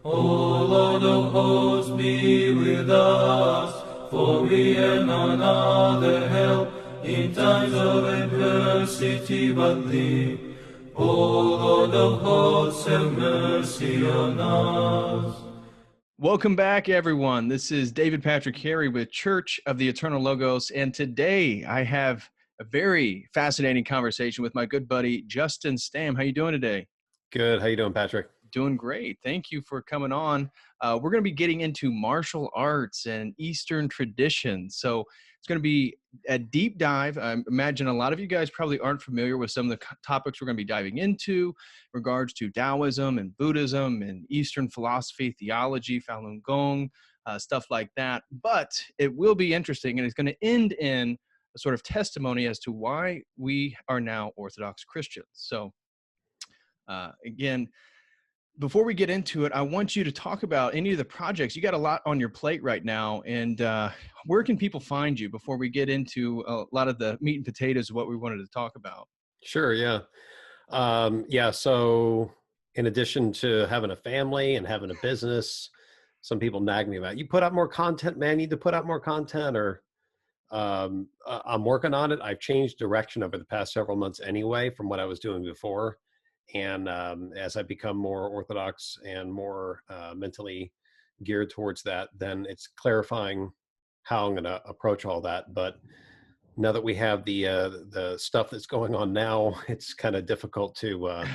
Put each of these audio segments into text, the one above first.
O Lord of hosts, be with us, for we have none other help in times of adversity but Thee. O Lord of hosts, have mercy on us. Welcome back, everyone. This is David Patrick Carey with Church of the Eternal Logos, and today I have a very fascinating conversation with my good buddy Justin Stamm. How you doing today? Good. How you doing, Patrick? Doing great. Thank you for coming on. We're going to be getting into martial arts and Eastern traditions. So it's going to be a deep dive. I imagine a lot of you guys probably aren't familiar with some of the topics we're going to be diving into in regards to Taoism and Buddhism and Eastern philosophy, theology, Falun Gong, stuff like that. But it will be interesting, and it's going to end in a sort of testimony as to why we are now Orthodox Christians. So again, before we get into it, I want you to talk about any of the projects. You got a lot on your plate right now, and where can people find you before we get into a lot of the meat and potatoes of what we wanted to talk about? Sure. Yeah. So in addition to having a family and having a business, some people nag me about, you put out more content, man, you need to put out more content, or I'm working on it. I've changed direction over the past several months anyway, from what I was doing before. And as I become more orthodox and more mentally geared towards that, then it's clarifying how I'm going to approach all that. But now that we have the stuff that's going on now, it's kind of difficult to Right.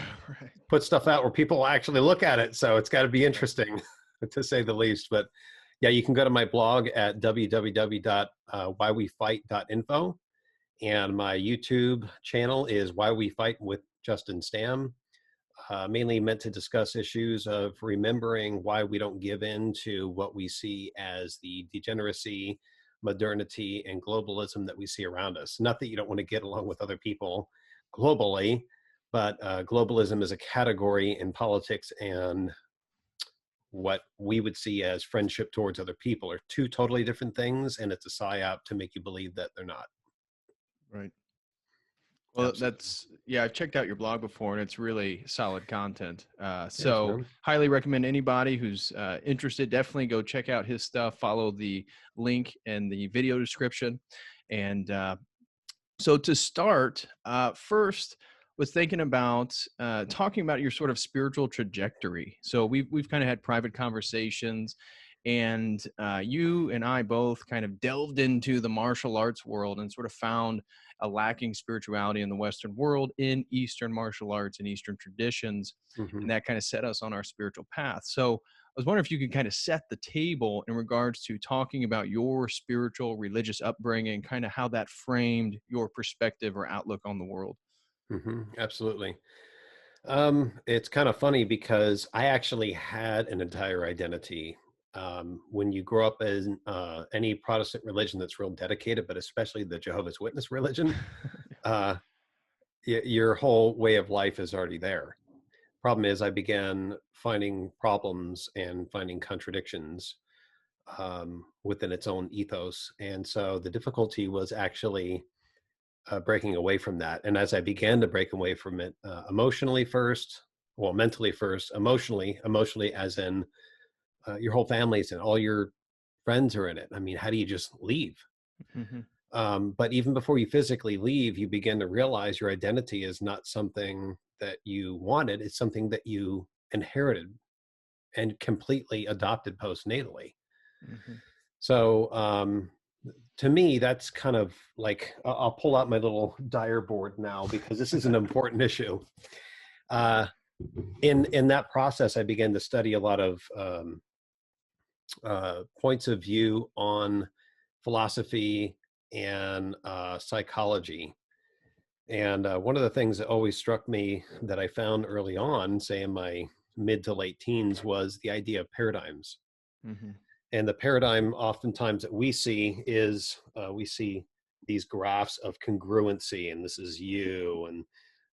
put stuff out where people actually look at it. So it's got to be interesting, to say the least. But yeah, you can go to my blog at www.whywefight.info. And my YouTube channel is Why We Fight with Justin Stamm. Mainly meant to discuss issues of remembering why we don't give in to what we see as the degeneracy, modernity, and globalism that we see around us. Not that you don't want to get along with other people globally, but globalism is a category in politics, and what we would see as friendship towards other people are two totally different things, and it's a psyop to make you believe that they're not. Right. Well, Absolutely. I've checked out your blog before, and it's really solid content. Yes, So man. highly recommend anybody who's interested, definitely go check out his stuff, follow the link in the video description. And so to start, first was thinking about talking about your sort of spiritual trajectory. So we've kind of had private conversations, and you and I both kind of delved into the martial arts world and sort of found a lacking spirituality in the Western world in Eastern martial arts and Eastern traditions, Mm-hmm. and that kind of set us on our spiritual path. So I was wondering if you could kind of set the table in regards to talking about your spiritual religious upbringing, kind of how that framed your perspective or outlook on the world. Mm-hmm. Absolutely. It's kind of funny because I actually had an entire identity. When you grow up in any Protestant religion that's real dedicated, but especially the Jehovah's Witness religion, uh, your whole way of life is already there. Problem is, I began finding problems and finding contradictions within its own ethos. And so the difficulty was actually breaking away from that. And as I began to break away from it, emotionally first, well, mentally first, emotionally, as in your whole family's and all your friends are in it. I mean, how do you just leave? Mhm. But even before you physically leave, you begin to realize your identity is not something that you wanted. It's something that you inherited and completely adopted postnatally. Mhm. So to me, that's kind of like, I'll pull out my little dire board now because this is an important issue. Uh, in that process, I began to study a lot of points of view on philosophy and psychology. And one of the things that always struck me that I found early on, say in my mid to late teens, was the idea of paradigms. Mhm. And the paradigm oftentimes that we see is we see these graphs of congruency, and this is you, and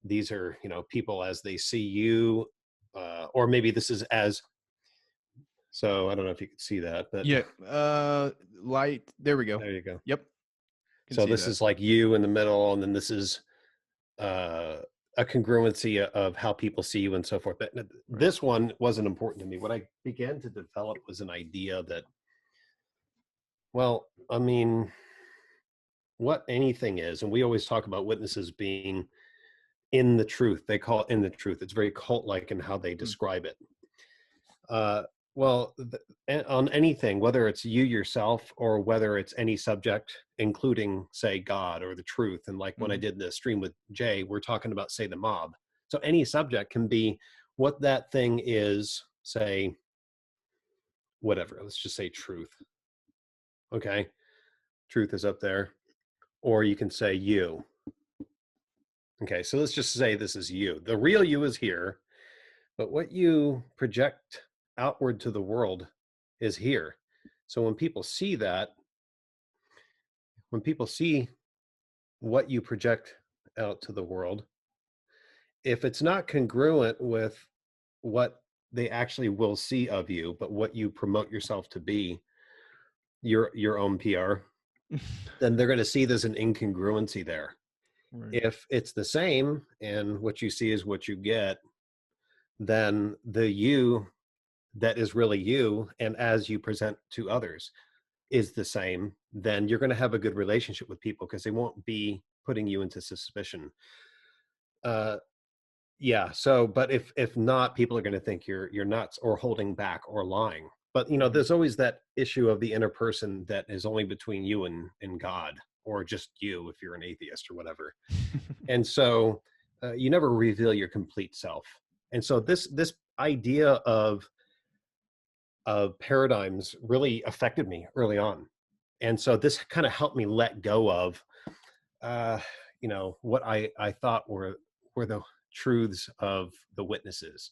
these are, people as they see you, or maybe this is as, so I don't know if you could see that, but Yeah. Light. There we go. there you go. Yep. Can So see this that. is like you in the middle, and then this is uh, a congruency of how people see you and so forth. But this one wasn't important to me. What I began to develop was an idea that, well, I mean, what anything is, and we always talk about witnesses being in the truth. They call it in the truth. It's very cult-like in how they describe it. Uh, well, on anything, whether it's you yourself or whether it's any subject, including, say, God or the truth. And like when I did the stream with Jay, we're talking about, say, the mob. So any subject can be what that thing is, say, whatever. Let's just say truth. Okay. Truth is up there. Or you can say you. Okay. So let's just say this is you. The real you is here, but what you project outward to the world is here. So when people see that, when people see what you project out to the world, if it's not congruent with what they actually will see of you, but what you promote yourself to be, your own PR, then they're going to see there's an incongruency there. Right. If it's the same and what you see is what you get, then the you that is really you, and as you present to others, is the same, then you're going to have a good relationship with people because they won't be putting you into suspicion. Yeah. So, but if not, people are going to think you're nuts or holding back or lying. But there's always that issue of the inner person that is only between you and God, or just you if you're an atheist or whatever. And so you never reveal your complete self. And so this idea of paradigms really affected me early on. And so this kind of helped me let go of, what I thought were the truths of the witnesses,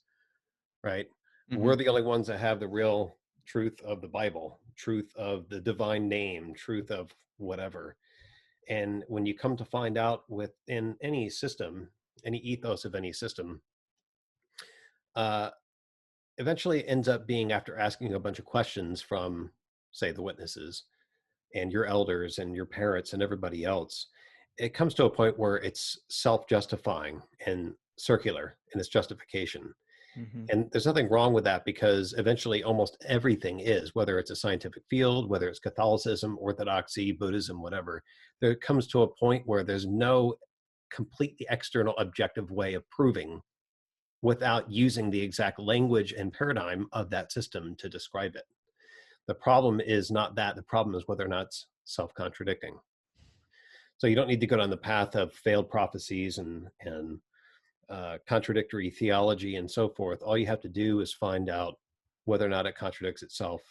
right? We're the only ones that have the real truth of the Bible, truth of the divine name, truth of whatever. And when you come to find out within any system, any ethos of any system, eventually it ends up being, after asking a bunch of questions from, say, the witnesses and your elders and your parents and everybody else, it comes to a point where it's self-justifying and circular in its justification. And there's nothing wrong with that, because eventually almost everything is, whether it's a scientific field, whether it's Catholicism, Orthodoxy, Buddhism, whatever, there comes to a point where there's no completely external objective way of proving without using the exact language and paradigm of that system to describe it. The problem is not that. The problem is whether or not it's self-contradicting. So you don't need to go down the path of failed prophecies and contradictory theology and so forth. All you have to do is find out whether or not it contradicts itself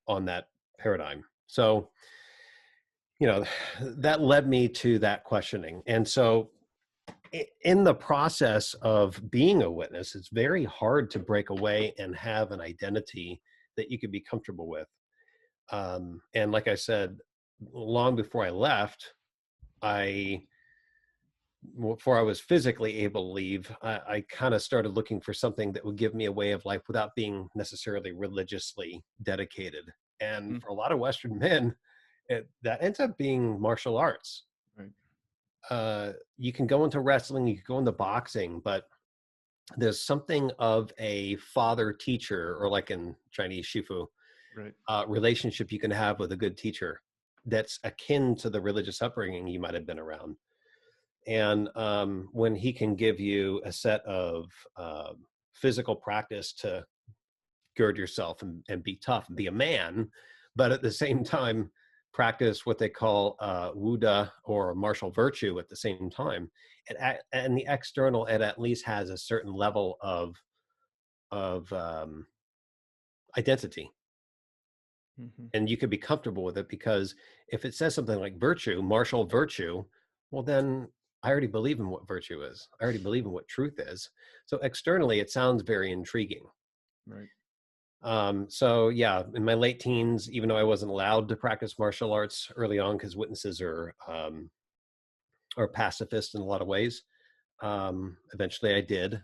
on that paradigm. So, that led me to that questioning. And so in the process of being a witness, it's very hard to break away and have an identity that you could be comfortable with. And like I said, long before I left, before I was physically able to leave, I kind of started looking for something that would give me a way of life without being necessarily religiously dedicated. And for a lot of Western men, that ends up being martial arts. Right. You can go into wrestling, you can go into boxing, but there's something of a father-teacher, or like in Chinese shifu, right, relationship you can have with a good teacher that's akin to the religious upbringing you might have been around. And when he can give you a set of physical practice to gird yourself and be tough and be a man, but at the same time practice what they call wuda, or martial virtue at the same time, and the external, it at least has a certain level of identity. And you could be comfortable with it, because if it says something like virtue, martial virtue, well, then I already believe in what virtue is. I already believe in what truth is. So externally, it sounds very intriguing. Right. So yeah, in my late teens, even though I wasn't allowed to practice martial arts early on, because witnesses are pacifist in a lot of ways, eventually I did.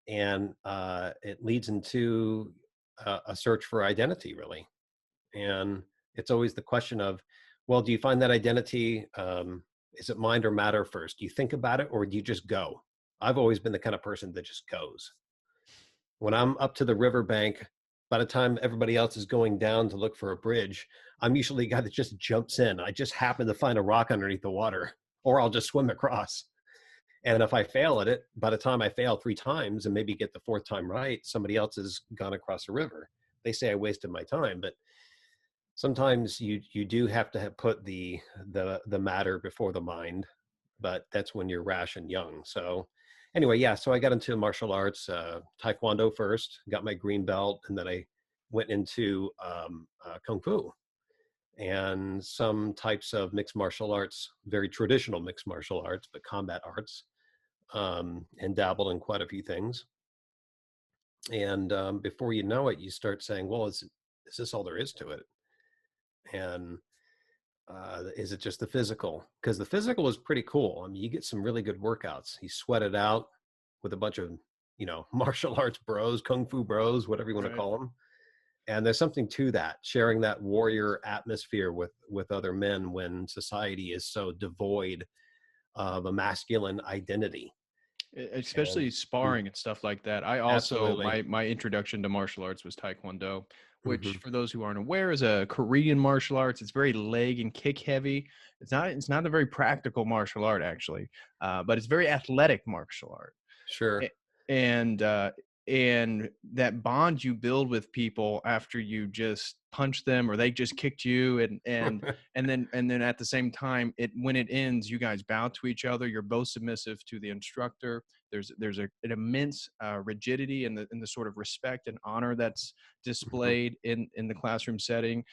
And it leads into a search for identity, really. And it's always the question of, well, do you find that identity, is it mind or matter first? Do you think about it, or do you just go? I've always been the kind of person that just goes. When I'm up to the riverbank, by the time everybody else is going down to look for a bridge, I'm usually a guy that just jumps in. I just happen to find a rock underneath the water, or I'll just swim across. And if I fail at it, by the time I fail 3 times and maybe get the 4th time right, somebody else has gone across the river. They say I wasted my time, but sometimes you do have to put the matter before the mind, but that's when you're rash and young. So anyway, yeah, so I got into martial arts, taekwondo first, got my green belt, and then I went into kung fu and some types of mixed martial arts, very traditional mixed martial arts, but combat arts, and dabbled in quite a few things. And before you know it, you start saying, well, is this all there is to it? And is it just the physical? Because the physical is pretty cool. I mean, you get some really good workouts. You sweat it out with a bunch of, martial arts bros, kung fu bros, whatever you want to Right. call them. And there's something to that, sharing that warrior atmosphere with other men when society is so devoid of a masculine identity. And Especially sparring and stuff like that. I also absolutely. my introduction to martial arts was taekwondo, which Hmm. for those who aren't aware is a Korean martial arts. It's very leg and kick heavy. It's not a very practical martial art actually, but it's very athletic martial art. Sure. A- and and that bond you build with people after you just punch them or they just kicked you, and then at the same time, when it ends, you guys bow to each other. You're both submissive to the instructor. An immense rigidity in the sort of respect and honor that's Mhm. displayed in the classroom setting.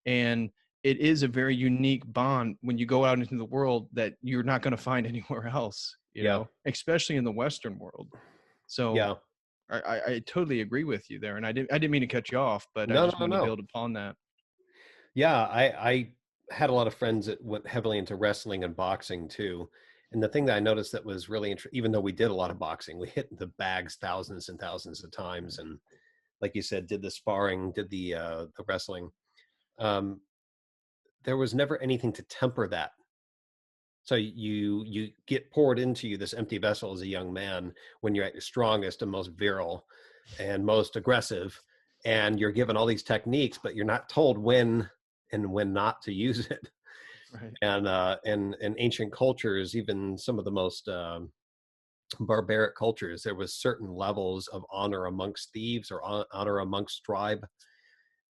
And it is a very unique bond when you go out into the world that you're not going to find anywhere else, Yeah. especially in the Western world. So Yeah. I totally agree with you there. And I didn't mean to cut you off, but I No, just no, wanted to no. build upon that. Yeah, I had a lot of friends that went heavily into wrestling and boxing too. And the thing that I noticed that was really interesting, even though we did a lot of boxing, we hit the bags thousands and thousands of times, and like you said, did the sparring, did the wrestling. Um, there was never anything to temper that. So you get poured into you this empty vessel as a young man when you're at your strongest and most virile and most aggressive, and you're given all these techniques, but you're not told when and when not to use it. Right. And in ancient cultures, even some of the most barbaric cultures, there was certain levels of honor amongst thieves or honor amongst tribe,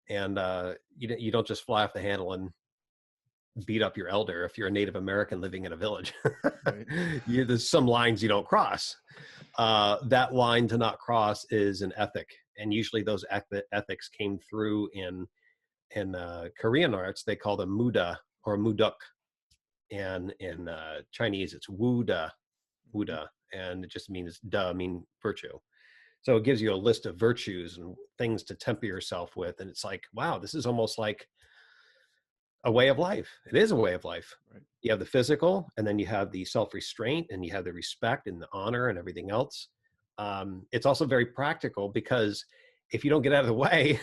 and you don't just fly off the handle and beat up your elder if you're a Native American living in a village. Right. There's some lines you don't cross. That line to not cross is an ethic, and usually those ethics came through in Korean arts. They call them muda or muduk, and in Chinese it's wuda, Mhm. wuda, and it just means da, mean virtue. So it gives you a list of virtues and things to temper yourself with, and it's like, wow, this is almost like a way of life. It is a way of life. Right. You have the physical, and then you have the self-restraint, and you have the respect and the honor and everything else. It's also very practical because if you don't get out of the way,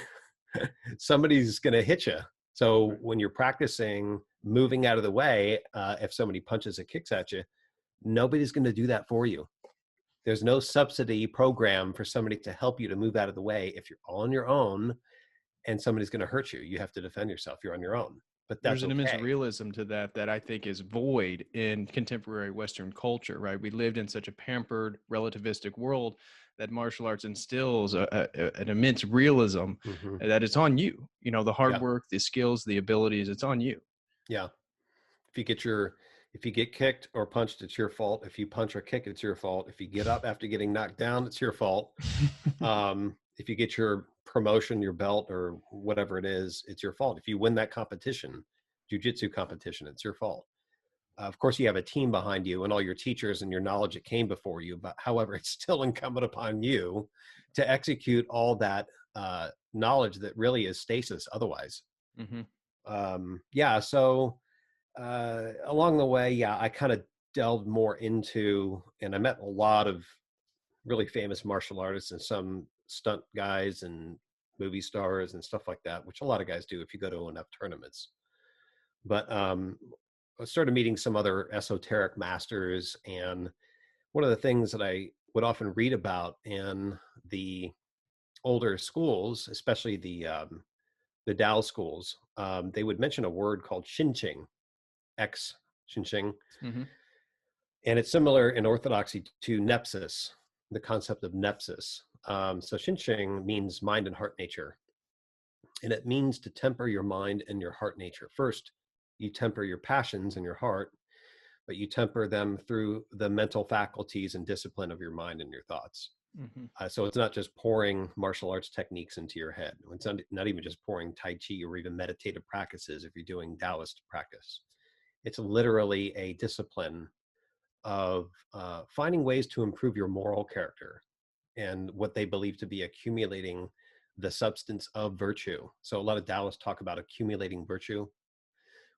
somebody's going to hit you. So Right. when you're practicing moving out of the way, if somebody punches or kicks at you, nobody's going to do that for you. There's no subsidy program for somebody to help you to move out of the way. If you're on your own and somebody's going to hurt you, you have to defend yourself. You're on your own, but There's that's an immense okay. realism to that I think is void in contemporary Western culture, right? We lived in such a pampered, relativistic world that martial arts instills an immense realism Hmm. that it's on you. The hard Yeah. work, the skills, the abilities, it's on you. Yeah. If you get your, if you get kicked or punched, it's your fault. If you punch or kick, it's your fault. If you get up after getting knocked down, it's your fault. If you get your promotion, your belt, or whatever it is, it's your fault. If you win that competition, jujitsu competition, it's your fault. Of course, you have a team behind you and all your teachers and your knowledge that came before you. But however, it's still incumbent upon you to execute all that knowledge that really is stasis otherwise. Hmm. Yeah. So along the way, yeah, I kind of delved more into, and I met a lot of really famous martial artists and some stunt guys and movie stars and stuff like that, which a lot of guys do if you go to enough tournaments. But I started meeting some other esoteric masters, and one of the things that I would often read about in the older schools, especially the Tao schools, they would mention a word called Xinqing, X Xinqing, Mm-hmm. and it's similar in Orthodoxy to nepsis, the concept of nepsis. So Xinqing means mind and heart nature, and it means to temper your mind and your heart nature. First, you temper your passions in your heart, but you temper them through the mental faculties and discipline of your mind and your thoughts. Mm-hmm. So it's not just pouring martial arts techniques into your head. It's not even just pouring Tai Chi or even meditative practices if you're doing Taoist practice. It's literally a discipline of finding ways to improve your moral character and what they believe to be accumulating the substance of virtue. So a lot of Taoists talk about accumulating virtue.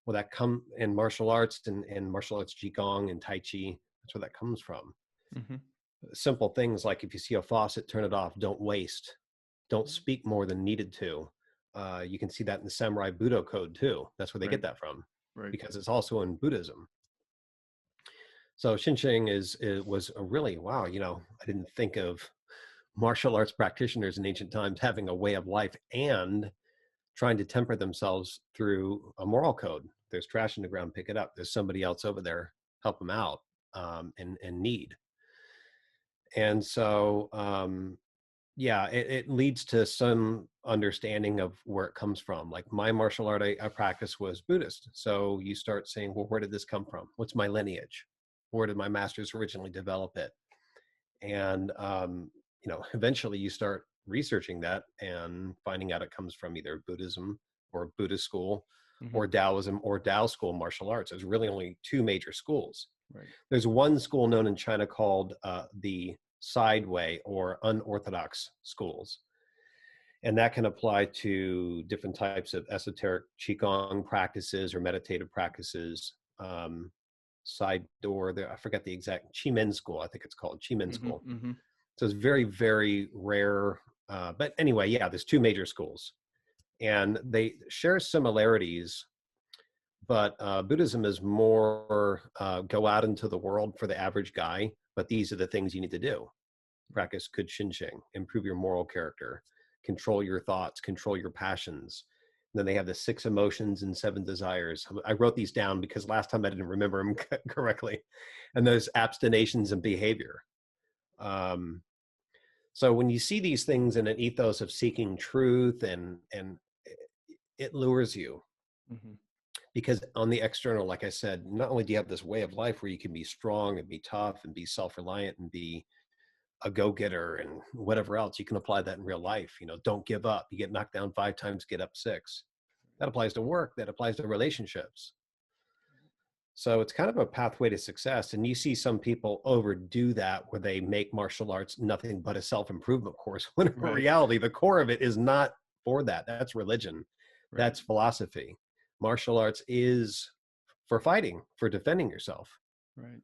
Well, that come in martial arts and martial arts Qigong and Tai Chi. That's where that comes from. Mm-hmm. Simple things like if you see a faucet, turn it off. Don't waste. Don't speak more than needed to. You can see that in the Samurai Budo Code too. That's where they get that from, Right. because it's also in Buddhism. So Xinqing was a really, wow, I didn't think of martial arts practitioners in ancient times having a way of life and trying to temper themselves through a moral code. There's trash in the ground, pick it up. There's somebody else over there, help them out in need. And so, it leads to some understanding of where it comes from. Like my martial art I practice was Buddhist. So you start saying, well, where did this come from? What's my lineage? Where did my masters originally develop it? And, eventually you start researching that and finding out it comes from either Buddhism or Buddhist school, Mm-hmm. or Taoism or Tao school martial arts. There's really only two major schools. Right. There's one school known in China called the Sideway or unorthodox schools. And that can apply to different types of esoteric Qigong practices or meditative practices. Side door there, I forget the exact, Chimen school, I think it's called Chimen school. Mm-hmm. So it's very, very rare. But anyway, yeah, there's two major schools and they share similarities, but Buddhism is more go out into the world for the average guy, but these are the things you need to do. Practice good Xinqing, improve your moral character, control your thoughts, control your passions. And then they have the 6 emotions and 7 desires. I wrote these down because last time I didn't remember them correctly. And those abstinations and behavior. So when you see these things in an ethos of seeking truth, and it lures you, Mm-hmm. because on the external, like I said, not only do you have this way of life where you can be strong and be tough and be self-reliant and be a go-getter and whatever else, you can apply that in real life. Don't give up. You get knocked down 5 times, get up 6. That applies to work. That applies to relationships. So it's kind of a pathway to success. And you see some people overdo that where they make martial arts nothing but a self-improvement course, when in reality, the core of it is not for that. That's religion. Right. That's philosophy. Martial arts is for fighting, for defending yourself. Right.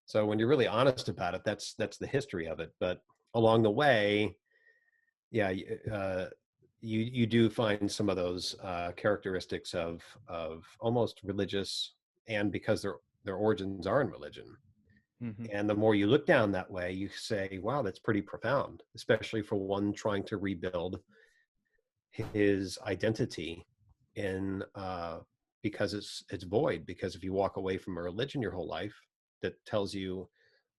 So when you're really honest about it, that's the history of it. But along the way, yeah, you do find some of those characteristics of almost religious, and because their origins are in religion. Mm-hmm. And the more you look down that way, you say, wow, that's pretty profound, especially for one trying to rebuild his identity in because it's void. Because if you walk away from a religion your whole life that tells you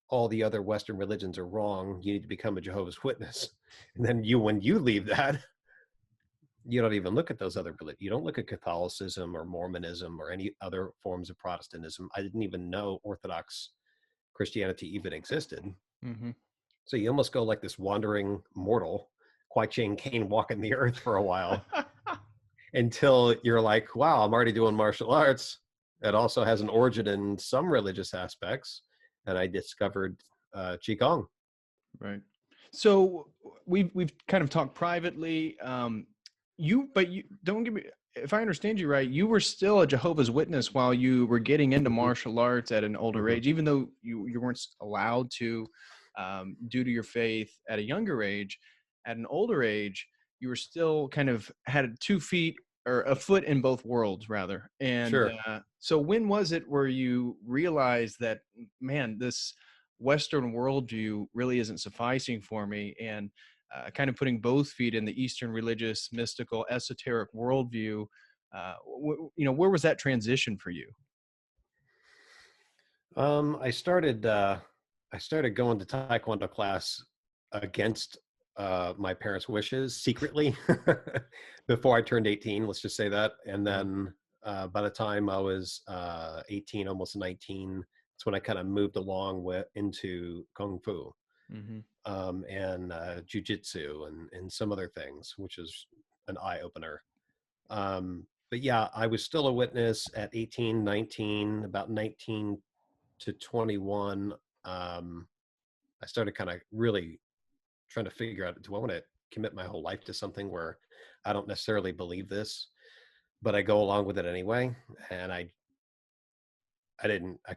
all the other Western religions are wrong, you need to become a Jehovah's Witness. And then when you leave that, you don't even look at those other religions. You don't look at Catholicism or Mormonism or any other forms of Protestantism. I didn't even know Orthodox Christianity even existed. Mm-hmm. So you almost go like this wandering mortal, Kwai Chang Caine walking the earth for a while until you're like, wow, I'm already doing martial arts. It also has an origin in some religious aspects. And I discovered Qigong. Right. So we've kind of talked privately. You don't give me, if I understand you right, you were still a Jehovah's Witness while you were getting into martial arts at an older age, even though you weren't allowed to, due to your faith at a younger age. At an older age, you were still kind of had 2 feet or a foot in both worlds, rather. And sure. So when was it where you realized that, man, this Western worldview really isn't sufficing for me, and kind of putting both feet in the Eastern religious, mystical, esoteric worldview. Where was that transition for you? I started going to Taekwondo class against my parents' wishes secretly before I turned 18. Let's just say that, and Yeah. then by the time I was 18, almost 19, that's when I kind of moved along into kung fu Mm-hmm. and jujitsu and some other things, which is an eye opener. But yeah, I was still a witness at 18, 19, about 19 to 21. I started kind of really trying to figure out, do I want to commit my whole life to something where I don't necessarily believe this, but I go along with it anyway? And I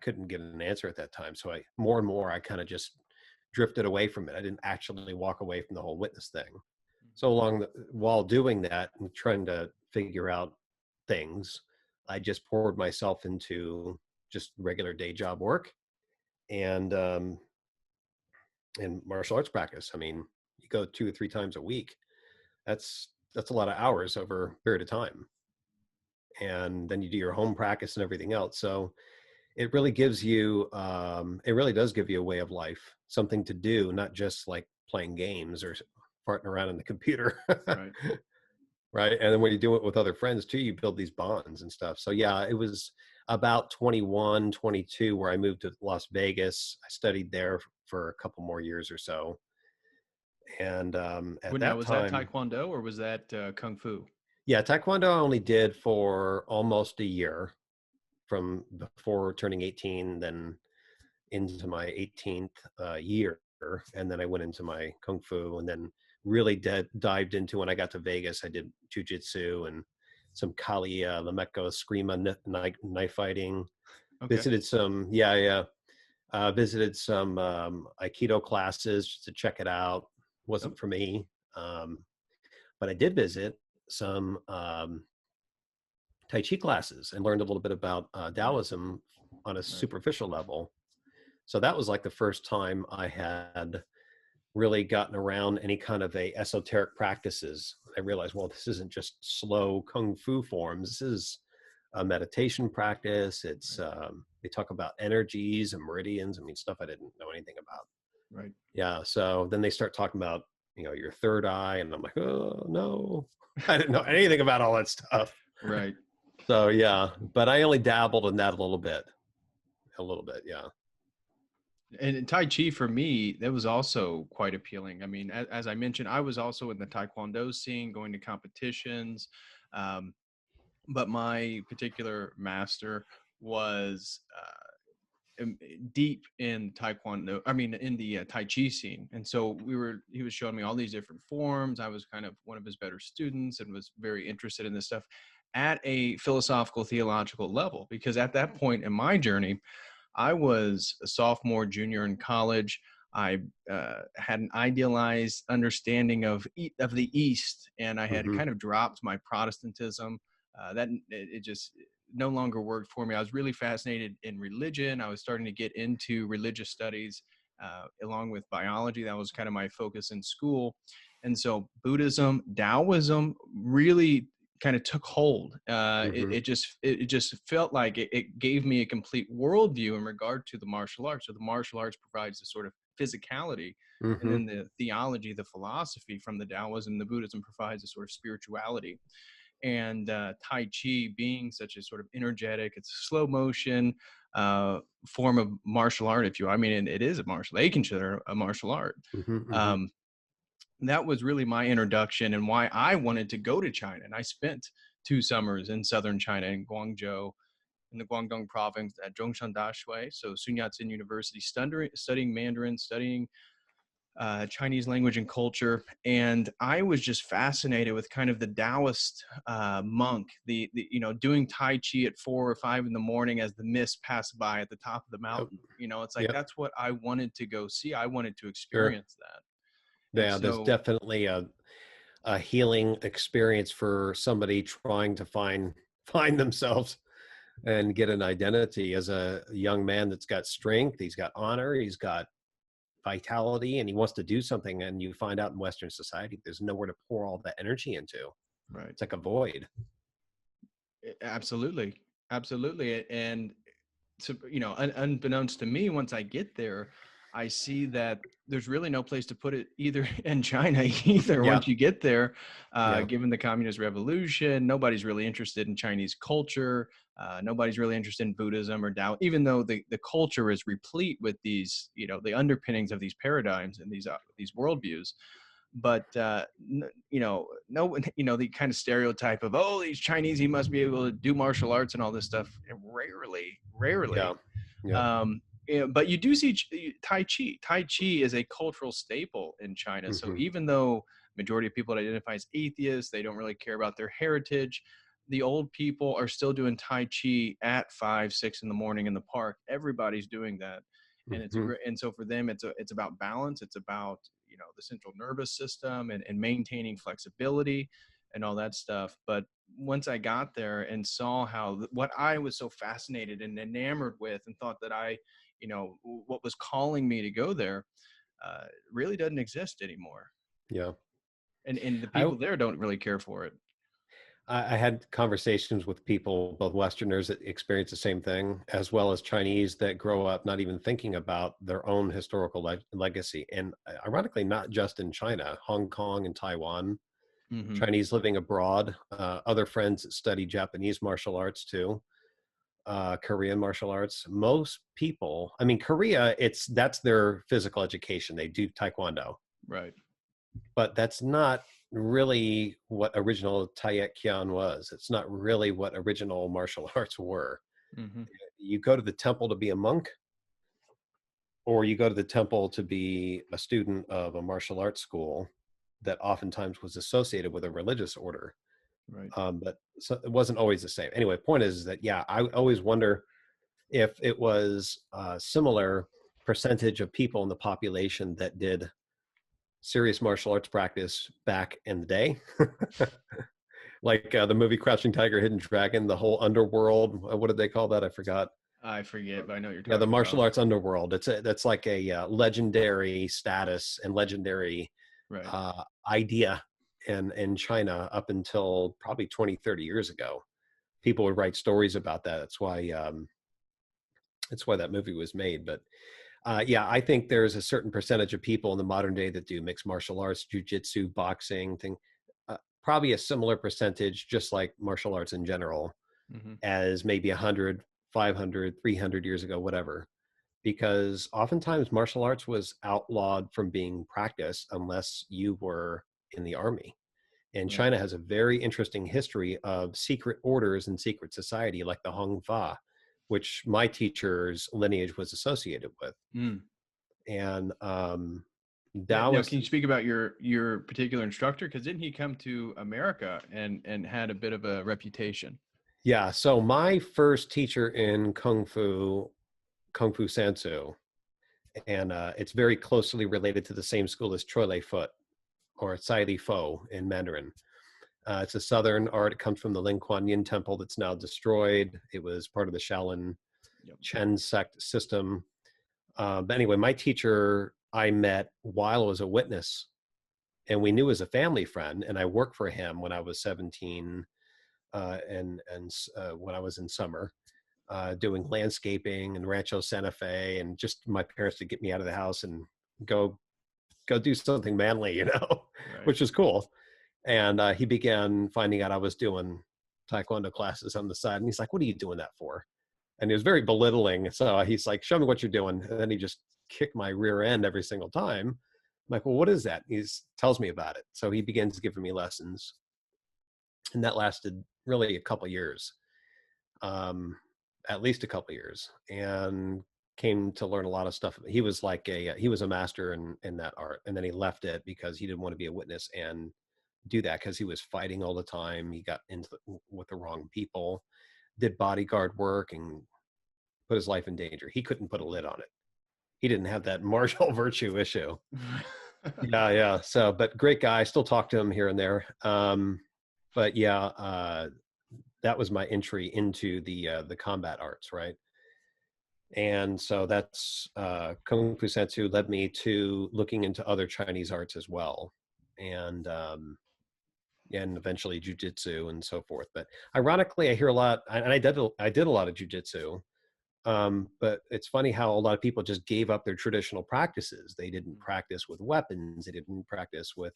couldn't get an answer at that time. So more and more, I kind of just drifted away from it. I didn't actually walk away from the whole witness thing. So while doing that and trying to figure out things, I just poured myself into just regular day job work and martial arts practice. I mean, you go 2 or 3 times a week. That's a lot of hours over a period of time, and then you do your home practice and everything else. So it really gives you, it really does give you a way of life, something to do, not just like playing games or farting around in the computer. Right. Right. And then when you do it with other friends too, you build these bonds and stuff. So yeah, it was about 21, 22 where I moved to Las Vegas. I studied there for a couple more years or so. And at Now, that was that time, Taekwondo or was that Kung Fu? yeah, Taekwondo I only did for almost a year from before turning 18, then into my 18th year. And then I went into my Kung Fu and then really dived into, when I got to Vegas, I did jujitsu and some Kali Lameko Eskrima knife fighting. Okay. Visited some, visited some Aikido classes just to check it out. Wasn't for me. But I did visit some Tai Chi classes and learned a little bit about Taoism on a superficial level. So that was like the first time I had really gotten around any kind of a esoteric practices. I realized, well, this isn't just slow kung fu forms. This is a meditation practice. It's they talk about energies and meridians. I mean, stuff I didn't know anything about. Right. Yeah. So then they start talking about, your third eye, and I'm like, oh no, I didn't know anything about all that stuff. Right. So yeah, but I only dabbled in that a little bit. Yeah. And Tai Chi for me, that was also quite appealing. I mean, as I mentioned, I was also in the Taekwondo scene, going to competitions. Um, but my particular master was deep in Taekwondo, I mean, in the Tai Chi scene. And so he was showing me all these different forms. I was kind of one of his better students and was very interested in this stuff at a philosophical, theological level, because at that point in my journey, I was a sophomore, junior in college. I had an idealized understanding of the East, and I had Mm-hmm. kind of dropped my Protestantism. That it just no longer worked for me. I was really fascinated in religion. I was starting to get into religious studies along with biology. That was kind of my focus in school. And so Buddhism, Taoism really kind of took hold. Mm-hmm. It just felt like it gave me a complete worldview in regard to the martial arts. So the martial arts provides a sort of physicality, and Mm-hmm. then the theology, the philosophy from the Taoism, the Buddhism provides a sort of spirituality. And Tai Chi being such a sort of energetic, it's a slow motion form of martial art, if you, I mean, it is a martial, they consider a martial art. Mm-hmm. Mm-hmm. Um, that was really my introduction and why I wanted to go to China. And I spent 2 summers in southern China in Guangzhou, in the Guangdong province at Zhongshan Dashui, so Sun Yat-sen University, studying Mandarin, studying Chinese language and culture. And I was just fascinated with kind of the Taoist monk, doing Tai Chi at 4 or 5 in the morning as the mist passed by at the top of the mountain. It's like, Yep. that's what I wanted to go see. I wanted to Sure. experience that. And Yeah, there's so, definitely a healing experience for somebody trying to find themselves. and get an identity as a young man that's got strength, he's got honor, he's got vitality, and he wants to do something. And you find out in Western society, there's nowhere to pour all that energy into. Right. It's like a void. Absolutely. Absolutely. And so, unbeknownst to me, once I get there, I see that there's really no place to put it either in China either. Yeah. Once you get there, Yeah. given the communist revolution, nobody's really interested in Chinese culture. Nobody's really interested in Buddhism or Tao, even though the culture is replete with these, the underpinnings of these paradigms and these worldviews. But no one, the kind of stereotype of, oh, these Chinese, he must be able to do martial arts and all this stuff. And rarely. Yeah. Yeah. But you do see Tai Chi. Tai Chi is a cultural staple in China. So even though majority of people identify as atheists, they don't really care about their heritage. The old people are still doing Tai Chi at 5, 6 in the morning in the park. Everybody's doing that. And and so for them, it's about balance. It's about, the central nervous system and maintaining flexibility and all that stuff. But once I got there and saw how what I was so fascinated and enamored with and thought that what was calling me to go there, really doesn't exist anymore. Yeah. And the people there don't really care for it. I had conversations with people, both Westerners that experience the same thing, as well as Chinese that grow up not even thinking about their own historical legacy. And ironically, not just in China, Hong Kong and Taiwan, Chinese living abroad, other friends that study Japanese martial arts too, Korean martial arts. Most people, I mean, Korea, that's their physical education. They do Taekwondo. Right. But that's not really what original Taek Kyan was. It's not really what original martial arts were. You go to the temple to be a monk, or you go to the temple to be a student of a martial arts school that oftentimes was associated with a religious order. Right. But so it wasn't always the same. Anyway, point is that, yeah, I always wonder if it was a similar percentage of people in the population that did serious martial arts practice back in the day. Like the movie Crouching Tiger, Hidden Dragon, the whole underworld. What did they call that? I forgot. I forget, but I know what you're talking Yeah, the martial about. arts underworld. That's like a legendary status and legendary idea in China up until probably 20, 30 years ago. People would write stories about that. That's why that movie was made. But yeah, I think there's a certain percentage of people in the modern day that do mixed martial arts, jujitsu, boxing, probably a similar percentage, just like martial arts in general, as maybe 100, 500, 300 years ago, whatever. Because oftentimes martial arts was outlawed from being practiced unless you were in the army. And China has a very interesting history of secret orders and secret society, like the Hong Fa, which my teacher's lineage was associated with. And now, can you speak about your particular instructor? Because didn't he come to America and had a bit of a reputation? Yeah. So my first teacher in Kung Fu Sansu, and it's very closely related to the same school as Choi Lei Foot or Sai Li Fo in Mandarin. It's a Southern art. It comes from the Lin Kuan Yin temple that's now destroyed. It was part of the Shaolin Chen sect system. But anyway, my teacher I met while I was a witness, and we knew as a family friend, and I worked for him when I was 17 and when I was in summer, doing landscaping in Rancho Santa Fe, and just my parents to get me out of the house and go do something manly, which is cool. And he began finding out I was doing Taekwondo classes on the side. And he's like, what are you doing that for? And it was very belittling. So he's like, show me what you're doing. And then he just kicked my rear end every single time. I'm like, well, what is that? He tells me about it. So he begins giving me lessons. And that lasted really a couple years, at least a couple years, and came to learn a lot of stuff. He was like he was a master in that art. And then he left it because he didn't want to be a witness and do that because he was fighting all the time. He got into with the wrong people, did bodyguard work, and put his life in danger. He couldn't put a lid on it. He didn't have that martial virtue issue. Yeah. So, but great guy. I still talk to him here and there. But yeah, that was my entry into the combat arts, right? And so that's Kung Fu Sensui led me to looking into other Chinese arts as well, and eventually jujitsu and so forth. But ironically, I hear a lot, and I did a lot of jujitsu. But it's funny how a lot of people just gave up their traditional practices. They didn't practice with weapons. They didn't practice with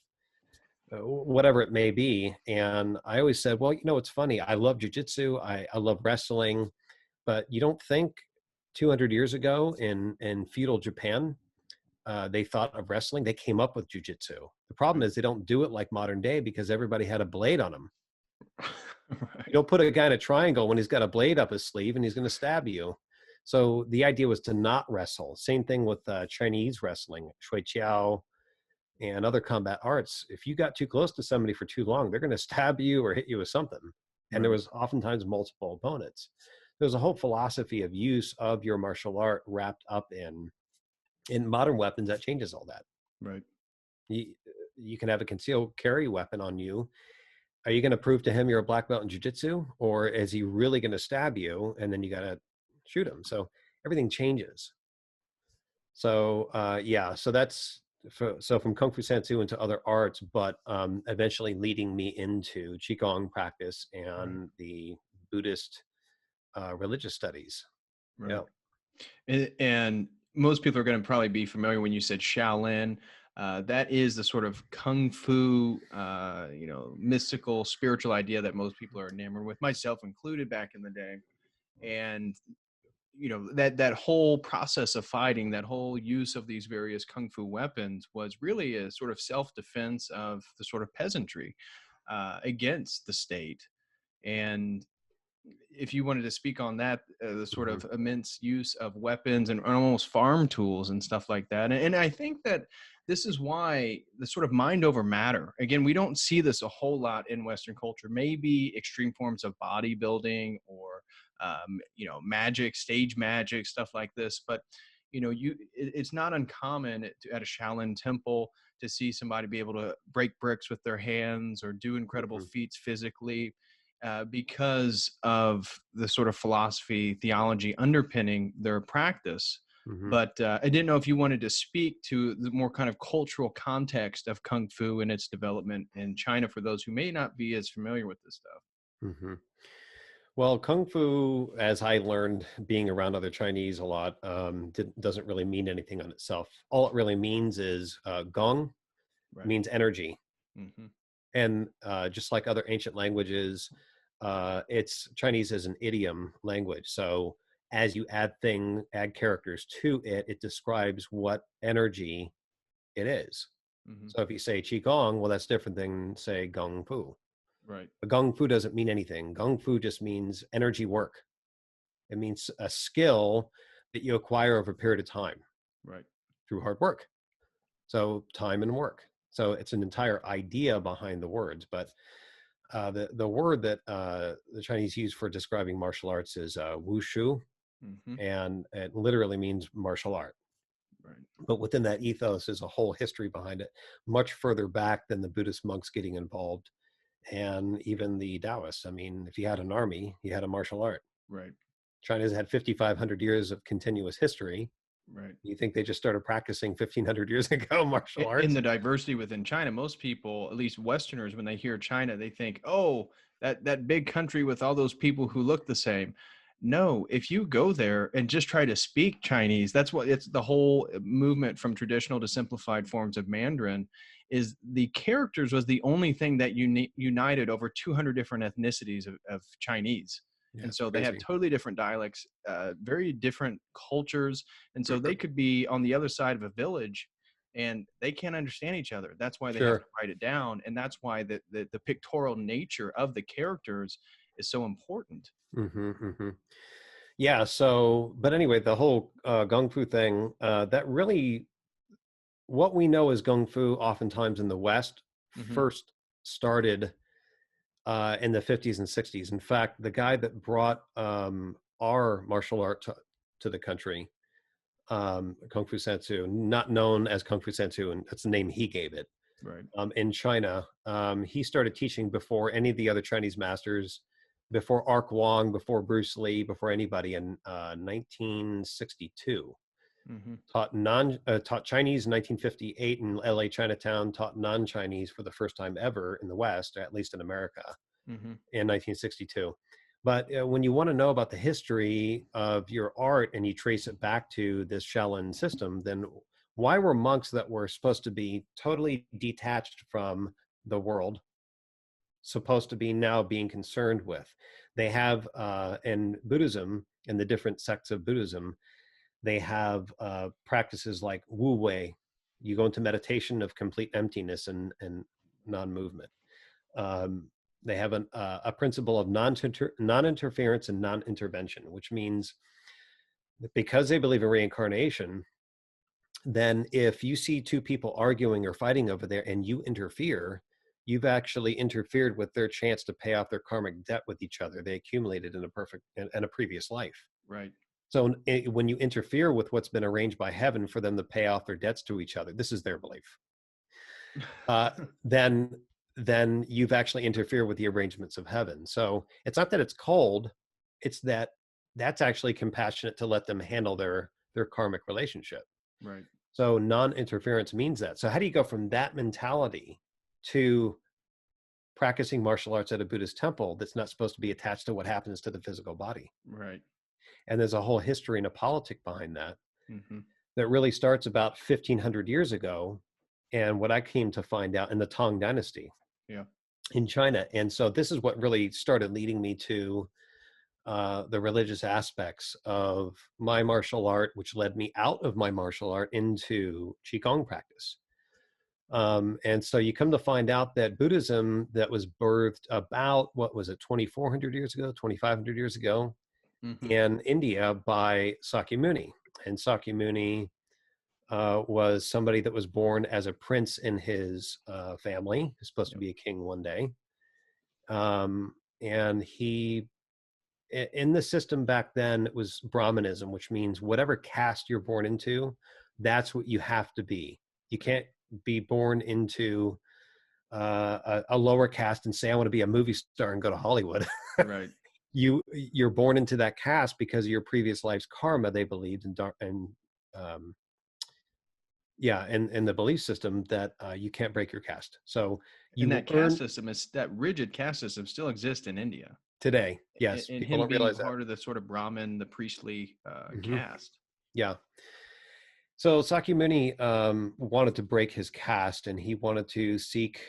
whatever it may be. And I always said, well, it's funny. I love jujitsu. I love wrestling, but you don't think 200 years ago in feudal Japan, they thought of wrestling. They came up with jujitsu. The problem is they don't do it like modern day because everybody had a blade on them. Right. You don't put a guy in a triangle when he's got a blade up his sleeve and he's going to stab you. So the idea was to not wrestle. Same thing with Chinese wrestling, shui qiao, and other combat arts. If you got too close to somebody for too long, they're going to stab you or hit you with something. And there was oftentimes multiple opponents. There's a whole philosophy of use of your martial art wrapped up in modern weapons that changes all that. Right. You can have a concealed carry weapon on you. Are you going to prove to him you're a black belt in jiu-jitsu, or is he really going to stab you and then you got to shoot him? So everything changes. So so that's so from Kung Fu Sensui into other arts, but eventually leading me into Qigong practice and the Buddhist religious studies. Right. Yeah. And most people are going to probably be familiar when you said Shaolin. That is the sort of kung fu, mystical, spiritual idea that most people are enamored with, myself included, back in the day. And that whole process of fighting, that whole use of these various kung fu weapons was really a sort of self-defense of the sort of peasantry against the state. And if you wanted to speak on that, the sort of immense use of weapons and almost farm tools and stuff like that. And I think that this is why the sort of mind over matter, again, we don't see this a whole lot in Western culture, maybe extreme forms of bodybuilding or, magic, stage magic, stuff like this. But, it's not uncommon at a Shaolin temple to see somebody be able to break bricks with their hands or do incredible feats physically. Because of the sort of philosophy, theology underpinning their practice. But I didn't know if you wanted to speak to the more kind of cultural context of Kung Fu and its development in China for those who may not be as familiar with this stuff. Well, Kung Fu, as I learned being around other Chinese a lot, doesn't really mean anything on itself. All it really means is Gong means energy. And just like other ancient languages, it's Chinese as an idiom language. So as you add characters to it, it describes what energy it is. So if you say Qigong, well, that's different than say Gong Fu. Right. But Gong Fu doesn't mean anything. Gong Fu just means energy work. It means a skill that you acquire over a period of time. Right. Through hard work. So time and work. So it's an entire idea behind the words, but the word that the Chinese use for describing martial arts is wushu, and it literally means martial art. Right. But within that ethos is a whole history behind it, much further back than the Buddhist monks getting involved, and even the Taoists. I mean, if you had an army, you had a martial art. Right. China's had 5,500 years of continuous history. Right. You think they just started practicing 1,500 years ago martial arts? In the diversity within China, most people, at least Westerners, when they hear China, they think, oh, that big country with all those people who look the same. No, if you go there and just try to speak Chinese, that's what it's the whole movement from traditional to simplified forms of Mandarin is the characters was the only thing that united over 200 different ethnicities of Chinese. Yeah, and so they have totally different dialects, very different cultures. And so they could be on the other side of a village and they can't understand each other. That's why they have to write it down. And that's why the pictorial nature of the characters is so important. Yeah. So, but anyway, the whole Kung Fu thing, that really, what we know as Kung Fu oftentimes in the West first started in the 50s and 60s. In fact, the guy that brought our martial art to the country, Kung Fu Sensui, not known as Kung Fu Sensui, and that's the name he gave it. Right. In China, he started teaching before any of the other Chinese masters before Ark Wong, before Bruce Lee, before anybody in 1962. Mm-hmm. Taught Chinese in 1958 in LA Chinatown, taught non-Chinese for the first time ever in the West, or at least in America, Mm-hmm. in 1962. But when you want to know about the history of your art and you trace it back to this Shaolin system, then why were monks that were supposed to be totally detached from the world supposed to be now being concerned with? They have in Buddhism, in the different sects of Buddhism, they have practices like Wu Wei. You go into meditation of complete emptiness and non-movement. They have a principle of non-interference and non-intervention, which means that because they believe in reincarnation, then if you see two people arguing or fighting over there and you interfere, you've actually interfered with their chance to pay off their karmic debt with each other they accumulated in a previous life. Right. So when you interfere with what's been arranged by heaven for them to pay off their debts to each other, this is their belief, then you've actually interfered with the arrangements of heaven. So it's not that it's cold, it's that that's actually compassionate to let them handle their karmic relationship. Right. So non-interference means that. So how do you go from that mentality to practicing martial arts at a Buddhist temple that's not supposed to be attached to what happens to the physical body? Right. And there's a whole history and a politic behind that Mm-hmm. that really starts about 1500 years ago. And what I came to find out in the Tang Dynasty in China. And so this is what really started leading me to the religious aspects of my martial art, which led me out of my martial art into Qigong practice. And so you come to find out that Buddhism that was birthed about, what was it, 2,400 years ago, 2,500 years ago, Mm-hmm. in India by Sakyamuni. And Sakyamuni was somebody that was born as a prince in his family. He's supposed to be a king one day. And he, in the system back then, it was Brahmanism, which means whatever caste you're born into, that's what you have to be. You can't be born into a lower caste and say, I want to be a movie star and go to Hollywood. Right. You're born into that caste because of your previous life's karma, they believed, and in the belief system that you can't break your caste. So you And will that earn caste system is that rigid caste system still exists in India. today. Yes, And people him don't being realize that. part of the sort of Brahmin, the priestly Mhm. caste. Yeah. So Sakyamuni wanted to break his caste, and he wanted to seek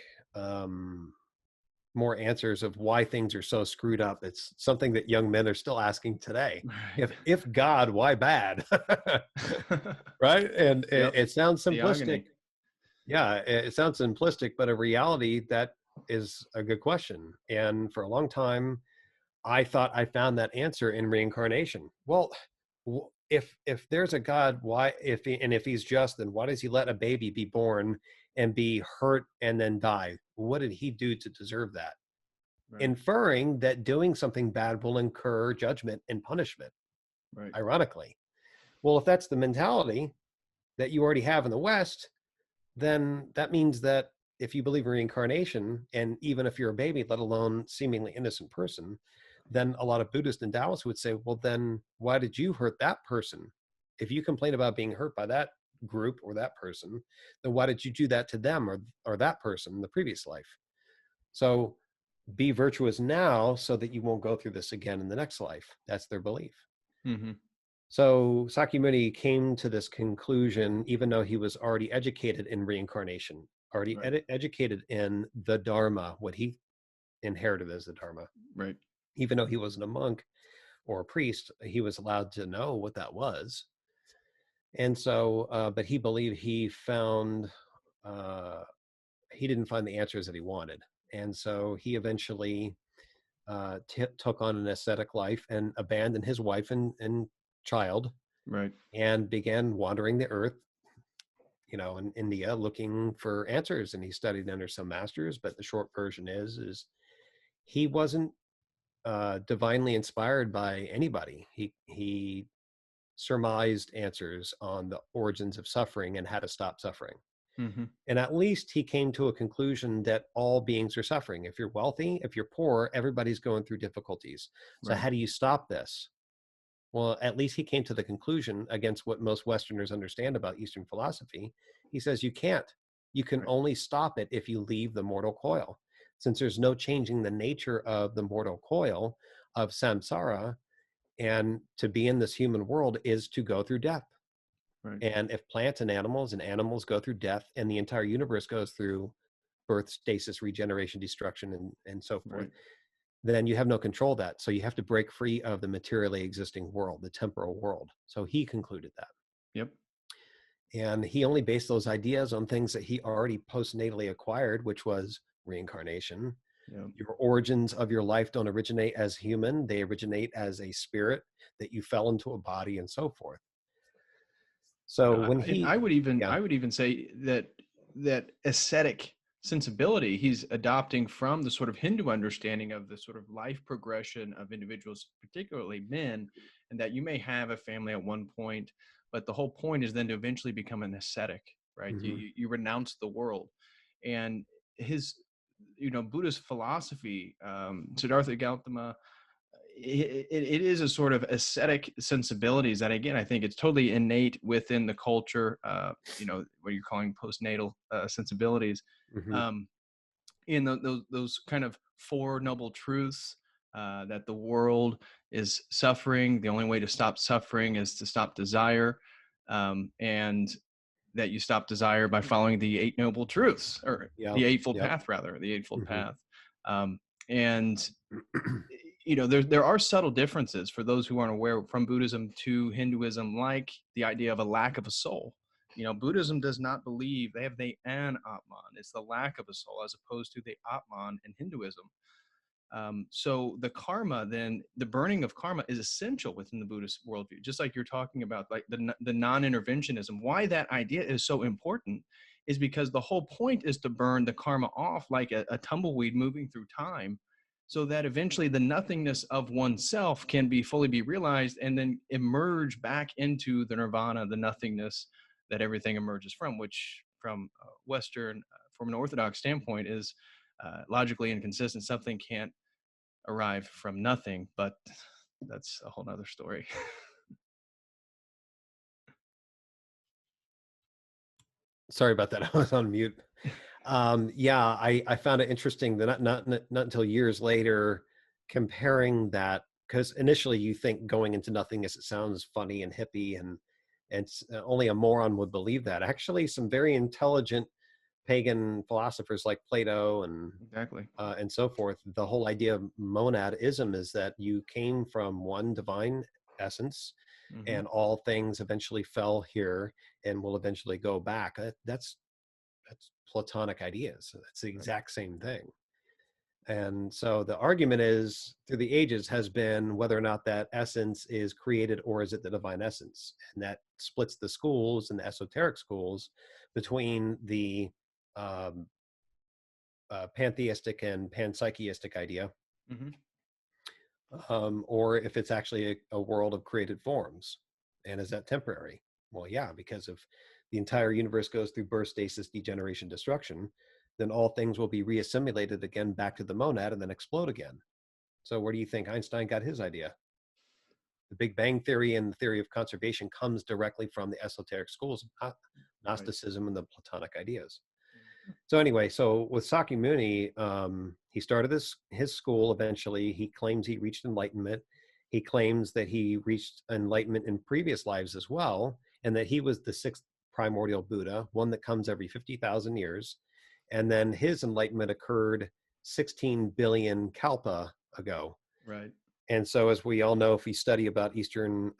more answers of why things are so screwed up. It's something that young men are still asking today. Right. If God, why bad? Right? And Yep. it sounds simplistic. Theogony. Yeah, it sounds simplistic, but in reality, that is a good question. And for a long time, I thought I found that answer in reincarnation. Well, if there's a God, why if he's just, then why does he let a baby be born and be hurt and then die? What did he do to deserve that? Right. Inferring that doing something bad will incur judgment and punishment. Right. Ironically, well, if that's the mentality that you already have in the West, then that means that if you believe in reincarnation, and even if you're a baby, let alone seemingly innocent person, then a lot of Buddhists and Taoists would say, well, then why did you hurt that person? If you complain about being hurt by that group or that person, then why did you do that to them or that person in the previous life? So be virtuous now so that you won't go through this again in the next life. That's their belief. Mm-hmm. So Sakyamuni came to this conclusion, even though he was already educated in reincarnation, already educated in the Dharma, what he inherited as the Dharma. Right. Even though he wasn't a monk or a priest, he was allowed to know what that was. And so, but he believed he found, he didn't find the answers that he wanted. And so he eventually took on an ascetic life and abandoned his wife and child. Right. And began wandering the earth, in India, looking for answers. And he studied under some masters, but the short version is he wasn't divinely inspired by anybody. He surmised answers on the origins of suffering and how to stop suffering. Hmm. And at least he came to a conclusion that all beings are suffering. If you're wealthy, if you're poor, everybody's going through difficulties. So Right. how do you stop this? Well, at least he came to the conclusion, against what most Westerners understand about Eastern philosophy. He says you can't. You can Right. only stop it if you leave the mortal coil. Since there's no changing the nature of the mortal coil of samsara, and to be in this human world is to go through death. Right. And if plants and animals go through death, and the entire universe goes through birth, stasis, regeneration, destruction, and so forth, Right. then you have no control of that. So you have to break free of the materially existing world, the temporal world. So he concluded that. Yep. And he only based those ideas on things that he already postnatally acquired, which was reincarnation. Yep. Your origins of your life don't originate as human, they originate as a spirit that you fell into a body, and so forth. So when And he, yeah, I would even say that ascetic sensibility he's adopting from the sort of Hindu understanding of the sort of life progression of individuals, particularly men, and that you may have a family at one point, but the whole point is then to eventually become an ascetic, right? mhm, You renounce the world, and his Buddhist philosophy, Siddhartha Gautama, it is a sort of ascetic sensibilities that, again, I think it's totally innate within the culture, what you're calling postnatal sensibilities, mhm, um, in those kind of four noble truths, that the world is suffering, the only way to stop suffering is to stop desire, and that you stop desire by following the eight noble truths, or yeah, the eightfold yep, path, rather, the eightfold mhm, path. And there are subtle differences for those who aren't aware from Buddhism to Hinduism, like the idea of a lack of a soul. Buddhism does not believe they have the an atman. It's the lack of a soul, as opposed to the atman in Hinduism. So the karma, then the burning of karma, is essential within the Buddhist worldview. Just like you're talking about, like the non-interventionism. Why that idea is so important is because the whole point is to burn the karma off like a tumbleweed moving through time, so that eventually the nothingness of oneself can be fully be realized, and then emerge back into the nirvana, the nothingness that everything emerges from, which from Western, from an Orthodox standpoint, is logically inconsistent. Something can't arrive from nothing, but that's a whole nother story. sorry about that. I was on mute. Yeah, I found it interesting that not until years later, comparing that, because initially you think going into nothingness, it sounds funny and hippie, and only a moron would believe that. Actually, some very intelligent pagan philosophers like Plato Exactly. and so forth, the whole idea of monadism is that you came from one divine essence, Hmm. and all things eventually fell here and will eventually go back. That's Platonic ideas. It's the Right. exact same thing. And so the argument is through the ages has been whether or not that essence is created, or is it the divine essence? And that splits the schools and the esoteric schools between the um, pantheistic and panpsycheistic idea, Hmm. or if it's actually a world of created forms. And is that temporary? Well, yeah, because if the entire universe goes through birth, stasis, degeneration, destruction, then all things will be reassimilated again back to the monad and then explode again. So where do you think Einstein got his idea? The Big Bang Theory and the theory of conservation comes directly from the esoteric schools, Right. Gnosticism and the Platonic ideas. So anyway, so with Sakyamuni, he started his school. Eventually, he claims he reached enlightenment. He claims that he reached enlightenment in previous lives as well, and that he was the sixth primordial Buddha, one that comes every 50,000 years. And then his enlightenment occurred 16 billion kalpa ago. Right. And so, as we all know, if we study about Eastern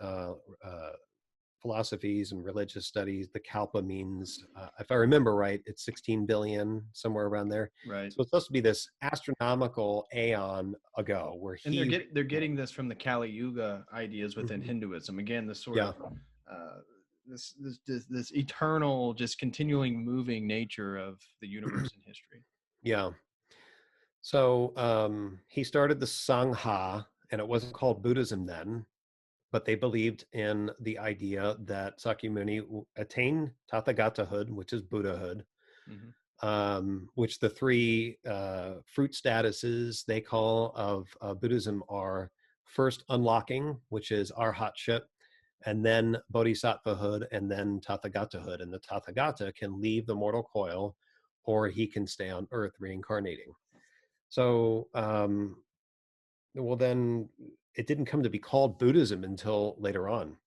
philosophies and religious studies, the kalpa means, if I remember right, it's 16 billion, somewhere around there. Right. So it's supposed to be this astronomical aeon ago where And he, they're getting this from the Kali Yuga ideas within mhm, Hinduism. Again, this sort yeah, of uh, this eternal, just continuing moving nature of the universe and history. yeah. So he started the Sangha, and it wasn't called Buddhism then. but they believed in the idea that Sakyamuni attained Tathagatahood, which is Buddhahood, Hmm. which the three fruit statuses they call of Buddhism are first unlocking, which is arhatship, and then bodhisattvahood, and then Tathagatahood. And the Tathagata can leave the mortal coil, or he can stay on earth reincarnating. So, well, then it didn't come to be called Buddhism until later on.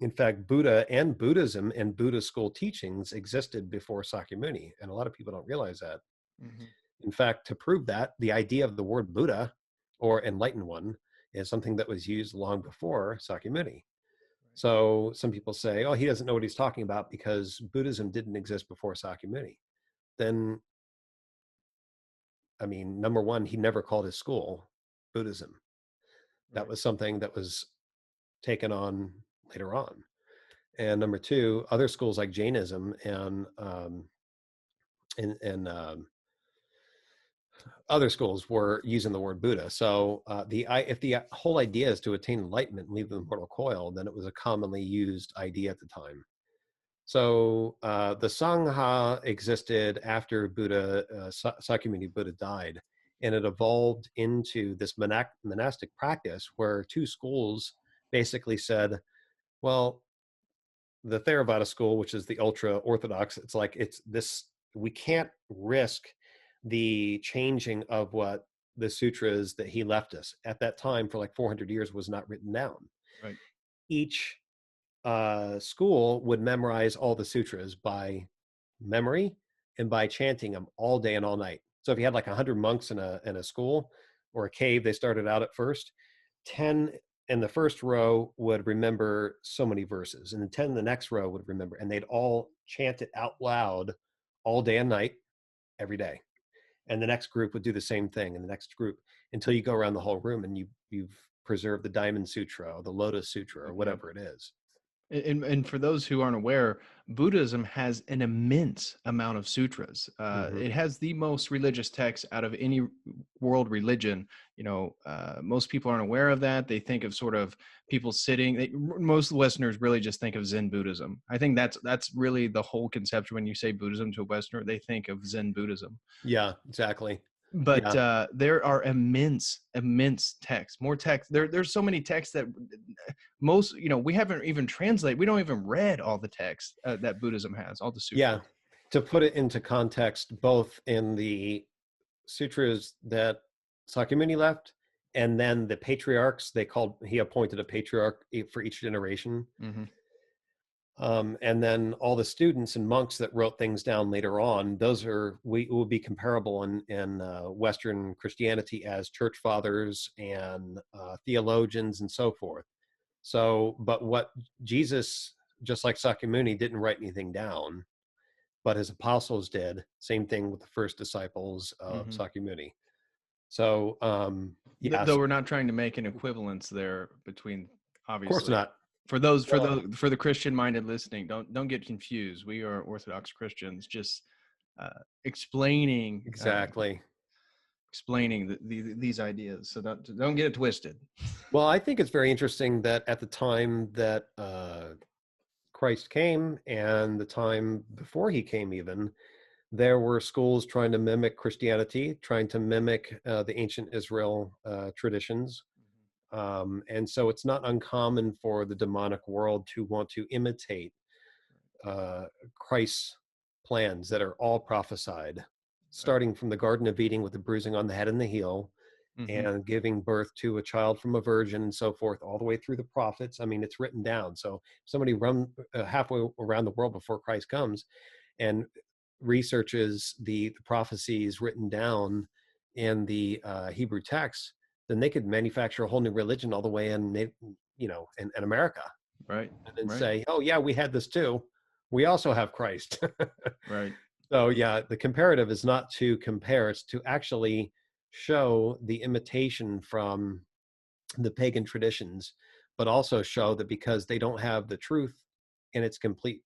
In fact, Buddha and Buddhism and Buddha school teachings existed before Sakyamuni, and a lot of people don't realize that. Hmm. In fact, to prove that, the idea of the word Buddha or enlightened one is something that was used long before Sakyamuni. So some people say, oh, he doesn't know what he's talking about because Buddhism didn't exist before Sakyamuni. Then, I mean, number one, he never called his school Buddhism. That Right. was something that was taken on later on. And number two, other schools like Jainism and other schools were using the word Buddha. So if the whole idea is to attain enlightenment and leave the mortal coil, then it was a commonly used idea at the time. So the Sangha existed after Buddha, Sakyamuni Buddha died, and it evolved into this monastic practice where two schools basically said, well, the Theravada school, which is the ultra orthodox, it's like it's this, we can't risk the changing of what the sutras that he left us at that time for like 400 years was not written down. Right. Each school would memorize all the sutras by memory and by chanting them all day and all night. So if you had like 100 monks in a school or a cave, they started out at first, 10 in the first row would remember so many verses, and then 10 in the next row would remember, and they'd all chant it out loud all day and night every day. And the next group would do the same thing, and the next group, until you go around the whole room and you've preserved the Diamond Sutra or the Lotus Sutra or Yeah. whatever it is. And for those who aren't aware, Buddhism has an immense amount of sutras. Mm-hmm. It has the most religious texts out of any world religion. Most people aren't aware of that. They think of sort of people sitting. Most Westerners really just think of Zen Buddhism. I think that's really the whole conception. When you say Buddhism to a Westerner, they think of Zen Buddhism. Yeah, exactly. But Yeah. there are immense texts, more text. There's so many texts that most, we haven't even translated. We don't even read all the texts that Buddhism has, all the Yeah. sutras. To put it into context, both in the sutras that Sakyamuni left and then the patriarchs, he appointed a patriarch for each generation. Mm-hmm. And then all the students and monks that wrote things down later on, will be comparable in Western Christianity as church fathers and theologians and so forth. So, but what Jesus, just like Sakyamuni, didn't write anything down, but his apostles did. Same thing with the first disciples of Mm-hmm. Sakyamuni. So, yeah, Though we're not trying to make an equivalence there between, of course obviously, not. for those Well, for the Christian minded listening, don't get confused. We are Orthodox Christians, just explaining exactly. these ideas. So don't get it twisted. Well, I think it's very interesting that at the time that Christ came and the time before he came, even, there were schools trying to mimic Christianity, trying to mimic the ancient Israel traditions. And so it's not uncommon for the demonic world to want to imitate Christ's plans that are all prophesied, starting from the Garden of Eden with the bruising on the head and the heel, Mm-hmm. and giving birth to a child from a virgin and so forth, all the way through the prophets. I mean, it's written down. So somebody run halfway around the world before Christ comes and researches the prophecies written down in the Hebrew text, then they could manufacture a whole new religion all the way in America, Right. and then Right. say, oh yeah, we had this too. We also have Christ. Right. So yeah, the comparative is not to compare, it's to actually show the imitation from the pagan traditions, but also show that because they don't have the truth in its complete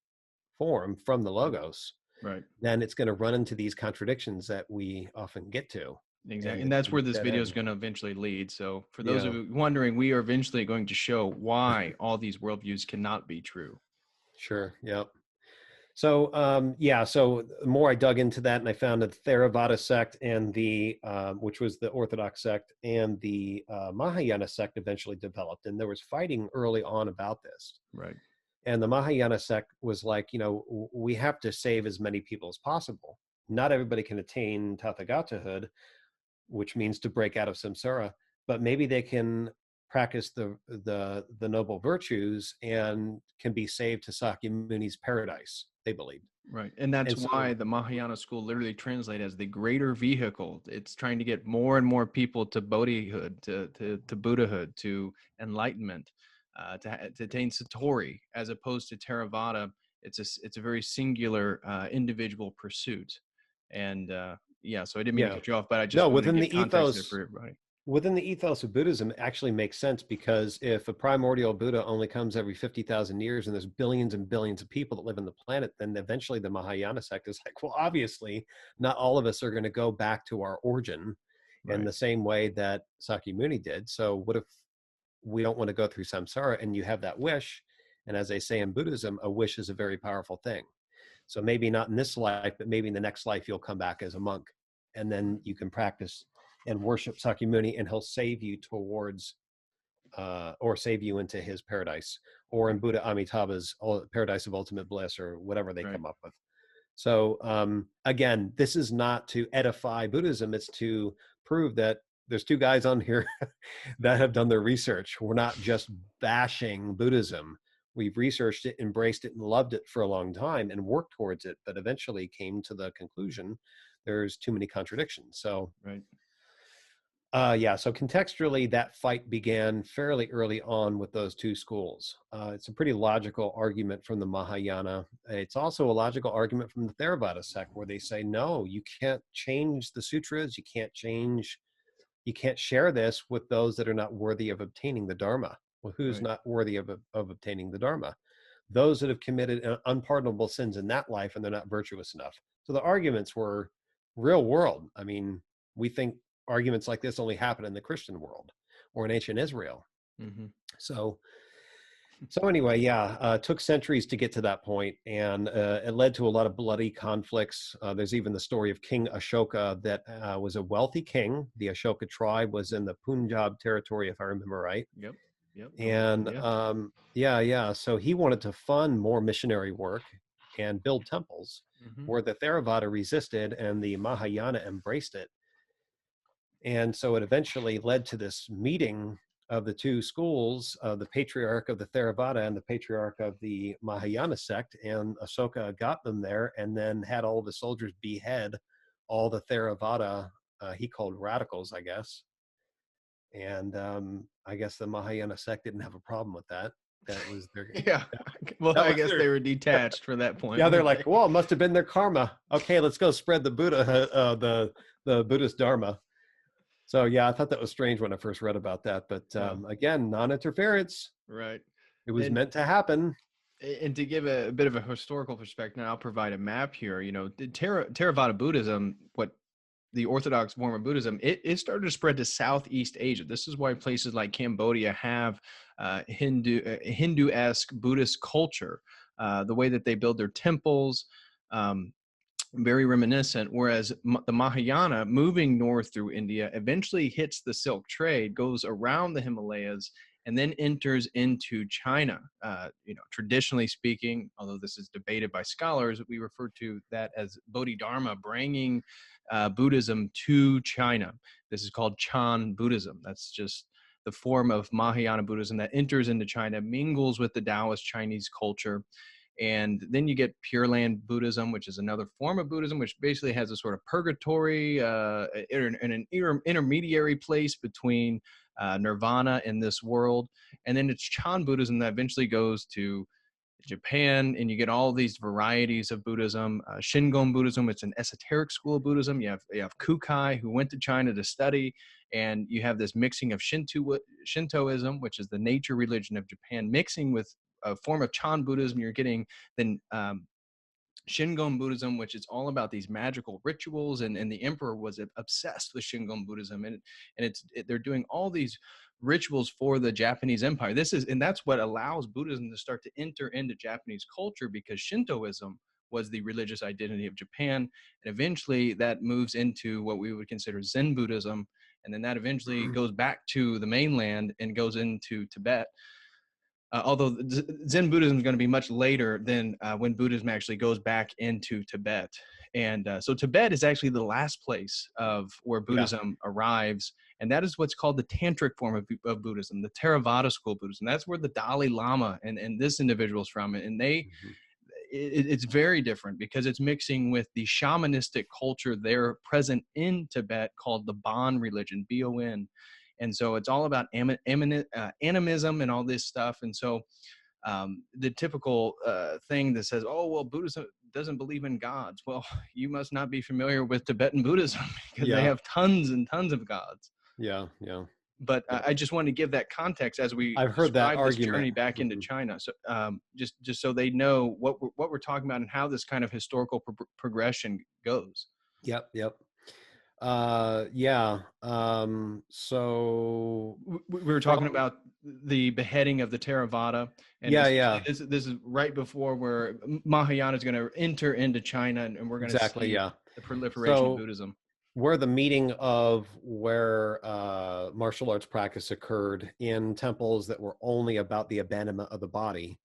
form from the Logos, Right. then it's going to run into these contradictions that we often get to. Exactly. And it that's can where this dead video is end. going to eventually lead. So for those of Yeah, you wondering, we are eventually going to show why all these worldviews cannot be true. sure. Yep. So yeah, so the more I dug into that, and I found that the Theravada sect and the which was the Orthodox sect, and the Mahayana sect eventually developed, and there was fighting early on about this. Right. And the Mahayana sect was like, we have to save as many people as possible. Not everybody can attain Tathagatahood, which means to break out of samsara, but maybe they can practice the noble virtues and can be saved to Sakyamuni's paradise, they believed. Right. And that's And so, why the Mahayana school literally translates as the greater vehicle. It's trying to get more and more people to Bodhihood, to Buddhahood, to enlightenment, to attain Satori, as opposed to Theravada. It's a very singular individual pursuit. And yeah, so I didn't mean to yeah, cut you off, but I just no, wanted to give context there for everybody. within the ethos of Buddhism, it actually makes sense, because if a primordial Buddha only comes every 50,000 years and there's billions and billions of people that live on the planet, then eventually the Mahayana sect is like, well, obviously, not all of us are going to go back to our origin in Right. the same way that Sakyamuni did. So what if we don't want to go through samsara, and you have that wish? And as they say in Buddhism, a wish is a very powerful thing. So maybe not in this life, but maybe in the next life, you'll come back as a monk, and then you can practice and worship Sakyamuni, and he'll save you towards, or save you into his paradise, or in Buddha Amitabha's paradise of ultimate bliss, or whatever they Right. come up with. So again, this is not to edify Buddhism. It's to prove that there's two guys on here that have done their research. We're not just bashing Buddhism. We've researched it, embraced it, and loved it for a long time, and worked towards it, but eventually came to the conclusion there's too many contradictions. So Right. yeah, so contextually, that fight began fairly early on with those two schools. It's a pretty logical argument from the Mahayana. It's also a logical argument from the Theravada sect, where they say, no, you can't change the sutras. You can't share this with those that are not worthy of obtaining the Dharma. Well, who's Right. not worthy of obtaining the Dharma? Those that have committed unpardonable sins in that life, and they're not virtuous enough. So the arguments were real world. I mean, we think arguments like this only happen in the Christian world or in ancient Israel. Mm-hmm. So anyway, yeah, it took centuries to get to that point, and it led to a lot of bloody conflicts. There's even the story of King Ashoka, that was a wealthy king. The Ashoka tribe was in the Punjab territory, if I remember right. Yep. Yep. And Yeah. yeah. So he wanted to fund more missionary work and build temples, Mm-hmm. where the Theravada resisted and the Mahayana embraced it. And so it eventually led to this meeting of the two schools, the patriarch of the Theravada and the patriarch of the Mahayana sect. And Ashoka got them there, and then had all the soldiers behead all the Theravada, he called radicals, I guess. And I guess the Mahayana sect didn't have a problem with that. That was their, Yeah. Well, that I was guess their, they were detached for that point. yeah, they're weren't like, they? well, it must have been their karma. Okay, let's go spread the Buddha, the Buddhist Dharma. So yeah, I thought that was strange when I first read about that. But again, non-interference. Right. It was And meant to happen. to give a bit of a historical perspective, I'll provide a map here. You know, the Theravada Buddhism, what the Orthodox form of Buddhism, it started to spread to Southeast Asia. This is why places like Cambodia have Hindu-esque Buddhist culture. The way that they build their temples, very reminiscent. Whereas the Mahayana, moving north through India, eventually hits the Silk Trade, goes around the Himalayas, and then enters into China. You know, traditionally speaking, although this is debated by scholars, we refer to that as Bodhidharma, bringing Buddhism to China. This is called Chan Buddhism. That's just the form of Mahayana Buddhism that enters into China, mingles with the Taoist Chinese culture. And then you get Pure Land Buddhism, which is another form of Buddhism, which basically has a sort of purgatory, an intermediary place between nirvana in this world. And then it's Chan Buddhism that eventually goes to Japan, and you get all these varieties of Buddhism. Shingon Buddhism, it's an esoteric school of Buddhism. You have Kukai, who went to China to study, and you have this mixing of Shintoism, which is the nature religion of Japan, mixing with a form of Chan Buddhism. You're getting then Shingon Buddhism, which is all about these magical rituals, and the emperor was obsessed with Shingon Buddhism, they're doing all these rituals for the Japanese Empire. And that's what allows Buddhism to start to enter into Japanese culture, because Shintoism was the religious identity of Japan, and eventually that moves into what we would consider Zen Buddhism, and then that eventually goes back to the mainland and goes into Tibet. Although Zen Buddhism is going to be much later than when Buddhism actually goes back into Tibet. And so Tibet is actually the last place of where Buddhism arrives. And that is what's called the tantric form of Buddhism, the Theravada school of Buddhism. That's where the Dalai Lama and this individual is from. And it's very different because it's mixing with the shamanistic culture there present in Tibet called the Bon religion, B-O-N. And so it's all about animism and all this stuff. And so the typical thing that says, oh, well, Buddhism doesn't believe in gods. Well, you must not be familiar with Tibetan Buddhism, because they have tons and tons of gods. Yeah. But I just wanted to give that context as we I've heard that describe this argument. journey back into China. So just so they know what we're talking about and how this kind of historical progression goes. Yep. So we were talking about the beheading of the Theravada, and this is right before where Mahayana is going to enter into China, and we're going to see the proliferation of Buddhism. Where the meeting of where martial arts practice occurred in temples that were only about the abandonment of the body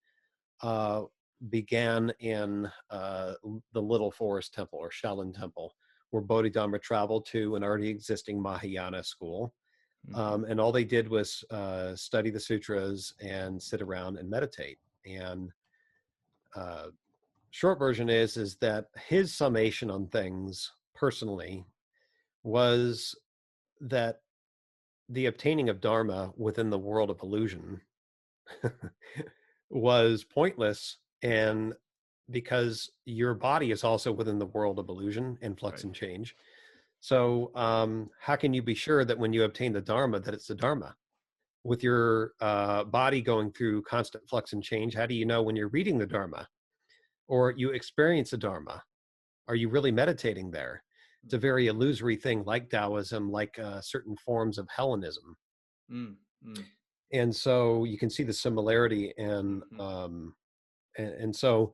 began in the Little Forest Temple, or Shaolin Temple, where Bodhidharma traveled to an already existing Mahayana school. And all they did was study the sutras and sit around and meditate. And short version is that his summation on things personally was that the obtaining of Dharma within the world of illusion was pointless, and because your body is also within the world of illusion and flux and change. So how can you be sure that when you obtain the Dharma, that it's the Dharma? With your body going through constant flux and change, how do you know when you're reading the Dharma or you experience the Dharma? Are you really meditating there? It's a very illusory thing, like Taoism, like certain forms of Hellenism. And so you can see the similarity. And so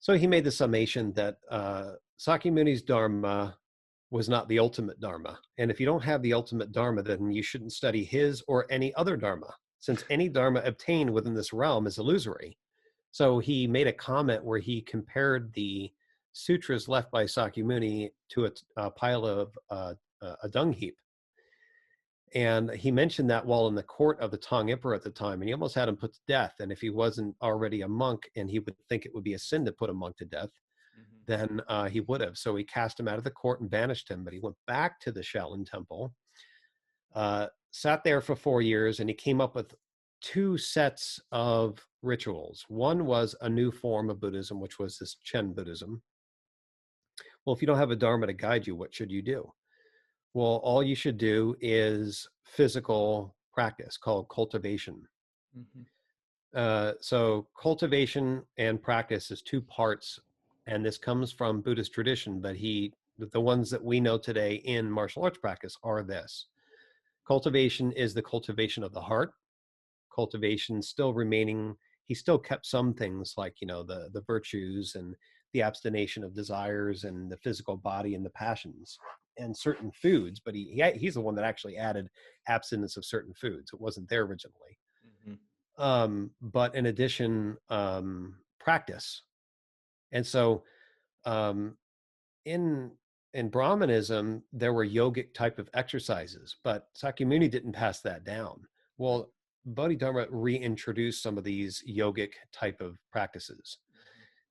he made the summation that Sakyamuni's Dharma was not the ultimate Dharma. And if you don't have the ultimate Dharma, then you shouldn't study his or any other Dharma, since any Dharma obtained within this realm is illusory. So he made a comment where he compared the sutras left by Sakyamuni to a pile of a dung heap. And he mentioned that while in the court of the Tang Emperor at the time, and he almost had him put to death. And if he wasn't already a monk, and he would think it would be a sin to put a monk to death, then he would have. So he cast him out of the court and banished him. But he went back to the Shaolin Temple, sat there for 4 years, and he came up with 2 sets of rituals. One was a new form of Buddhism, which was this Chen Buddhism. Well, if you don't have a Dharma to guide you, what should you do? Well, all you should do is physical practice called cultivation. So cultivation and practice is 2 parts, and this comes from Buddhist tradition, but the ones that we know today in martial arts practice are this. Cultivation is the cultivation of the heart. Cultivation still remaining, he still kept some things like, the virtues and the abstination of desires and the physical body and the passions and certain foods, but he's the one that actually added abstinence of certain foods. It wasn't there originally. But in addition, practice. And so in Brahmanism, there were yogic type of exercises, but Sakyamuni didn't pass that down. Well, Bodhidharma reintroduced some of these yogic type of practices.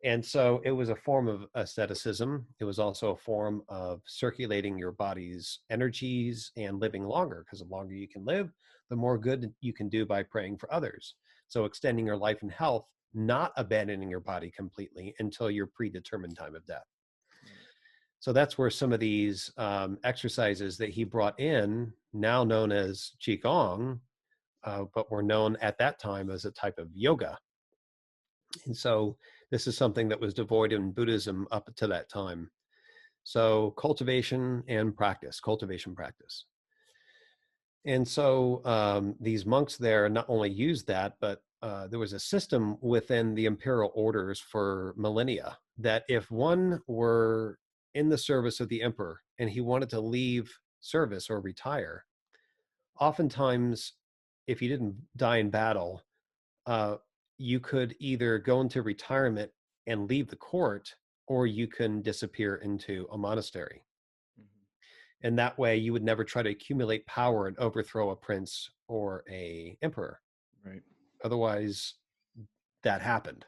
And so it was a form of asceticism. It was also a form of circulating your body's energies and living longer, because the longer you can live, the more good you can do by praying for others. So extending your life and health, not abandoning your body completely until your predetermined time of death. So that's where some of these exercises that he brought in, now known as Qigong, but were known at that time as a type of yoga. And so This is something that was devoid in Buddhism up to that time. So cultivation and practice, cultivation practice. And so these monks there not only used that, but there was a system within the imperial orders for millennia that if one were in the service of the emperor and he wanted to leave service or retire, oftentimes, if he didn't die in battle, you could either go into retirement and leave the court, or you can disappear into a monastery. And that way you would never try to accumulate power and overthrow a prince or a emperor. Right. Otherwise, that happened.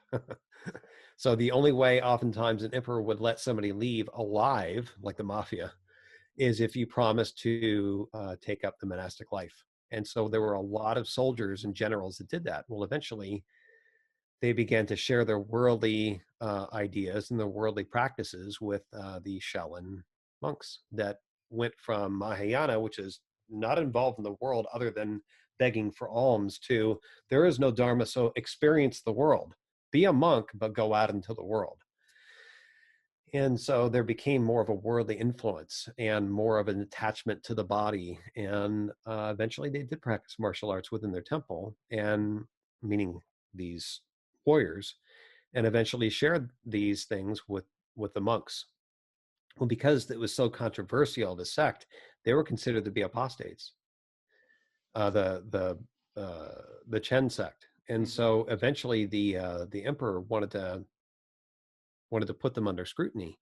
So the only way oftentimes an emperor would let somebody leave alive, like the mafia, is if you promised to take up the monastic life. And so there were a lot of soldiers and generals that did that. Well, eventually they began to share their worldly ideas and their worldly practices with the Shaolin monks that went from Mahayana, which is not involved in the world other than begging for alms, to there is no Dharma, so experience the world. Be a monk, but go out into the world. And so there became more of a worldly influence and more of an attachment to the body. And eventually they did practice martial arts within their temple, and meaning these warriors, and eventually shared these things with the monks. Well, because it was so controversial, the sect, they were considered to be apostates, the Chen sect. And so eventually the emperor wanted to put them under scrutiny.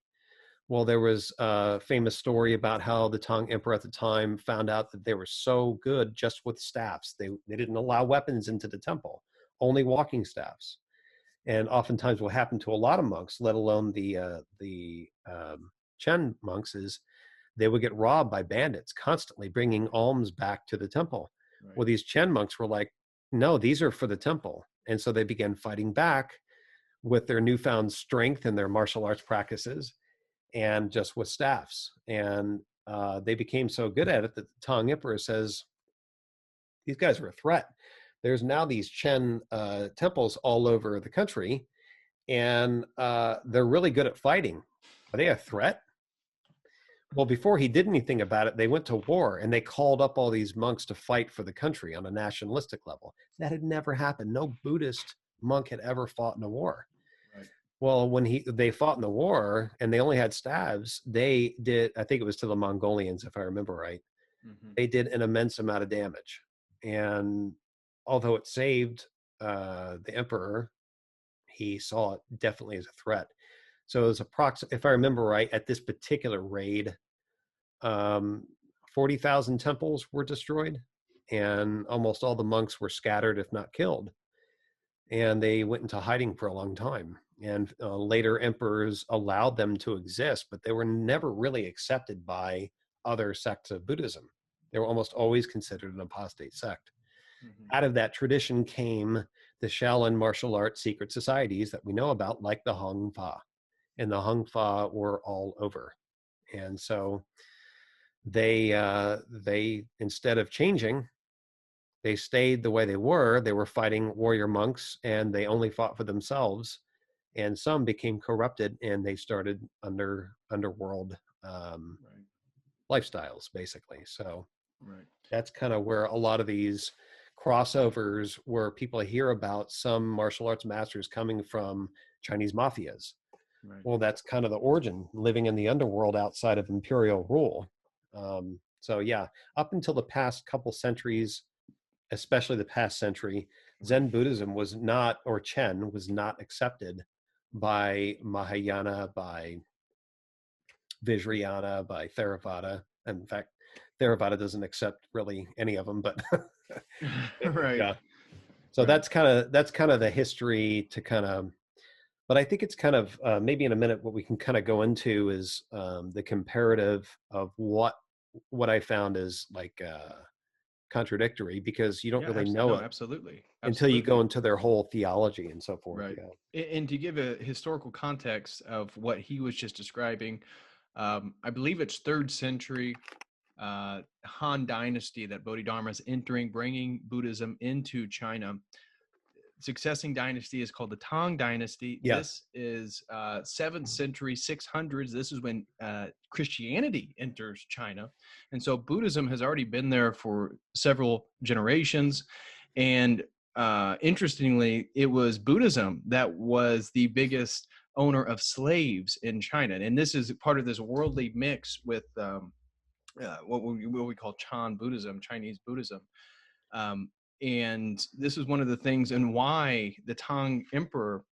Well, there was a famous story about how the Tang emperor at the time found out that they were so good just with staffs. They didn't allow weapons into the temple, only walking staffs. And oftentimes what happened to a lot of monks, let alone the Chen monks, is they would get robbed by bandits, constantly bringing alms back to the temple. Right. Well, these Chen monks were like, no, these are for the temple. And so they began fighting back with their newfound strength and their martial arts practices, and just with staffs. And they became so good at it that the Tang emperor says, these guys are a threat. There's now these Chen temples all over the country, and they're really good at fighting. Are they a threat? Well, before he did anything about it, they went to war, and they called up all these monks to fight for the country on a nationalistic level. That had never happened. No Buddhist monk had ever fought in a war. Right. Well, when they fought in the war and they only had staves, they did, I think it was to the Mongolians, if I remember right, they did an immense amount of damage. And although it saved the emperor, he saw it definitely as a threat. So it was approximately, if I remember right, at this particular raid, 40,000 temples were destroyed, and almost all the monks were scattered, if not killed. And they went into hiding for a long time. And later emperors allowed them to exist, but they were never really accepted by other sects of Buddhism. They were almost always considered an apostate sect. Out of that tradition came the Shaolin martial arts secret societies that we know about, like the Hong Fa. And the Hong Fa were all over. And so they instead of changing, they stayed the way they were. They were fighting warrior monks, and they only fought for themselves. And some became corrupted, and they started underworld lifestyles, basically. So that's kind of where a lot of these crossovers, where people hear about some martial arts masters coming from Chinese mafias. Right. Well, that's kind of the origin, living in the underworld outside of imperial rule. So yeah, up until the past couple centuries, especially the past century, Zen Buddhism was not, or Chen was not accepted by Mahayana, by Vajrayana, by Theravada. In fact, Theravada doesn't accept really any of them, but right. Yeah. So that's kind of the history to kind of, but I think it's kind of maybe in a minute what we can kind of go into is the comparative of what I found is like contradictory, because you don't really know it absolutely until you go into their whole theology and so forth. Right. Yeah. And to give a historical context of what he was just describing, I believe it's 3rd century Han Dynasty that Bodhidharma is entering, bringing Buddhism into China. succeeding dynasty is called the Tang Dynasty. Yeah. This is 7th century, 600s. This is when Christianity enters China. And so Buddhism has already been there for several generations. And interestingly, it was Buddhism that was the biggest owner of slaves in China. And this is part of this worldly mix with what we call Chan Buddhism, Chinese Buddhism. And this is one of the things and why the Tang Emperor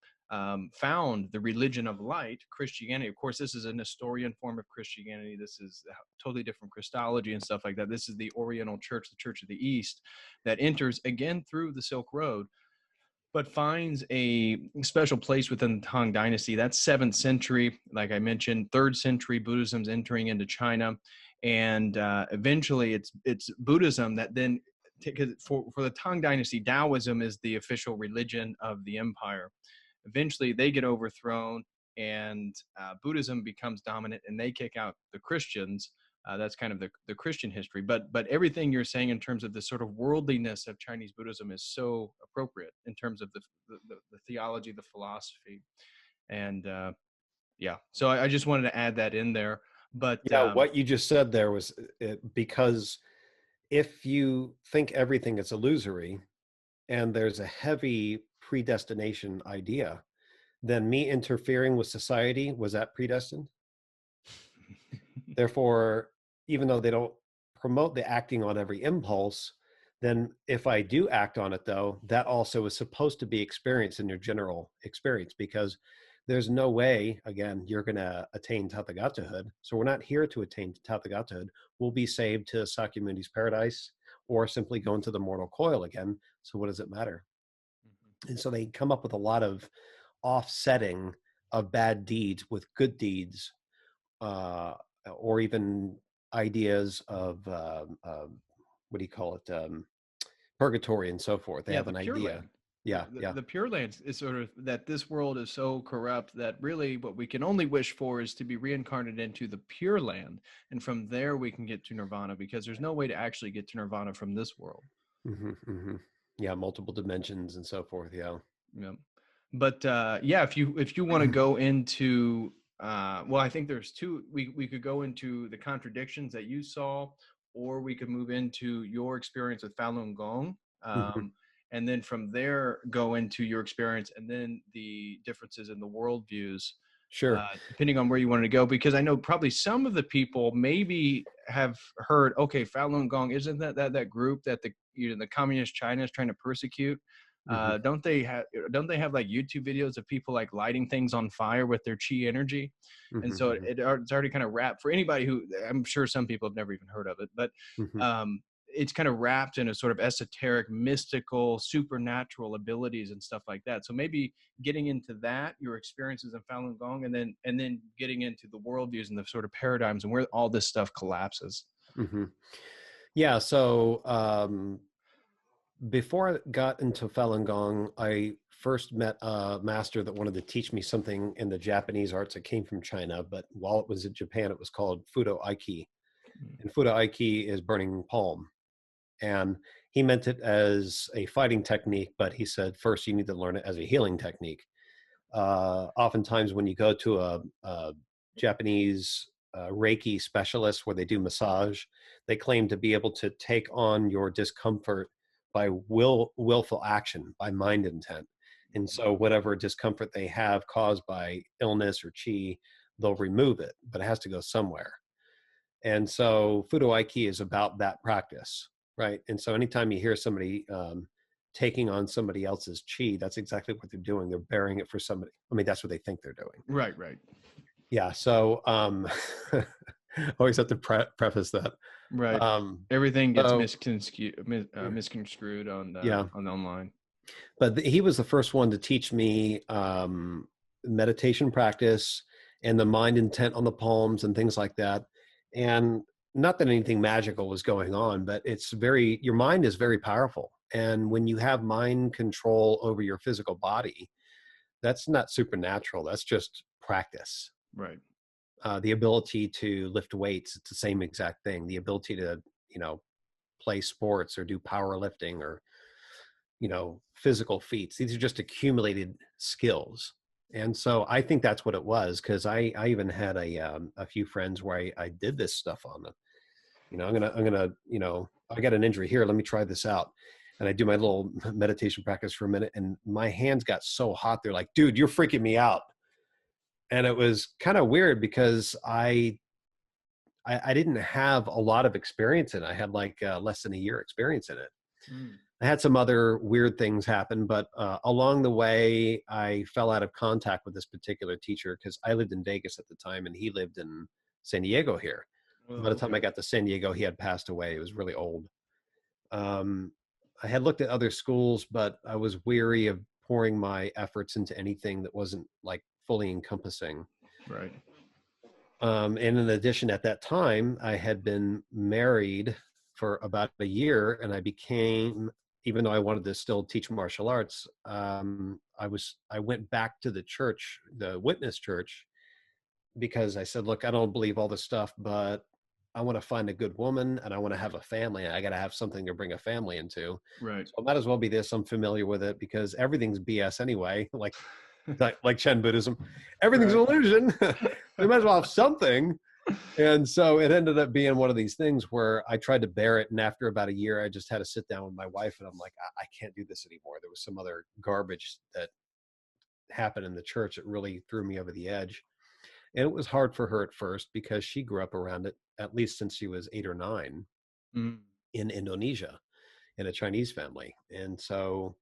found the religion of light, Christianity. Of course, this is a Nestorian form of Christianity. This is totally different Christology and stuff like that. This is the Oriental Church, the Church of the East, that enters again through the Silk Road, but finds a special place within the Tang Dynasty. That's 7th century, like I mentioned. 3rd century, Buddhism's entering into China, and eventually it's Buddhism that then, because for the Tang Dynasty, Taoism is the official religion of the empire. Eventually, they get overthrown, and Buddhism becomes dominant, and they kick out the Christians. That's kind of the Christian history. But everything you're saying in terms of the sort of worldliness of Chinese Buddhism is so appropriate in terms of the theology, the philosophy, and yeah. So I just wanted to add that in there. But Yeah, what you just said there was because if you think everything is illusory and there's a heavy predestination idea, then me interfering with society, was that predestined? Therefore, even though they don't promote the acting on every impulse, then if I do act on it, though, that also is supposed to be experienced in your general experience, because there's no way, again, you're going to attain Tathagatahood. So we're not here to attain Tathagatahood. We'll be saved to Sakyamuni's paradise or simply go into the mortal coil again. So what does it matter? And so they come up with a lot of offsetting of bad deeds with good deeds, or even ideas of what do you call it, purgatory and so forth. They have an idea. Land. Yeah, the Pure Land is sort of that this world is so corrupt that really what we can only wish for is to be reincarnated into the Pure Land, and from there we can get to nirvana, because there's no way to actually get to nirvana from this world. Yeah, multiple dimensions and so forth. Yeah. But yeah, if you want to go into well, I think there's two. We could go into the contradictions that you saw, or we could move into your experience with Falun Gong. And then from there go into your experience, and then the differences in the worldviews. Sure. Depending on where you wanted to go, because I know probably some of the people maybe have heard, okay, Falun Gong, isn't that group that the communist China is trying to persecute? Don't they have like YouTube videos of people like lighting things on fire with their chi energy? And so it's already kind of wrapped for anybody who, I'm sure some people have never even heard of it, but it's kind of wrapped in a sort of esoteric, mystical, supernatural abilities and stuff like that. So maybe getting into that, your experiences in Falun Gong, and then getting into the worldviews and the sort of paradigms and where all this stuff collapses. Yeah. So before I got into Falun Gong, I first met a master that wanted to teach me something in the Japanese arts that came from China. But while it was in Japan, it was called Fudo Aiki. And Fudo Aiki is burning palm. And he meant it as a fighting technique, but he said, first, you need to learn it as a healing technique. Oftentimes when you go to a Japanese Reiki specialist where they do massage, they claim to be able to take on your discomfort by willful action, by mind intent. And so whatever discomfort they have caused by illness or chi, they'll remove it, but it has to go somewhere. And so Fudo Aiki is about that practice, right? And so anytime you hear somebody taking on somebody else's chi, that's exactly what they're doing. They're bearing it for somebody. I mean, that's what they think they're doing. Right. Yeah. So always have to preface that. Right. Everything gets misconstrued on online. But he was the first one to teach me meditation practice and the mind intent on the palms and things like that. And not that anything magical was going on, but your mind is very powerful. And when you have mind control over your physical body, that's not supernatural. That's just practice. Right. The ability to lift weights, it's the same exact thing. The ability to, play sports or do powerlifting or physical feats. These are just accumulated skills. And so I think that's what it was, because I even had a few friends where I did this stuff on them. I got an injury here. Let me try this out. And I do my little meditation practice for a minute, and my hands got so hot. They're like, dude, you're freaking me out. And it was kind of weird because I didn't have a lot of experience in it. I had like less than a year experience in it. Mm. I had some other weird things happen, but along the way, I fell out of contact with this particular teacher because I lived in Vegas at the time and he lived in San Diego here. Oh, By the time I okay. got to San Diego, he had passed away. He was really old. I had looked at other schools, but I was weary of pouring my efforts into anything that wasn't like fully encompassing. Right. And in addition, at that time, I had been married for about a year, and I became, even though I wanted to still teach martial arts, I went back to the church, the Witness Church, because I said, look, I don't believe all this stuff, but I want to find a good woman and I want to have a family. I got to have something to bring a family into. Right. So it might as well be this. I'm familiar with it because everything's BS anyway. Like Chen Buddhism, everything's Right. an illusion. We might as well have something. And so it ended up being one of these things where I tried to bear it. And after about a year, I just had to sit down with my wife and I'm like, I can't do this anymore. There was some other garbage that happened in the church that really threw me over the edge. And it was hard for her at first because she grew up around it, at least since she was 8 or 9 Mm. in Indonesia in a Chinese family. And so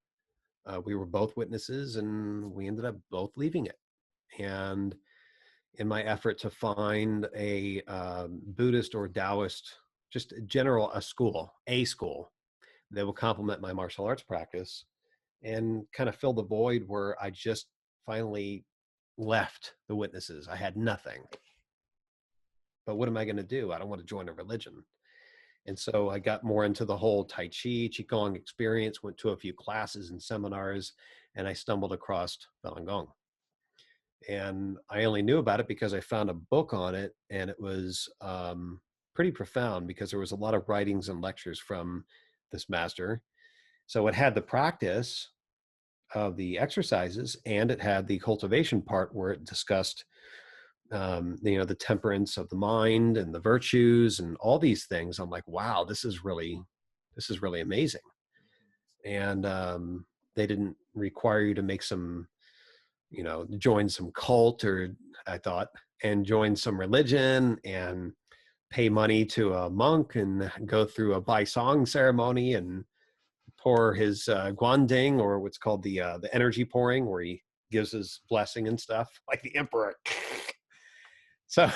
we were both witnesses and we ended up both leaving it. And in my effort to find a Buddhist or Taoist, just a school that will complement my martial arts practice and kind of fill the void where I just finally left the witnesses. I had nothing. But what am I going to do? I don't want to join a religion. And so I got more into the whole Tai Chi, Qigong experience, went to a few classes and seminars, and I stumbled across Falun Gong. And I only knew about it because I found a book on it, and it was pretty profound because there was a lot of writings and lectures from this master. So it had the practice of the exercises, and it had the cultivation part where it discussed the temperance of the mind and the virtues and all these things. I'm like, wow, this is really amazing. And they didn't require you to make some, join some cult, or I thought, and join some religion and pay money to a monk and go through a Bai Song ceremony and pour his guanding, or what's called the energy pouring, where he gives his blessing and stuff, like the emperor. So,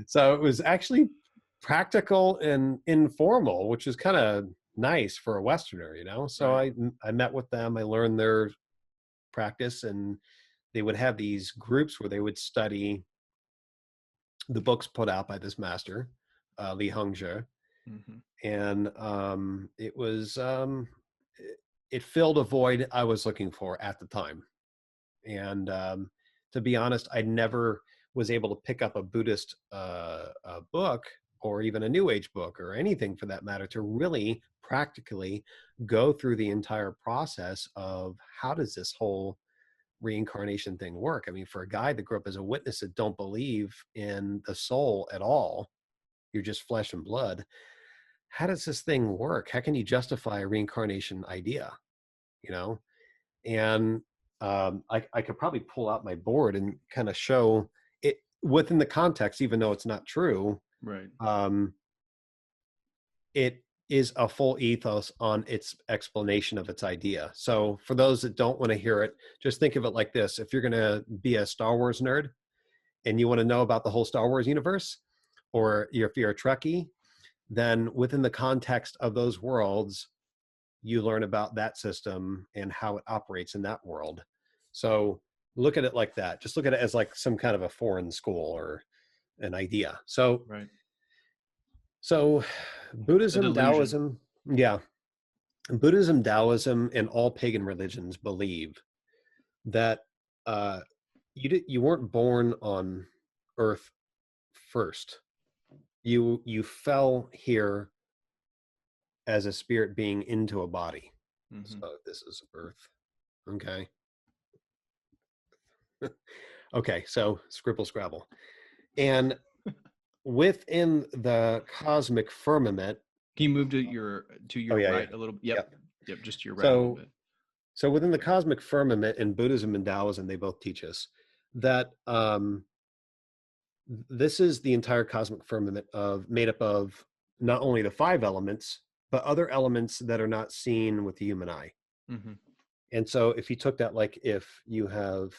so it was actually practical and informal, which is kind of nice for a Westerner, So Right. I met with them. I learned their practice, and they would have these groups where they would study the books put out by this master, Li Hongzhi, Mm-hmm. and it filled a void I was looking for at the time. And to be honest, I never was able to pick up a Buddhist book, or even a New Age book, or anything for that matter, to really practically go through the entire process of how does this whole reincarnation thing work. I mean, for a guy that grew up as a witness that don't believe in the soul at all, you're just flesh and blood. How does this thing work? How can you justify a reincarnation idea? And I could probably pull out my board and kind of show it within the context, even though it's not true. Right. It is a full ethos on its explanation of its idea. So for those that don't want to hear it, just think of it like this. If you're going to be a Star Wars nerd and you want to know about the whole Star Wars universe, or if you're a Trekkie, then within the context of those worlds, you learn about that system and how it operates in that world. So look at it like that. Just look at it as like some kind of a foreign school or an idea. So, Right. so A Buddhism, delusion. Taoism, yeah, Buddhism, Taoism, and all pagan religions believe that you weren't born on Earth first. You fell here as a spirit being into a body. Mm-hmm. So this is earth. Okay. Okay, so scribble scrabble. And within the cosmic firmament, Can you move to your yeah, right a little? Yep. yep. Yep. Just to your right a little So bit. so within the cosmic firmament in Buddhism and Taoism, they both teach us that this is the entire cosmic firmament made up of not only the 5 elements, but other elements that are not seen with the human eye. Mm-hmm. And so if you took that, like if you have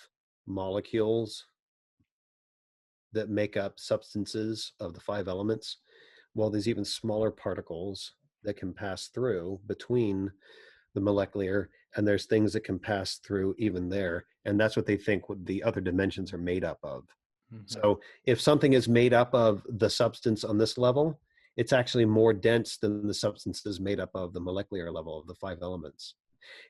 molecules that make up substances of the 5 elements, well, there's even smaller particles that can pass through between the molecular, and there's things that can pass through even there. And that's what they think what the other dimensions are made up of. Mm-hmm. So if something is made up of the substance on this level, it's actually more dense than the substances made up of the molecular level of the 5 elements.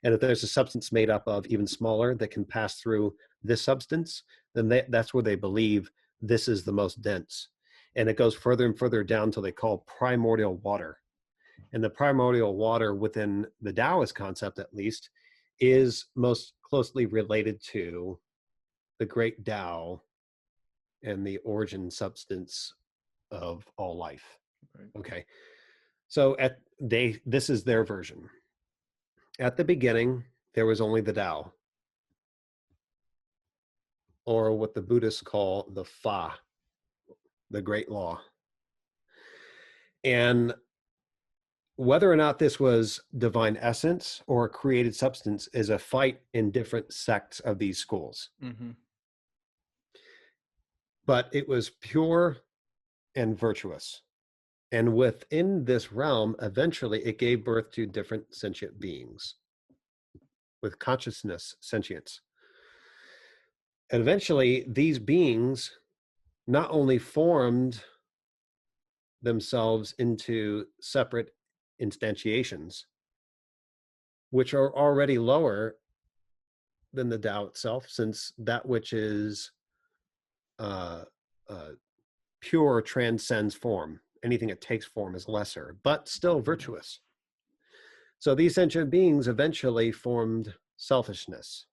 And if there's a substance made up of even smaller that can pass through this substance, then that's where they believe this is the most dense. And it goes further and further down until they call primordial water. And the primordial water within the Taoist concept, at least, is most closely related to the great Tao and the origin substance of all life. Right. Okay. So this is their version. At the beginning, there was only the Tao, or what the Buddhists call the Fa, the Great Law. And whether or not this was divine essence or created substance is a fight in different sects of these schools. Mm-hmm. But it was pure and virtuous. And within this realm, eventually it gave birth to different sentient beings with consciousness, sentience. And eventually these beings not only formed themselves into separate instantiations, which are already lower than the Tao itself, since that which is uh, pure transcends form. Anything that takes form is lesser, but still virtuous. So these sentient beings eventually formed selfishness.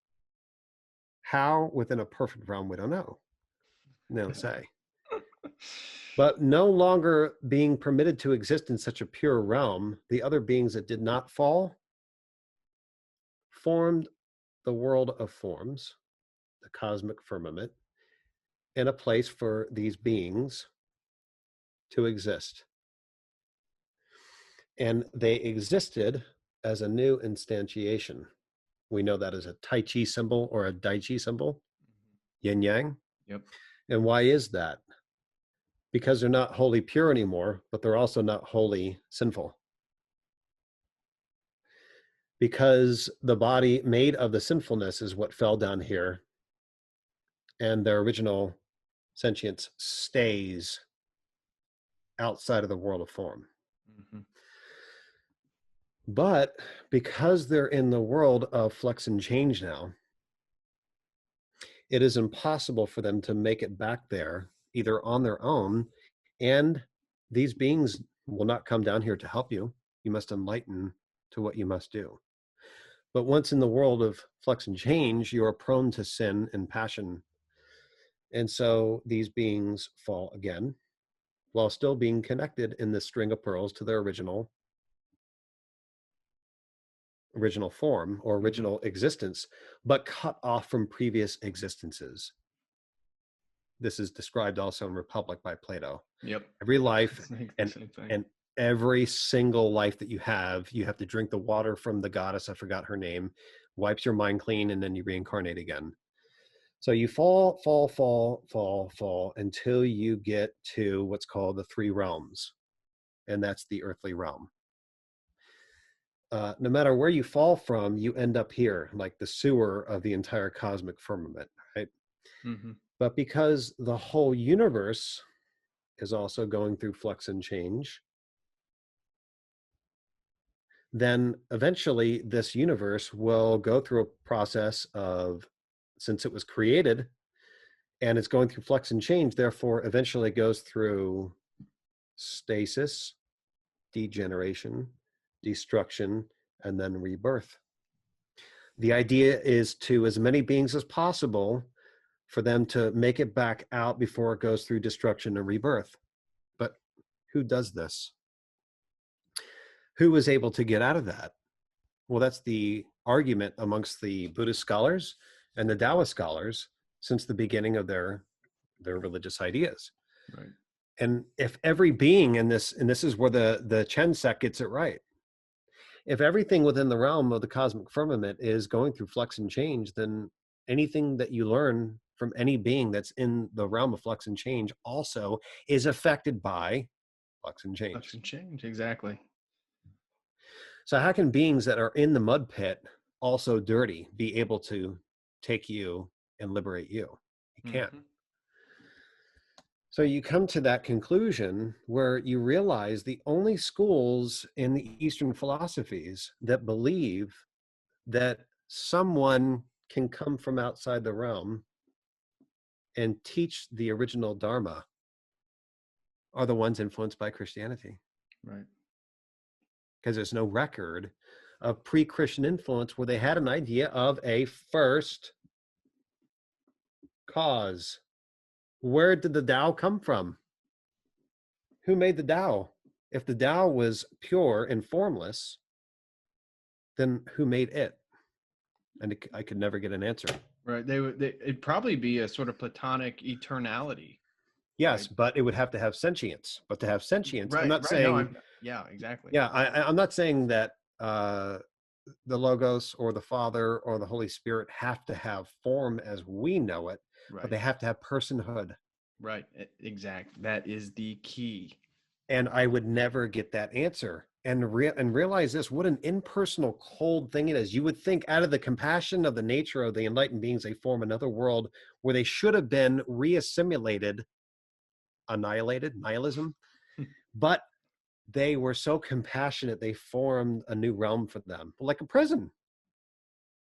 How within a perfect realm, we don't know. They don't say. But no longer being permitted to exist in such a pure realm, the other beings that did not fall formed the world of forms, the cosmic firmament, and a place for these beings to exist. And they existed as a new instantiation. We know that as a Tai Chi symbol or a Dai Chi symbol, yin yang. Yep. And why is that? Because they're not wholly pure anymore, but they're also not wholly sinful. Because the body made of the sinfulness is what fell down here, and their original sentience stays outside of the world of form. Mm-hmm. But because they're in the world of flux and change now, it is impossible for them to make it back there either on their own, and these beings will not come down here to help you. You must enlighten to what you must do. But once in the world of flux and change, you are prone to sin and passion. And so these beings fall again, while still being connected in this string of pearls to their original form or original existence, but cut off from previous existences. This is described also in Republic by Plato. Yep. Every life Same thing. and every single life that you have to drink the water from the goddess, I forgot her name, wipes your mind clean, and then you reincarnate again. So you fall until you get to what's called the 3 realms, and that's the earthly realm. No matter where you fall from, you end up here, like the sewer of the entire cosmic firmament, right? Mm-hmm. But because the whole universe is also going through flux and change, then eventually this universe will go through a process of, since it was created and it's going through flux and change, therefore eventually goes through stasis, degeneration, destruction, and then rebirth. The idea is to, as many beings as possible, for them to make it back out before it goes through destruction and rebirth. But who does this? Who is able to get out of that? Well, that's the argument amongst the Buddhist scholars and the Taoist scholars since the beginning of their religious ideas. Right. And if every being in this, and this is where the Chen sect gets it right, if everything within the realm of the cosmic firmament is going through flux and change, then anything that you learn from any being that's in the realm of flux and change also is affected by flux and change. Flux and change, exactly. So how can beings that are in the mud pit, also dirty, be able to take you and liberate you? You can't. Mm-hmm. So you come to that conclusion where you realize the only schools in the Eastern philosophies that believe that someone can come from outside the realm and teach the original Dharma are the ones influenced by Christianity. Right. Because there's no record of pre-Christian influence where they had an idea of a first cause. Where did the Tao come from? Who made the Tao? If the Tao was pure and formless, then who made it? And I could never get an answer. Right. It'd probably be a sort of Platonic eternality. Yes, Right. but it would have to have sentience. But to have sentience, Right. I'm not right. saying. No, yeah, exactly. Yeah, I'm not saying that the Logos or the Father or the Holy Spirit have to have form as we know it, Right. but they have to have personhood. Right. Exact. That is the key. And I would never get that answer. And realize this, what an impersonal, cold thing it is. You would think out of the compassion of the nature of the enlightened beings, they form another world where they should have been reassimilated, annihilated, nihilism. But they were so compassionate, they formed a new realm for them, like a prison.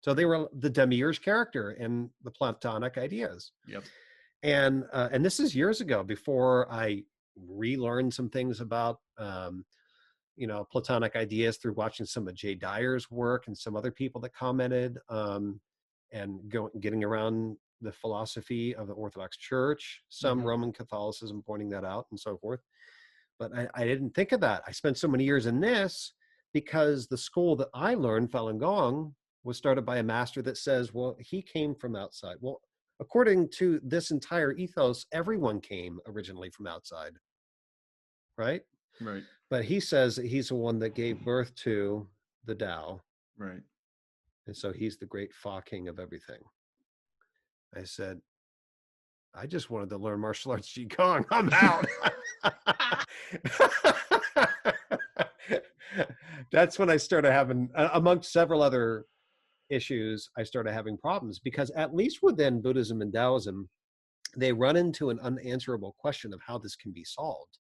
So they were the demiurge character in the Platonic ideas. Yep. And this is years ago, before I relearned some things about Platonic ideas through watching some of Jay Dyer's work and some other people that commented, and getting around the philosophy of the Orthodox Church, some Mm-hmm. Roman Catholicism pointing that out and so forth. But I didn't think of that. I spent so many years in this because the school that I learned, Falun Gong, was started by a master that says, well, he came from outside. Well, according to this entire ethos, everyone came originally from outside, right? Right. But he says that he's the one that gave birth to the Tao. Right. And so he's the great Fa King of everything. I said, I just wanted to learn martial arts Qigong. I'm out. That's when I started having, amongst several other issues, I started having problems, because at least within Buddhism and Taoism, they run into an unanswerable question of how this can be solved.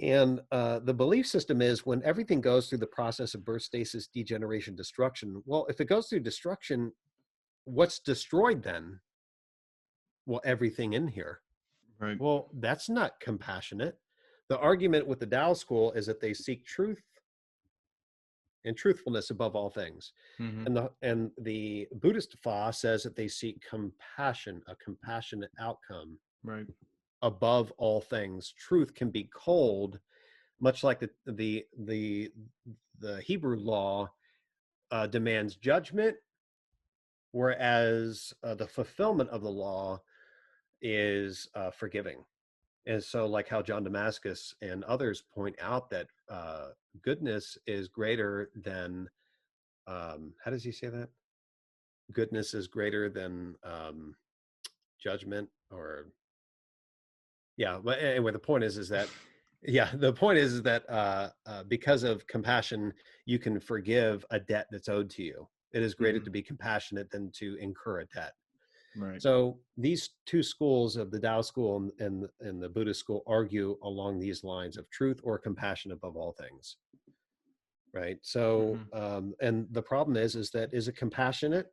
And the belief system is, when everything goes through the process of birth, stasis, degeneration, destruction, well, if it goes through destruction, what's destroyed then? Well, everything in here. Right. Well, that's not compassionate. The argument with the Tao school is that they seek truth and truthfulness above all things. Mm-hmm. And the Buddhist Fa says that they seek compassion, a compassionate outcome. Right. Above all things. Truth can be cold, much like the Hebrew law demands judgment, whereas the fulfillment of the law is forgiving. And so, like how John Damascus and others point out that goodness is greater than, how does he say that? Goodness is greater than judgment, or yeah. But anyway, the point is that, because of compassion, you can forgive a debt that's owed to you. It is greater Mhm. to be compassionate than to incur a debt. Right. So these two schools of the Tao school and the Buddhist school argue along these lines of truth or compassion above all things. Right. So, and the problem is that, is it compassionate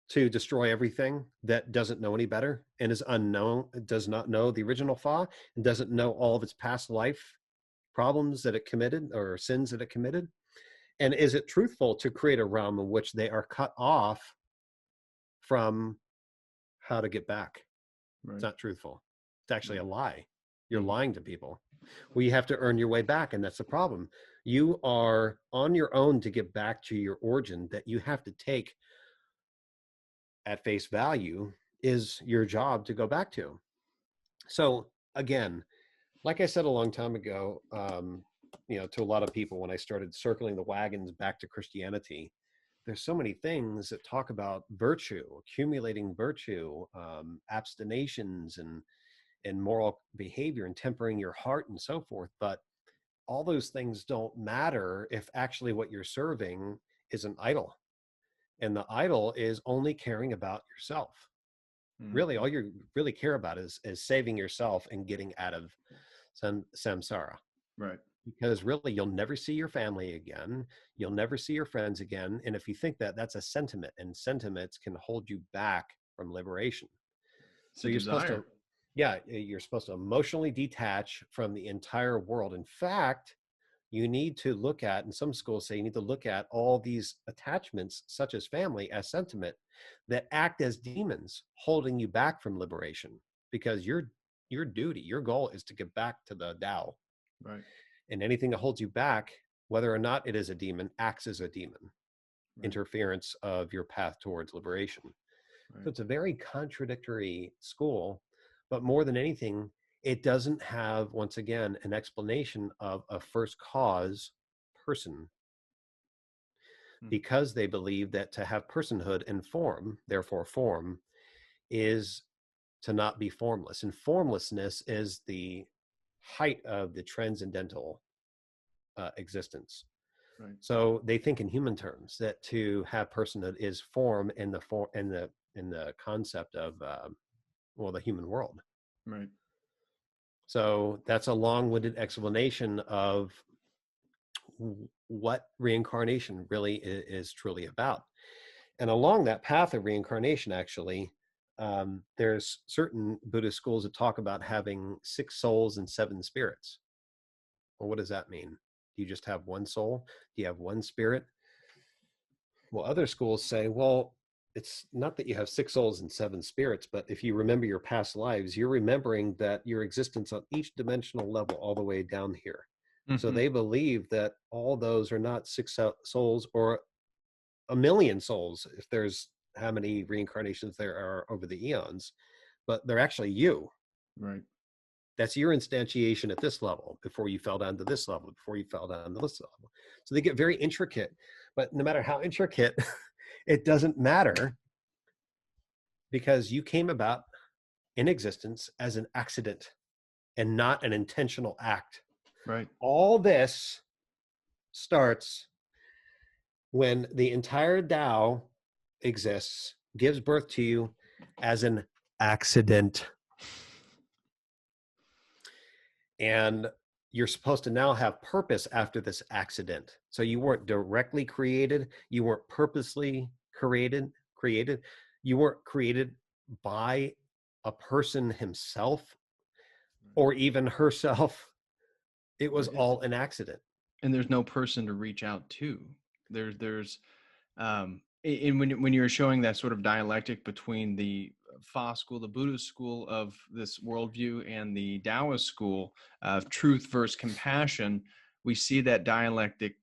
to destroy everything that doesn't know any better and is unknown, does not know the original Fa, and doesn't know all of its past life problems that it committed or sins that it committed? And is it truthful to create a realm in which they are cut off from how to get back? It's not truthful. It's actually a lie. You're lying to people. Well, you have to earn your way back, and that's the problem. You are on your own to get back to your origin that you have to take at face value is your job to go back to. So again, like I said a long time ago, to a lot of people when I started circling the wagons back to Christianity, there's so many things that talk about virtue, accumulating virtue, abstinations and moral behavior and tempering your heart and so forth. But all those things don't matter if actually what you're serving is an idol. And the idol is only caring about yourself. Really, all you really care about is saving yourself and getting out of samsara. Right. Because really, you'll never see your family again. You'll never see your friends again. And if you think that, that's a sentiment, and sentiments can hold you back from liberation. So you're supposed to, you're supposed to emotionally detach from the entire world. In fact, you need to look at, and some schools say you need to look at all these attachments, such as family, as sentiment that act as demons holding you back from liberation, because your duty, your goal is to get back to the Tao. Right. And anything that holds you back, whether or not it is a demon, acts as a demon. Right. Interference of your path towards liberation. Right. So it's a very contradictory school, but more than anything, it doesn't have, once again, an explanation of a first cause person, because they believe that to have personhood and form, therefore form, is to not be formless. And formlessness is the height of the transcendental existence. Right. So they think in human terms that to have personhood is form in the concept of the human world. Right. So that's a long-winded explanation of what reincarnation really is truly about. And along that path of reincarnation, actually, there's certain Buddhist schools that talk about having 6 souls and 7 spirits. Well, what does that mean? Do you just have one soul? Do you have one spirit? Well, other schools say, well, it's not that you have 6 souls and 7 spirits, but if you remember your past lives, you're remembering that your existence on each dimensional level all the way down here. Mm-hmm. So they believe that all those are not 6 souls or a million souls, if there's how many reincarnations there are over the eons, but they're actually you. Right. That's your instantiation at this level before you fell down to this level, before you fell down to this level. So they get very intricate, but no matter how intricate, it doesn't matter, because you came about in existence as an accident and not an intentional act. Right. All this starts when the entire Tao exists, gives birth to you as an accident. And you're supposed to now have purpose after this accident. So you weren't directly created. You weren't purposely created. You weren't created by a person himself or even herself. It was all an accident. And there's no person to reach out to. There's and when you're showing that sort of dialectic between the Fa school, the Buddhist school of this worldview, and the Taoist school of truth versus compassion, we see that dialectic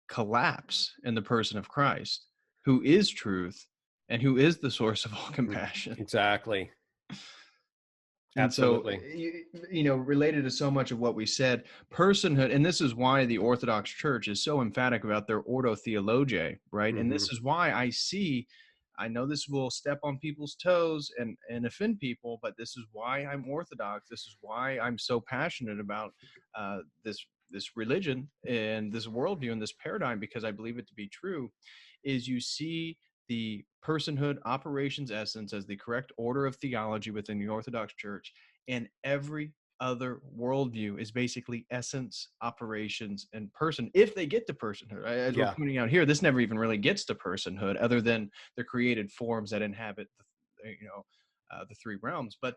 collapse in the person of Christ, who is truth and who is the source of all compassion. Exactly. And absolutely. So, related to so much of what we said, personhood, and this is why the Orthodox Church is so emphatic about their ordo theology, right? Mm-hmm. And this is why I know this will step on people's toes and offend people, but this is why I'm Orthodox. This is why I'm so passionate about this religion and this worldview and this paradigm, because I believe it to be true, is you see the personhood, operations, essence as the correct order of theology within the Orthodox Church, and every other worldview is basically essence, operations, and person, if they get to personhood. As we're pointing out here, this never even really gets to personhood, other than the created forms that inhabit the 3 realms. But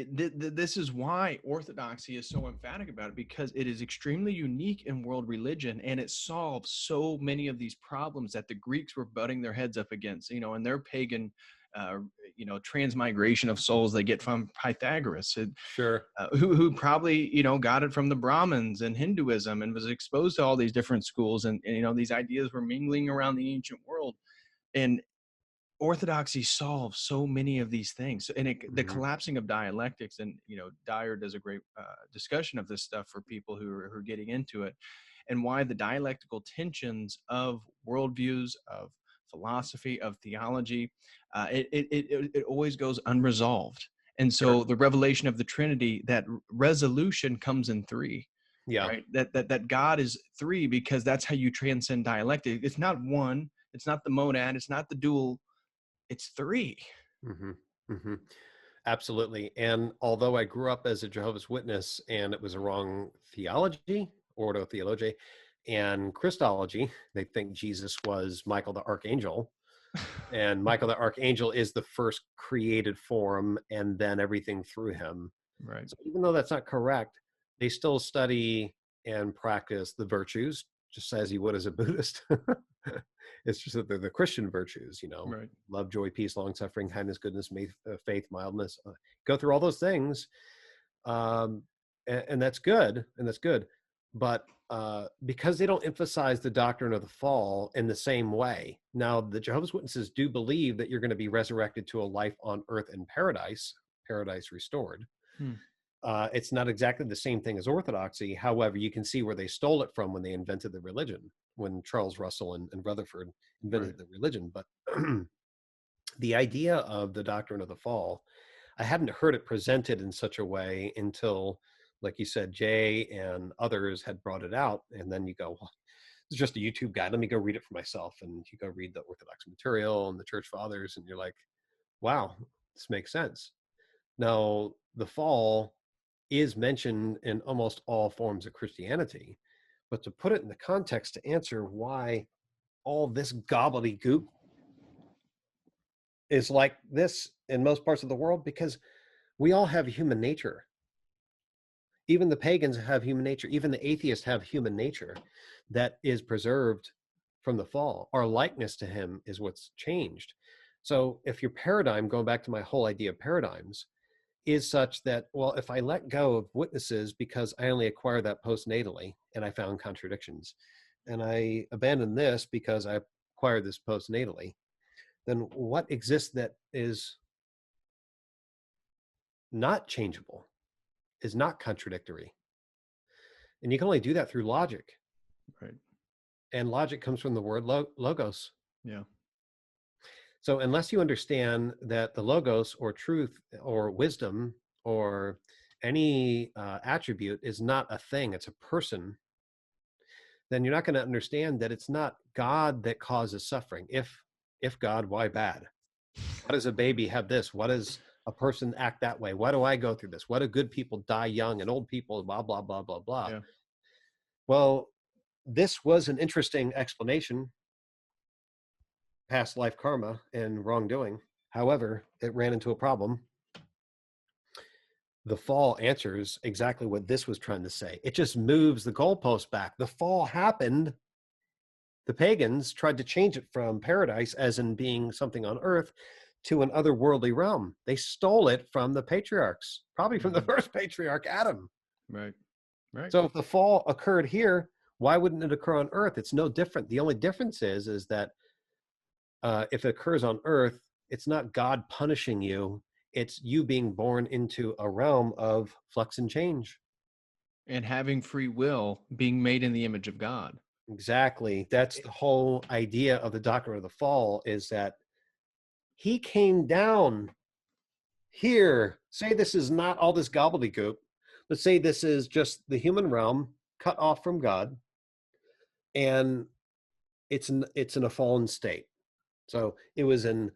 this is why Orthodoxy is so emphatic about it, because it is extremely unique in world religion, and it solves so many of these problems that the Greeks were butting their heads up against, and their pagan, uh, transmigration of souls they get from Pythagoras, Sure. who probably, got it from the Brahmins and Hinduism, and was exposed to all these different schools, and these ideas were mingling around the ancient world. And Orthodoxy solves so many of these things. And the Mhm. collapsing of dialectics, and Dyer does a great discussion of this stuff for people who are getting into it, and why the dialectical tensions of worldviews, of philosophy, of theology, it always goes unresolved. And Sure. so the revelation of the Trinity, that resolution comes in three. Yeah. Right, that God is three, because that's how you transcend dialectic. It's not one, it's not the monad, it's not the dual, it's three. Hmm. Hmm. Absolutely. And although I grew up as a Jehovah's Witness and it was a wrong theology, ordo theology, and Christology, they think Jesus was Michael the Archangel. And Michael the Archangel is the first created form, and then everything through him. Right. So even though that's not correct, they still study and practice the virtues, just as you would as a Buddhist. It's just that they're the Christian virtues, Right. love, joy, peace, long suffering, kindness, goodness, faith, mildness. Go through all those things, and that's good, But because they don't emphasize the doctrine of the fall in the same way. Now, the Jehovah's Witnesses do believe that you're going to be resurrected to a life on earth in paradise restored. Hmm. It's not exactly the same thing as Orthodoxy. However, you can see where they stole it from when they invented the religion, when Charles Russell and Rutherford invented Right. the religion. But the idea of the doctrine of the fall, I hadn't heard it presented in such a way until, like you said, Jay and others had brought it out. And then you go, well, it's just a YouTube guide. Let me go read it for myself. And you go read the Orthodox material and the Church Fathers, and you're like, wow, this makes sense. Now, the fall is mentioned in almost all forms of Christianity, but to put it in the context to answer why all this gobbledygook is like this in most parts of the world, because we all have human nature. Even the pagans have human nature. Even the atheists have human nature that is preserved from the fall. Our likeness to him is what's changed. So if your paradigm, going back to my whole idea of paradigms, is such that, well, if I let go of witnesses because I only acquired that postnatally and I found contradictions, and I abandoned this because I acquired this postnatally, then what exists that is not changeable, is not contradictory? And you can only do that through logic. Right. And logic comes from the word logos. Yeah. So unless you understand that the logos or truth or wisdom or any attribute is not a thing, it's a person, then you're not going to understand that it's not God that causes suffering. If God, why bad? Why does a baby have this? Why does a person act that way? Why do I go through this? Why do good people die young and old people, blah, blah, blah, blah, blah? Yeah. Well, this was an interesting explanation, past life karma and wrongdoing. However, it ran into a problem. The fall answers exactly what this was trying to say. It just moves the goalpost back. The fall happened. The pagans tried to change it from paradise, as in being something on earth, to an otherworldly realm. They stole it from the patriarchs, probably from the first patriarch, Adam. Right. Right. So if the fall occurred here, why wouldn't it occur on earth? It's no different. The only difference is that if it occurs on earth, it's not God punishing you. It's you being born into a realm of flux and change. And having free will, being made in the image of God. Exactly. That's the whole idea of the doctrine of the fall, is that he came down here. Say this is not all this gobbledygook, but say this is just the human realm cut off from God, and it's in a fallen state. So it was in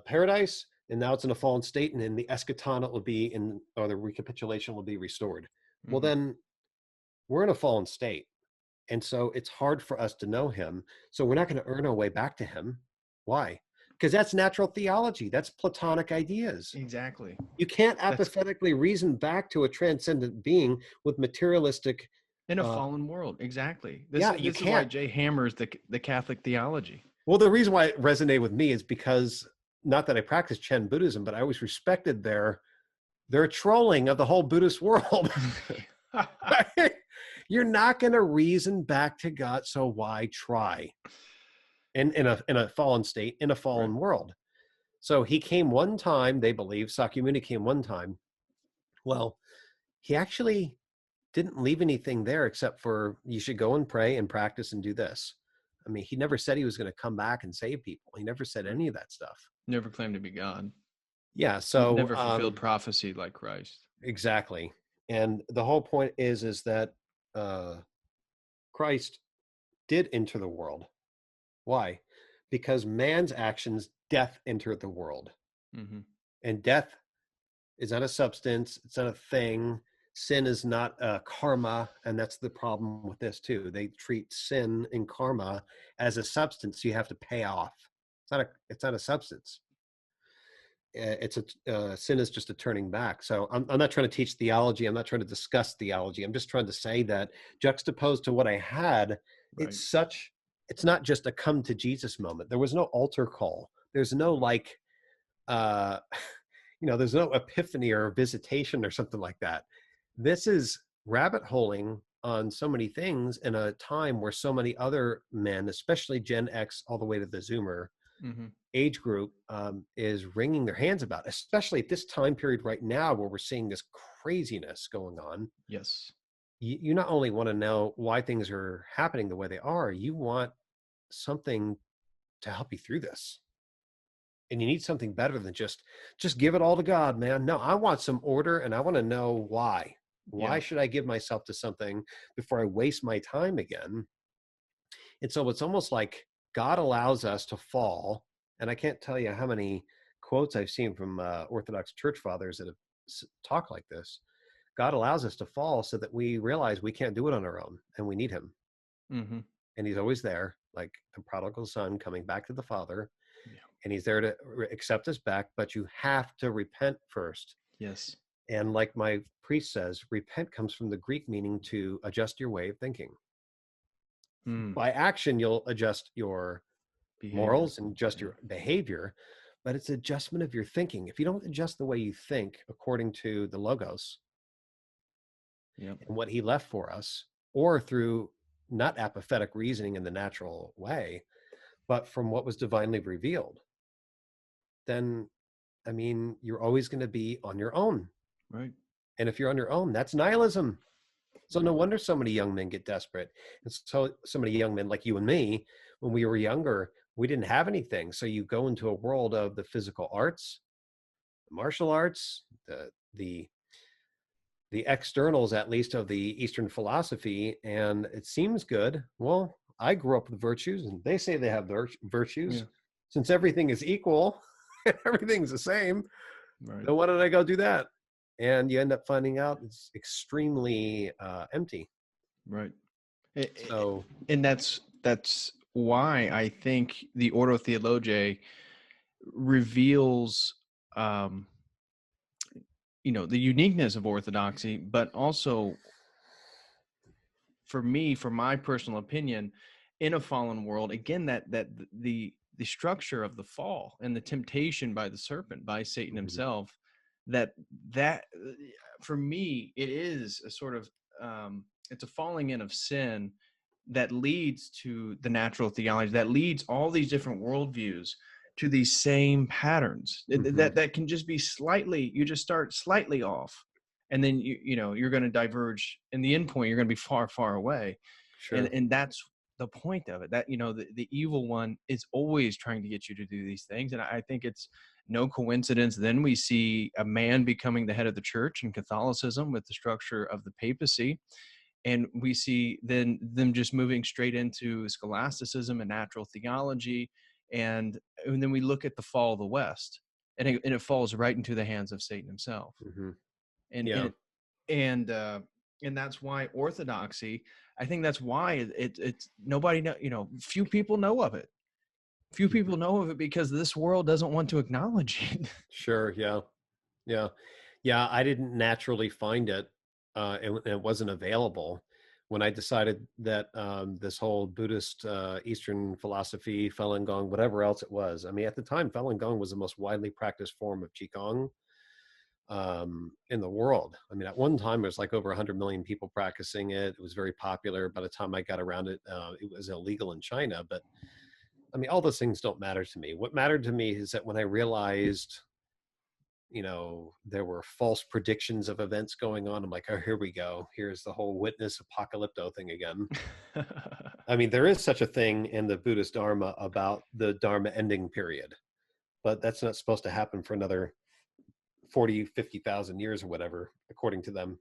paradise, and now it's in a fallen state, and in the eschaton it will be in, or the recapitulation will be restored. Well, then we're in a fallen state, and so it's hard for us to know him. So we're not going to earn our way back to him. Why? because that's natural theology. That's Platonic ideas. Exactly. You can't That's apathetically reason back to a transcendent being with materialistic. in a fallen world. Exactly. Yeah, you This is why can't. Jay hammers the Catholic theology. Well, the reason why it resonated with me is because, not that I practice Chen Buddhism, but I always respected their trolling of the whole Buddhist world. You're not going to reason back to God, so why try? In a fallen state, in a fallen Right. world. So he came one time, they believe, Sakyamuni came one time. Well, he actually didn't leave anything there except for you should go and pray and practice and do this. I mean, he never said he was going to come back and save people. He never said any of that stuff. Never claimed to be God. Yeah, so Never fulfilled prophecy like Christ. exactly. And the whole point is that Christ did enter the world. Why? Because man's actions, death entered the world. Mm-hmm. And death is not a substance. It's not a thing. Sin is not a karma. And that's the problem with this too. They treat sin and karma as a substance you have to pay off. It's not a substance. Sin is just a turning back. So I'm not trying to teach theology. I'm not trying to discuss theology. I'm just trying to say that juxtaposed to what I had, Right. it's not just a come to Jesus moment. There was no altar call. There's no there's no epiphany or visitation or something like that. This is rabbit holing on so many things in a time where so many other men, especially Gen X all the way to the Zoomer age group, is wringing their hands about, especially at this time period right now where we're seeing this craziness going on. Yes. You not only want to know why things are happening the way they are, you want something to help you through this. And you need something better than just give it all to God, man. No, I want some order, and I want to know why. Why should I give myself to something before I waste my time again? And so it's almost like God allows us to fall. And I can't tell you how many quotes I've seen from Orthodox church fathers that have talked like this. God allows us to fall so that we realize we can't do it on our own, and we need him. Mm-hmm. And he's always there, like the prodigal son coming back to the Father. Yeah. And he's there to accept us back, but you have to repent first. Yes. And like my priest says, repent comes from the Greek meaning to adjust your way of thinking. By action, you'll adjust your morals and adjust your behavior, but it's adjustment of your thinking. If you don't adjust the way you think according to the Logos and what he left for us, or through not apathetic reasoning in the natural way, but from what was divinely revealed, then, I mean, you're always going to be on your own. Right. And if you're on your own, that's nihilism. So no wonder so many young men get desperate. And so many young men like you and me, when we were younger, we didn't have anything. So you go into a world of the physical arts, the martial arts, the externals, at least, of the Eastern philosophy, and it seems good. Well, I grew up with virtues, and they say they have virtues. Yeah. Since everything is equal and everything's the same, Right. then why did I go do that? And you end up finding out it's extremely empty. Right. So, and that's why I think the Ordo Theologiae reveals the uniqueness of Orthodoxy, but also, for me, for my personal opinion, in a fallen world, again, that the structure of the fall and the temptation by the serpent, by Satan himself, that for me, it is a sort of it's a falling in of sin that leads to the natural theology, that leads all these different worldviews to these same patterns that can just be slightly, you just start slightly off, and then you're going to diverge. In the end point, you're going to be far, far away. sure. And that's the point of it, that the evil one is always trying to get you to do these things. And I think it's no coincidence then we see a man becoming the head of the church in Catholicism with the structure of the papacy, and we see then them just moving straight into scholasticism and natural theology. And then we look at the fall of the West, and it falls right into the hands of Satan himself. And that's why Orthodoxy, I think that's why it's nobody know, few people know of it. few people know of it because this world doesn't want to acknowledge it. Sure. Yeah. Yeah. Yeah. I didn't naturally find it. And it wasn't available when I decided that this whole Buddhist Eastern philosophy, Falun Gong, whatever else it was. I mean, at the time, Falun Gong was the most widely practiced form of Qigong in the world. I mean, at one time, there's like over 100 million people practicing it. It was very popular. By the time I got around it, it was illegal in China. But I mean, all those things don't matter to me. What mattered to me is that when I realized, there were false predictions of events going on, I'm like, oh, here we go. Here's the whole witness apocalypto thing again. I mean, there is such a thing in the Buddhist Dharma about the Dharma ending period, but that's not supposed to happen for another 40, 50,000 years or whatever, according to them.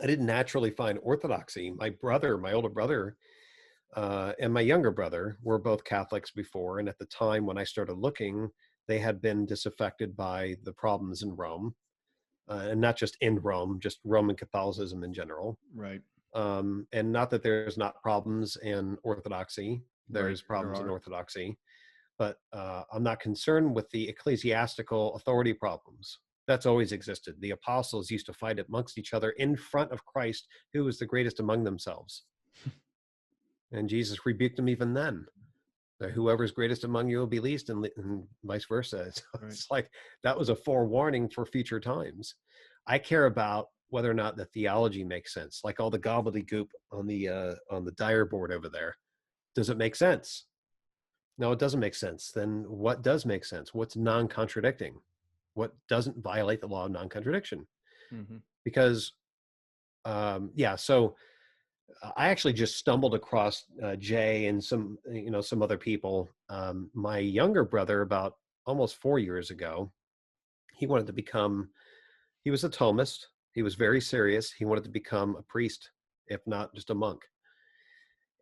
I didn't naturally find orthodoxy. My older brother, and my younger brother were both Catholics before. And at the time when I started looking, they had been disaffected by the problems in Rome, and not just in Rome, just Roman Catholicism in general. Right. And not that there's not problems in Orthodoxy. There's Right, problems there in are. Orthodoxy, but I'm not concerned with the ecclesiastical authority problems. That's always existed. The apostles used to fight amongst each other in front of Christ, who was the greatest among themselves. And Jesus rebuked them even then. That whoever's greatest among you will be least, and vice versa. So Right. it's like that was a forewarning for future times. I care about whether or not the theology makes sense, like all the gobbledygook on the dire board over there. Does it make sense? No, it doesn't make sense. Then what does make sense? What's non-contradicting? What doesn't violate the law of non-contradiction? Mm-hmm. Because so I actually just stumbled across Jay and some other people. My younger brother, about almost 4 years ago, he was a Thomist. He was very serious. He wanted to become a priest, if not just a monk.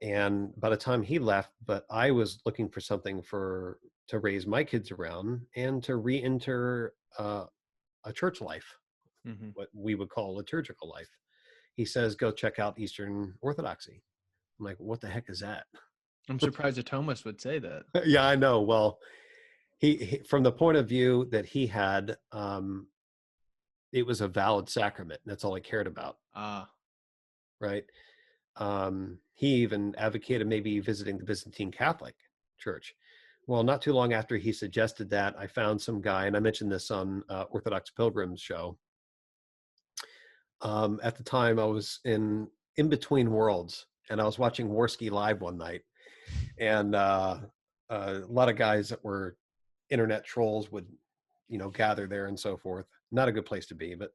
And by the time he left, but I was looking for something to raise my kids around and to re-enter a church life, Mm-hmm. what we would call liturgical life. He says, go check out Eastern Orthodoxy. I'm like, what the heck is that? I'm surprised a Thomas would say that. Yeah, I know. Well, he from the point of view that he had, it was a valid sacrament. That's all he cared about. Right. He even advocated maybe visiting the Byzantine Catholic Church. Well, not too long after he suggested that, I found some guy, and I mentioned this on Orthodox Pilgrims show. At the time, I was in between worlds, and I was watching Warski Live one night, and a lot of guys that were internet trolls would, gather there and so forth. Not a good place to be, but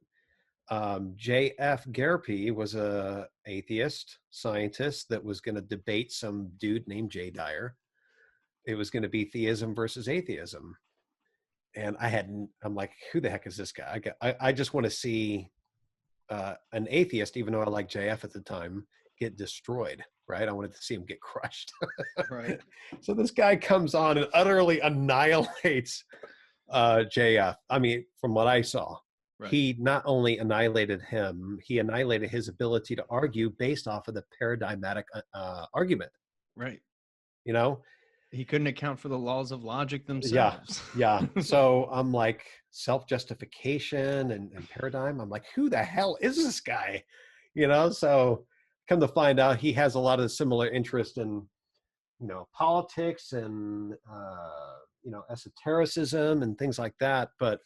J.F. Gerpe was a atheist scientist that was going to debate some dude named Jay Dyer. It was going to be theism versus atheism, and I'm like, who the heck is this guy? I just want to see an atheist, even though I like JF at the time, get destroyed, right? I wanted to see him get crushed. Right. So this guy comes on and utterly annihilates JF. I mean, from what I saw, Right. he not only annihilated him, he annihilated his ability to argue based off of the paradigmatic argument. Right. He couldn't account for the laws of logic themselves. Yeah. So I'm like, self-justification and paradigm. I'm like, who the hell is this guy? So come to find out, he has a lot of similar interest in, politics and, esotericism and things like that. But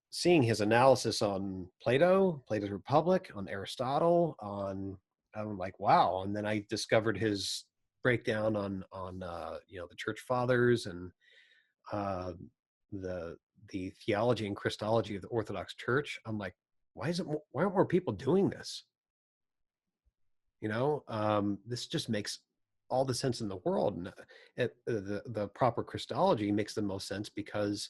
seeing his analysis on Plato's Republic, on Aristotle, I'm like, wow. And then I discovered his breakdown on the church fathers and the theology and Christology of the Orthodox Church. I'm like, why aren't more people doing this? This just makes all the sense in the world. And the proper Christology makes the most sense because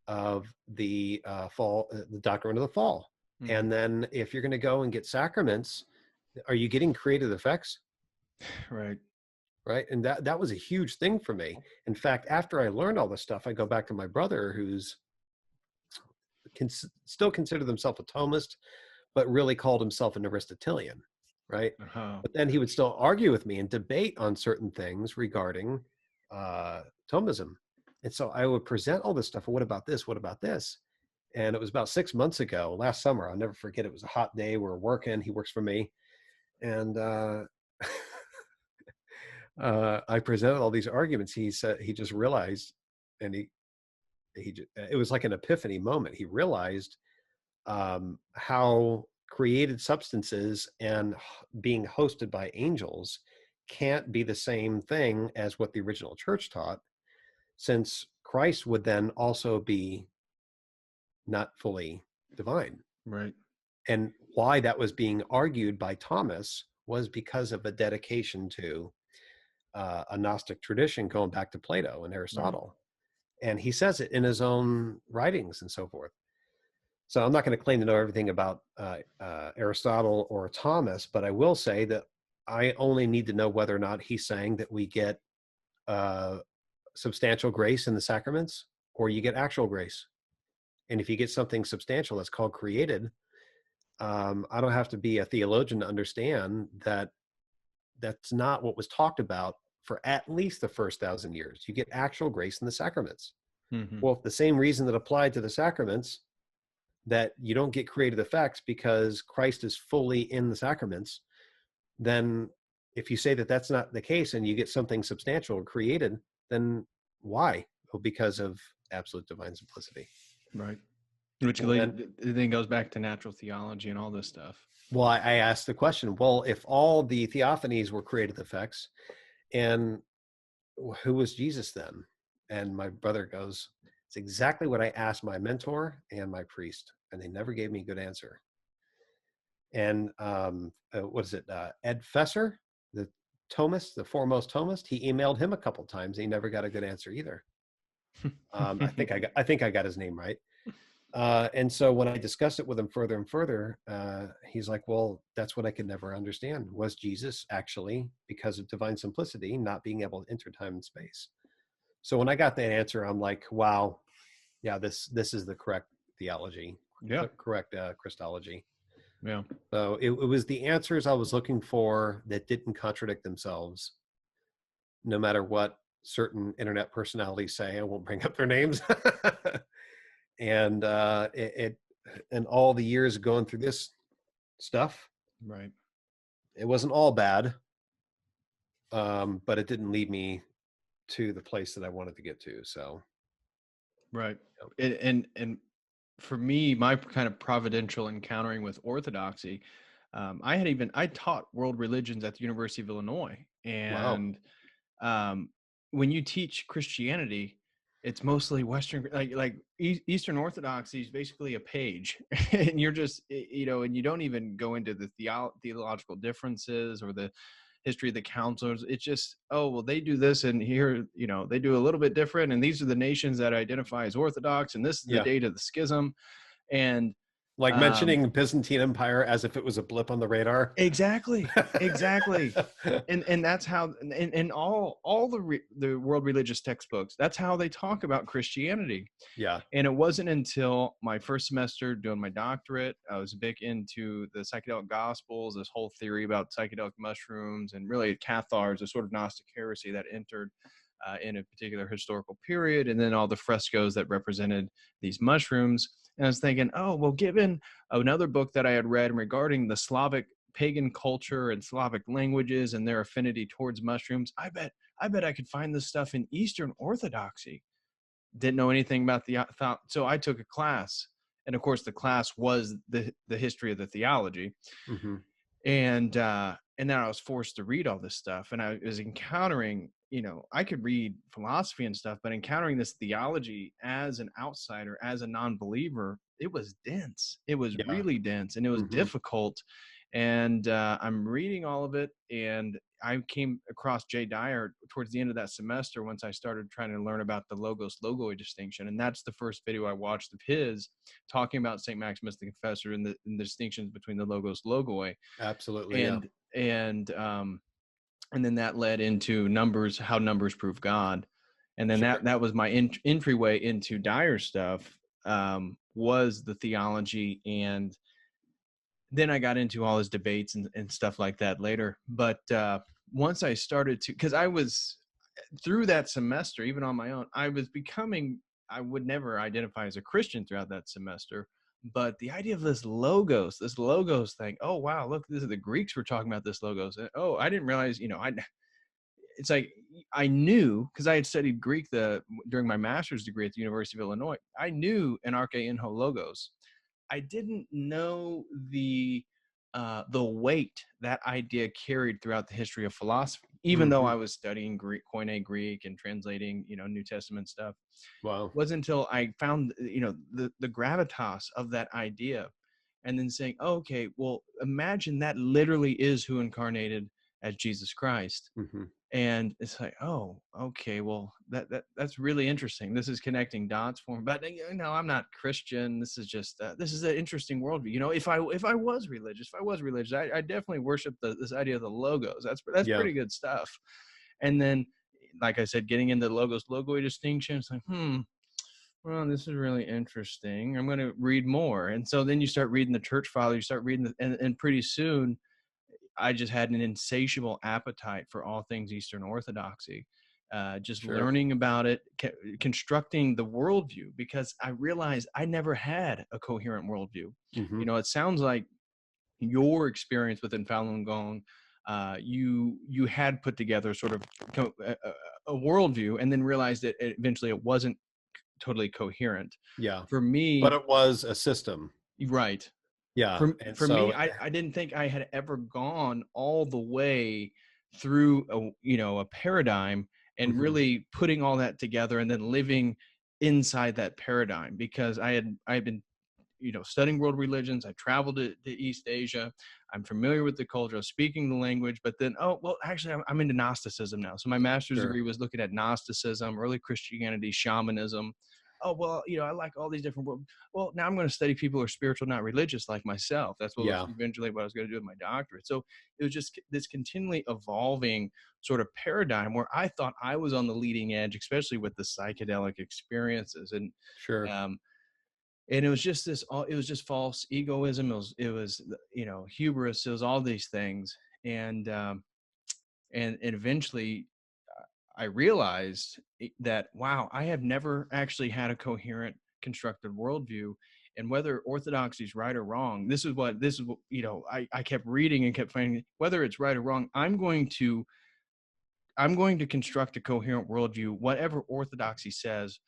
of the fall, the doctrine of the fall. Mm-hmm. And then if you're going to go and get sacraments, are you getting creative effects? Right. And that was a huge thing for me. In fact, after I learned all this stuff, I go back to my brother, who's still considered himself a Thomist, but really called himself an Aristotelian, right? Uh-huh. But then he would still argue with me and debate on certain things regarding Thomism. And so I would present all this stuff. What about this? What about this? And it was about 6 months ago, last summer. I'll never forget. It was a hot day. We were working. He works for me. And I presented all these arguments. He said he just realized, and it was like an epiphany moment. He realized how created substances and being hosted by angels can't be the same thing as what the original church taught, since Christ would then also be not fully divine. Right. And why that was being argued by Thomas was because of a dedication to a Gnostic tradition going back to Plato and Aristotle. Right. And he says it in his own writings and so forth. So I'm not going to claim to know everything about Aristotle or Thomas, but I will say that I only need to know whether or not he's saying that we get substantial grace in the sacraments, or you get actual grace. And if you get something substantial that's called created, I don't have to be a theologian to understand that that's not what was talked about for at least the first 1,000 years. You get actual grace in the sacraments. Mm-hmm. Well, if the same reason that applied to the sacraments, that you don't get created effects because Christ is fully in the sacraments, then if you say that that's not the case and you get something substantial or created, then why? Well, because of absolute divine simplicity. Right. Which then goes back to natural theology and all this stuff. Well, I asked the question, well, if all the theophanies were created effects, and who was Jesus then? And my brother goes, it's exactly what I asked my mentor and my priest, and they never gave me a good answer. And what is it? Ed Fesser, the Thomist, the foremost Thomist, he emailed him a couple times. He never got a good answer either. I think I got his name right. And so when I discussed it with him further and further, he's like, well, that's what I could never understand. Was Jesus actually, because of divine simplicity, not being able to enter time and space? So when I got that answer, I'm like, wow, yeah, this is the correct theology, correct Christology. Yeah. So it was the answers I was looking for that didn't contradict themselves, no matter what certain internet personalities say. I won't bring up their names. And and all the years going through this stuff, right, it wasn't all bad, but it didn't lead me to the place that I wanted to get to. So, right, and for me, my kind of providential encountering with Orthodoxy, I taught world religions at the University of Illinois, and when you teach Christianity, it's mostly Western, like Eastern Orthodoxy is basically a page, and you're just, and you don't even go into the theological differences or the history of the councils. It's just, oh, well, they do this, and here, they do a little bit different, and these are the nations that identify as Orthodox, and this is the date of the schism, and like mentioning the Byzantine Empire as if it was a blip on the radar. Exactly. and that's how, and all the world religious textbooks, that's how they talk about Christianity. Yeah. And it wasn't until my first semester doing my doctorate, I was big into the psychedelic gospels, this whole theory about psychedelic mushrooms, and really Cathars, a sort of Gnostic heresy that entered in a particular historical period, and then all the frescoes that represented these mushrooms. And I was thinking, oh, well, given another book that I had read regarding the Slavic pagan culture and Slavic languages and their affinity towards mushrooms, I bet I could find this stuff in Eastern Orthodoxy. Didn't know anything about so I took a class, and of course the class was the history of the theology. Mm-hmm. And then I was forced to read all this stuff, and I was encountering, I could read philosophy and stuff, but encountering this theology as an outsider, as a non-believer, it was dense. It was really dense, and it was difficult. And I'm reading all of it, and I came across Jay Dyer towards the end of that semester once I started trying to learn about the logos-logoi distinction. And that's the first video I watched of his talking about St. Maximus the Confessor and the distinctions between the logos-logoi. Absolutely. And then that led into numbers, how numbers prove God. And then that was my entryway into Dyer stuff, was the theology. And then I got into all his debates and stuff like that later. But once I started to, because through that semester, even on my own, I would never identify as a Christian throughout that semester. But the idea of this logos thing, oh, wow, look, this is the Greeks were talking about this logos. Oh, I didn't realize, it's like I knew because I had studied Greek during my master's degree at the University of Illinois. I knew an arche in ho logos. I didn't know the weight that idea carried throughout the history of philosophy, even though Hmm. I was studying Greek, Koine Greek, and translating, New Testament stuff. Wow. Wasn't until I found, the gravitas of that idea, and then saying, oh, okay, well, imagine that literally is who incarnated as Jesus Christ. Hmm. And it's like, oh, okay, well, that's really interesting. This is connecting dots for me. But I'm not Christian. This is just this is an interesting worldview. If I was religious, I definitely worship this idea of the logos. That's Yeah. pretty good stuff. And then, like I said, getting into logos, logoid distinction. It's like, well, this is really interesting. I'm going to read more. And so then you start reading the church fathers. You start reading, and pretty soon I just had an insatiable appetite for all things Eastern Orthodoxy, just Sure. learning about it, constructing the worldview, because I realized I never had a coherent worldview. Hmm. It sounds like your experience within Falun Gong, you had put together sort of a worldview, and then realized that eventually it wasn't totally coherent. Yeah. For But me, it was a system. right, Yeah. And for me, so, I didn't think I had ever gone all the way through a paradigm and mhm, really putting all that together and then living inside that paradigm, because I've been studying world religions. I traveled to East Asia. I'm familiar with the culture, I was speaking the language, but then, oh, well, actually, I'm into Gnosticism now. So my master's sure. degree was looking at Gnosticism, early Christianity, shamanism. Oh, well, I like all these different world. Well, now I'm going to study people who are spiritual, not religious, like myself. That's what was Yeah. eventually what I was going to do with my doctorate. So it was just this continually evolving sort of paradigm where I thought I was on the leading edge, especially with the psychedelic experiences. Sure. Um, and it was just it was just false egoism. It was hubris. It was all these things. And eventually I realized that, wow, I have never actually had a coherent constructed worldview. And whether orthodoxy is right or wrong, this is what I kept reading and kept finding, whether it's right or wrong, I'm going to construct a coherent worldview, whatever orthodoxy says.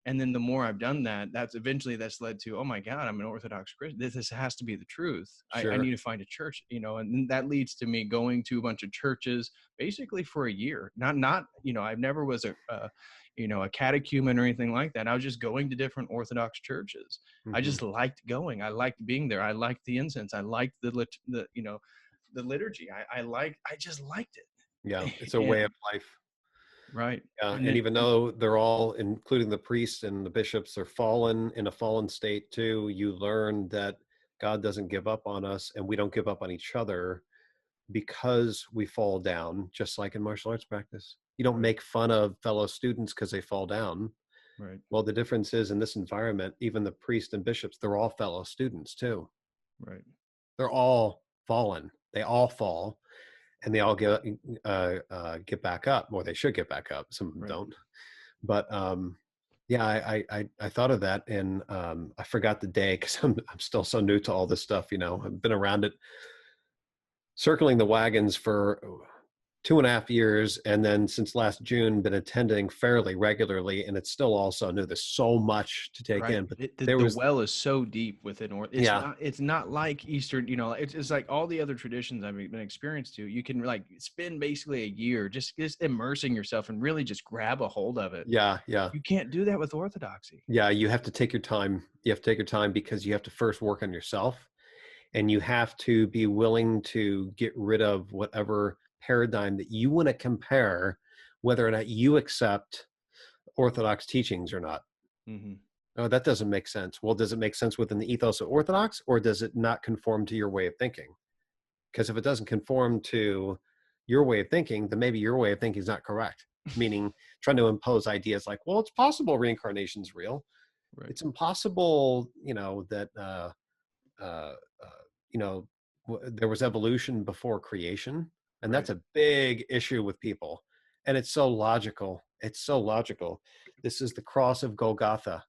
And then the more I've done that, that's led to, oh my God, I'm an Orthodox Christian. This has to be the truth. I Sure. need to find a church, and that leads to me going to a bunch of churches basically for a year. Not, I've never was a catechumen or anything like that. I was just going to different Orthodox churches. I Hmm. just liked going. I liked being there. I liked the incense. I liked the liturgy. I just liked Yeah. it. It's a way And of life. right. Yeah. And And then, even though they're all, including the priests and the bishops, are fallen in a fallen state too, you learn that God doesn't give up on us and we don't give up on each other because we fall down, just like in martial arts practice. You don't right, make fun of fellow students because they fall down. right, Well, the difference is in this environment, even the priests and bishops, they're all fellow students too. right, They're all fallen. They all fall, and they all get back up, or they should get back up. Some of them right. don't. But yeah, I thought of that, and I forgot the day because I'm still so new to all this stuff. I've been around it, circling the wagons for 2.5 years, and then since last June, been attending fairly regularly, and it's still also new. There's so much to take Right. in, but The, there the was, well is so deep within, or yeah, it's not like Eastern, it's like all the other traditions I've been experienced to. You can like spend basically a year just immersing yourself and really just grab a hold of it. yeah, yeah. You can't do that with Orthodoxy. Yeah, you have to take your time. You have to take your time because you have to first work on yourself, and you have to be willing to get rid of whatever paradigm that you want to compare, whether or not you accept Orthodox teachings or not. Hmm. Oh, that doesn't make sense. Well, does it make sense within the ethos of Orthodox, or does it not conform to your way of thinking? Because if it doesn't conform to your way of thinking, then maybe your way of thinking is not correct. Meaning trying to impose ideas like, well, it's possible reincarnation's real. Right. It's impossible, that uh, there was evolution before creation, and Right. that's a big issue with people. And it's so logical. It's so logical. This is the cross of Golgotha.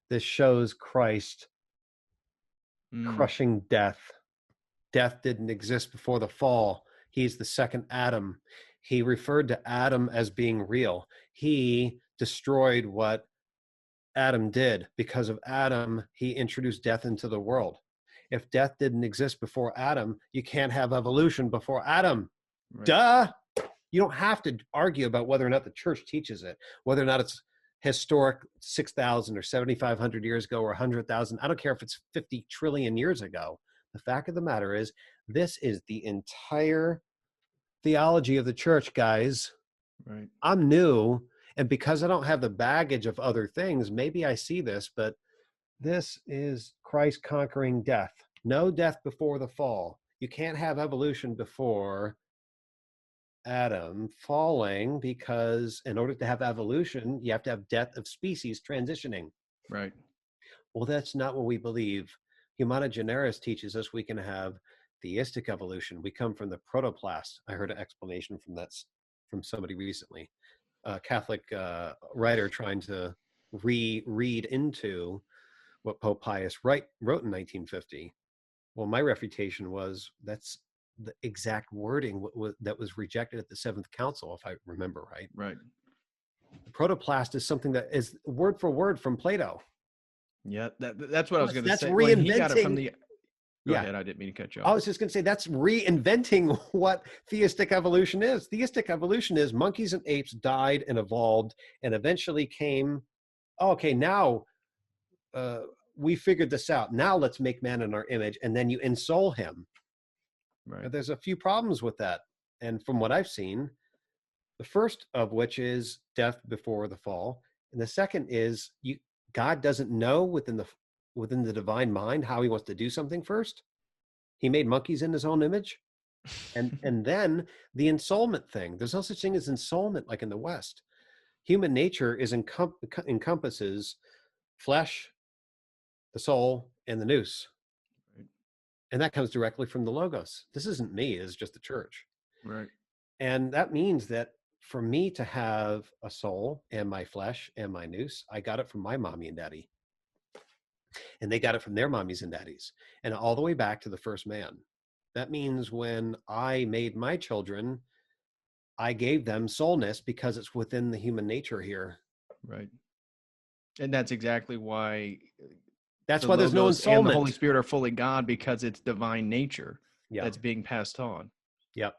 This shows Christ Mm, crushing death. Death didn't exist before the fall. He's the second Adam. He referred to Adam as being real. He destroyed what Adam did. Because of Adam, he introduced death into the world. If death didn't exist before Adam, you can't have evolution before Adam. right. Duh. You don't have to argue about whether or not the church teaches it, whether or not it's historic 6,000 or 7,500 years ago or 100,000. I don't care if it's 50 trillion years ago. The fact of the matter is, this is the entire theology of the church, guys. Right. I'm new, and because I don't have the baggage of other things, maybe I see this, but this is Christ conquering death. No death before the fall. You can't have evolution before Adam falling, because in order to have evolution, you have to have death of species transitioning. Right. Well, that's not what we believe. Humana Generis teaches us we can have theistic evolution. We come from the protoplast. I heard an explanation from from somebody recently, a Catholic writer trying to read into what Pope Pius wrote in 1950. Well, my refutation was that's the exact wording that was rejected at the Seventh Council, if I remember right. Right. The protoplast is something that is word for word from Plato. Yeah. That's what I was going to That's say. Well, he got it from reinventing. the. Go ahead. I didn't mean to cut you I off. was just going to say that's reinventing what theistic evolution is. Theistic evolution is monkeys and apes died and evolved and eventually came. Oh, okay, now we figured this out. Now let's make man in our image, and then you ensoul him. Right. There's a few problems with that, and from what I've seen, the first of which is death before the fall, and the second is God doesn't know within the divine mind how he wants to do something first. He made monkeys in his own image. And then the ensoulment thing. There's no such thing as ensoulment like in the West. Human nature encompasses flesh, the soul, and the nous. Right. And that comes directly from the Logos. This isn't me, it's just the church. Right. And that means that for me to have a soul and my flesh and my nous, I got it from my mommy and daddy. And they got it from their mommies and daddies, and all the way back to the first man. That means when I made my children, I gave them soulness because it's within the human nature here. Right. And that's exactly why That's why there's no Logos and the Holy ensoulment. Spirit are fully God, because it's divine nature Yeah. that's being passed on. Yep.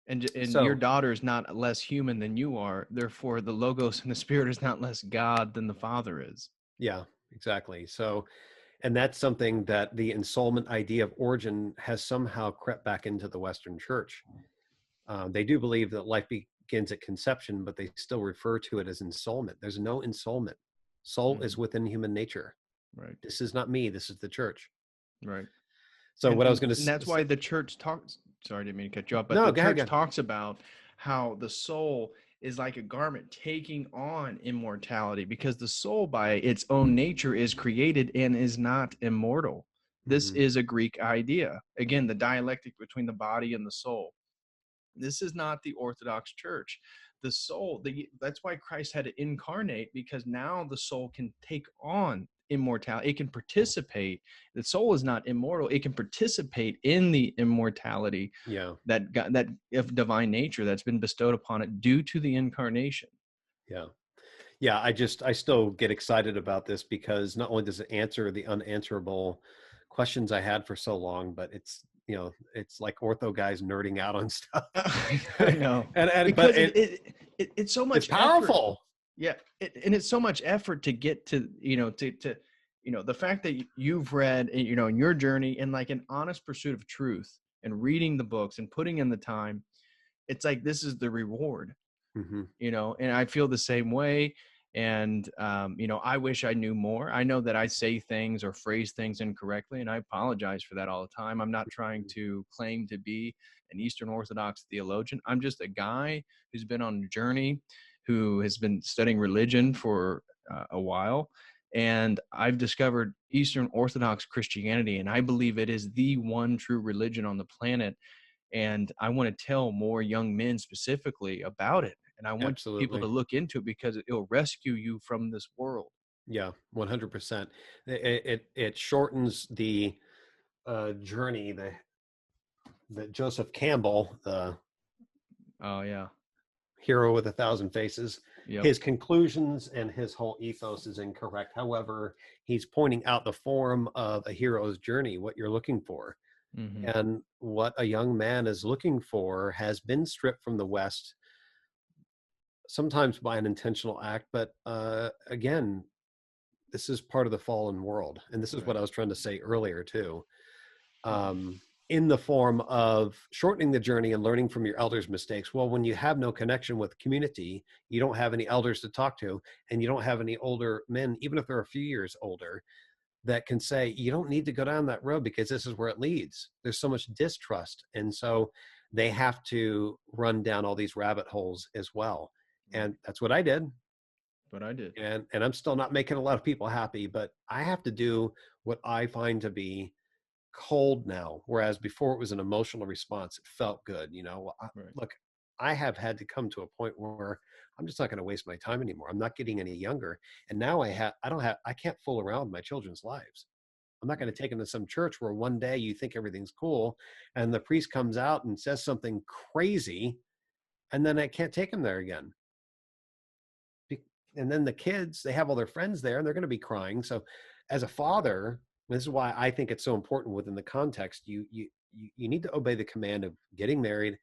And So- your daughter is not less human than you are. Therefore, the Logos and the Spirit is not less God than the Father is. Yeah, exactly. So, and that's something that the ensoulment idea of origin has somehow crept back into the Western church. They do believe that life begins at conception, but they still refer to it as ensoulment. There's no ensoulment. Soul is within human nature. Right. This is not me. This is the church. Right. So what I was going to and that's why the church talks. Sorry, I didn't mean to cut you off. But No, the go ahead, church go. talks about how the soul is like a garment taking on immortality, because the soul by its own nature is created and is not immortal. This Mhm. is a Greek idea. Again, the dialectic between the body and the soul. This is not the Orthodox Church. The soul, that's why Christ had to incarnate, because now the soul can take on immortality. It can participate. The soul is not immortal. It can participate in the immortality Yeah. that of divine nature that's been bestowed upon it due to the incarnation. Yeah. Yeah. I still get excited about this because not only does it answer the unanswerable questions I had for so long, but it's, it's like ortho guys nerding out on stuff. I know. and Because but it's so much it's powerful. Effort. Yeah. And it's so much effort to get to, the fact that you've read, in your journey, and like an honest pursuit of truth and reading the books and putting in the time, it's like, this is the reward, Mhm. And I feel the same way. And, I wish I knew more. I know that I say things or phrase things incorrectly, and I apologize for that all the time. I'm not trying to claim to be an Eastern Orthodox theologian. I'm just a guy who's been on a journey, who has been studying religion for a while. And I've discovered Eastern Orthodox Christianity, and I believe it is the one true religion on the planet. And I want to tell more young men specifically about it. And I want people to Absolutely. look into it because it'll rescue you from this world. Yeah, 100%. It shortens the journey that Joseph Campbell, the Oh yeah. hero with a thousand faces, Yep. his conclusions and his whole ethos is incorrect. However, he's pointing out the form of a hero's journey, what you're looking for. Mm-hmm. And what a young man is looking for has been stripped from the West, sometimes by an intentional act. But again, this is part of the fallen world. And this is what Right. I was trying to say earlier, too. In the form of shortening the journey and learning from your elders' mistakes. Well, when you have no connection with community, you don't have any elders to talk to, and you don't have any older men, even if they're a few years older, that can say, you don't need to go down that road because this is where it leads. There's so much distrust. And so they have to run down all these rabbit holes as well. Right. And that's what I did. But I did. And I'm still not making a lot of people happy, but I have to do what I find to be cold now, whereas before it was an emotional response. It felt good. Right. Look, I have had to come to a point where I'm just not going to waste my time anymore. I'm not getting any younger, and now I can't fool around with my children's lives. I'm not going to take them to some church where one day you think everything's cool and the priest comes out and says something crazy, and then I can't take them there again. And then the kids, they have all their friends there and they're going to be crying. So as a father, this is why I think it's so important within the context. You need to obey the command of getting married.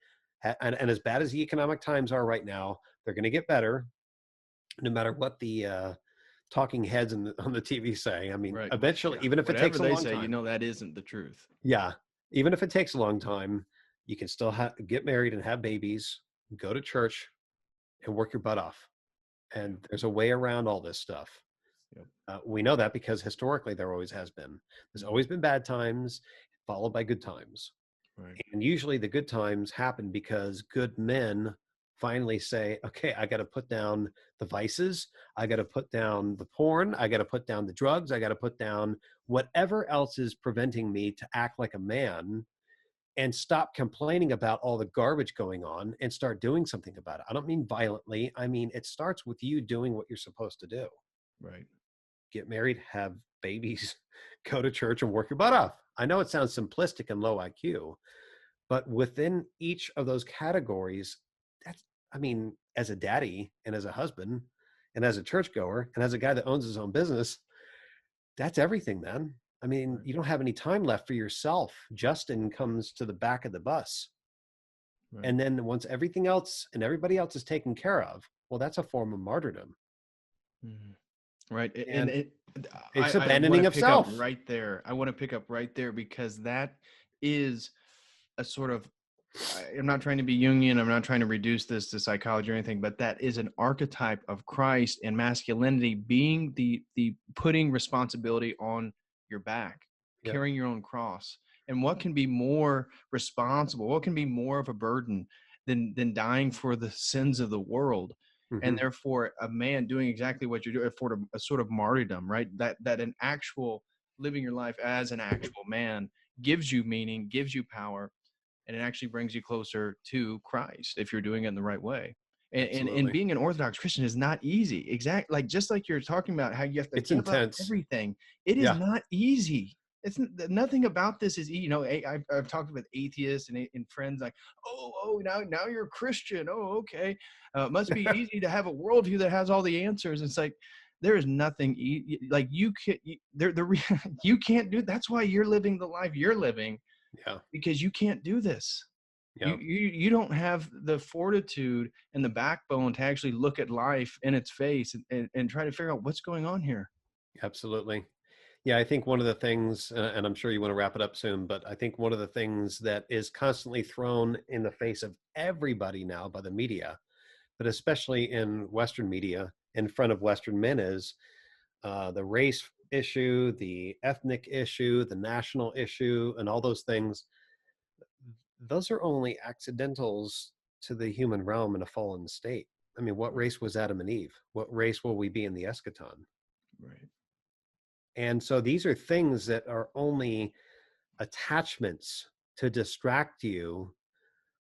And as bad as the economic times are right now, they're going to get better no matter what the talking heads on the TV say. I mean, Right. eventually, Yeah. even if it Whatever takes a they long say, time. that isn't the truth. Yeah. Even if it takes a long time, you can still get married and have babies, go to church and work your butt off. And there's a way around all this stuff. Yep. We know that because historically there always has been. There's always been bad times followed by good times. Right. And usually the good times happen because good men finally say, okay, I got to put down the vices. I got to put down the porn. I got to put down the drugs. I got to put down whatever else is preventing me to act like a man and stop complaining about all the garbage going on and start doing something about it. I don't mean violently. I mean, it starts with you doing what you're supposed to do. Right. Get married, have babies, go to church and work your butt off. I know it sounds simplistic and low IQ, but within each of those categories, I mean, as a daddy and as a husband and as a churchgoer and as a guy that owns his own business, that's everything, man. I mean, Right. you don't have any time left for yourself. Justin comes to the back of the bus. Right. And then once everything else and everybody else is taken care of, well, that's a form of martyrdom. Mhm. Right. And it's I want abandoning to of pick up self. right there. I want to pick up right there because that is a sort of, I'm not trying to be Jungian. I'm not trying to reduce this to psychology or anything, but that is an archetype of Christ and masculinity being the putting responsibility on your back, Yep. carrying your own cross. And what can be more responsible? What can be more of a burden than dying for the sins of the world? And Mm-hmm. therefore, a man doing exactly what you're doing for a sort of martyrdom, right? That an actual living your life as an actual man gives you meaning, gives you power, and it actually brings you closer to Christ if you're doing it in the right way. And Absolutely. being an Orthodox Christian is not easy. Exactly, like just like you're talking about how you have to It's give up intense. everything. It is Yeah. not easy. It's nothing about this is I've talked with atheists and friends like, oh, now you're a Christian. Oh, okay. It must be easy to have a worldview that has all the answers. It's like there is nothing like you can you can't do. That's why you're living the life you're living, Yeah. because you can't do this. Yeah. You don't have the fortitude and the backbone to actually look at life in its face and try to figure out what's going on here. Absolutely. Yeah, I think one of the things, and I'm sure you want to wrap it up soon, but I think one of the things that is constantly thrown in the face of everybody now by the media, but especially in Western media, in front of Western men, is the race issue, the ethnic issue, the national issue, and all those things. Those are only accidentals to the human realm in a fallen state. I mean, what race was Adam and Eve? What race will we be in the eschaton? Right. And so these are things that are only attachments to distract you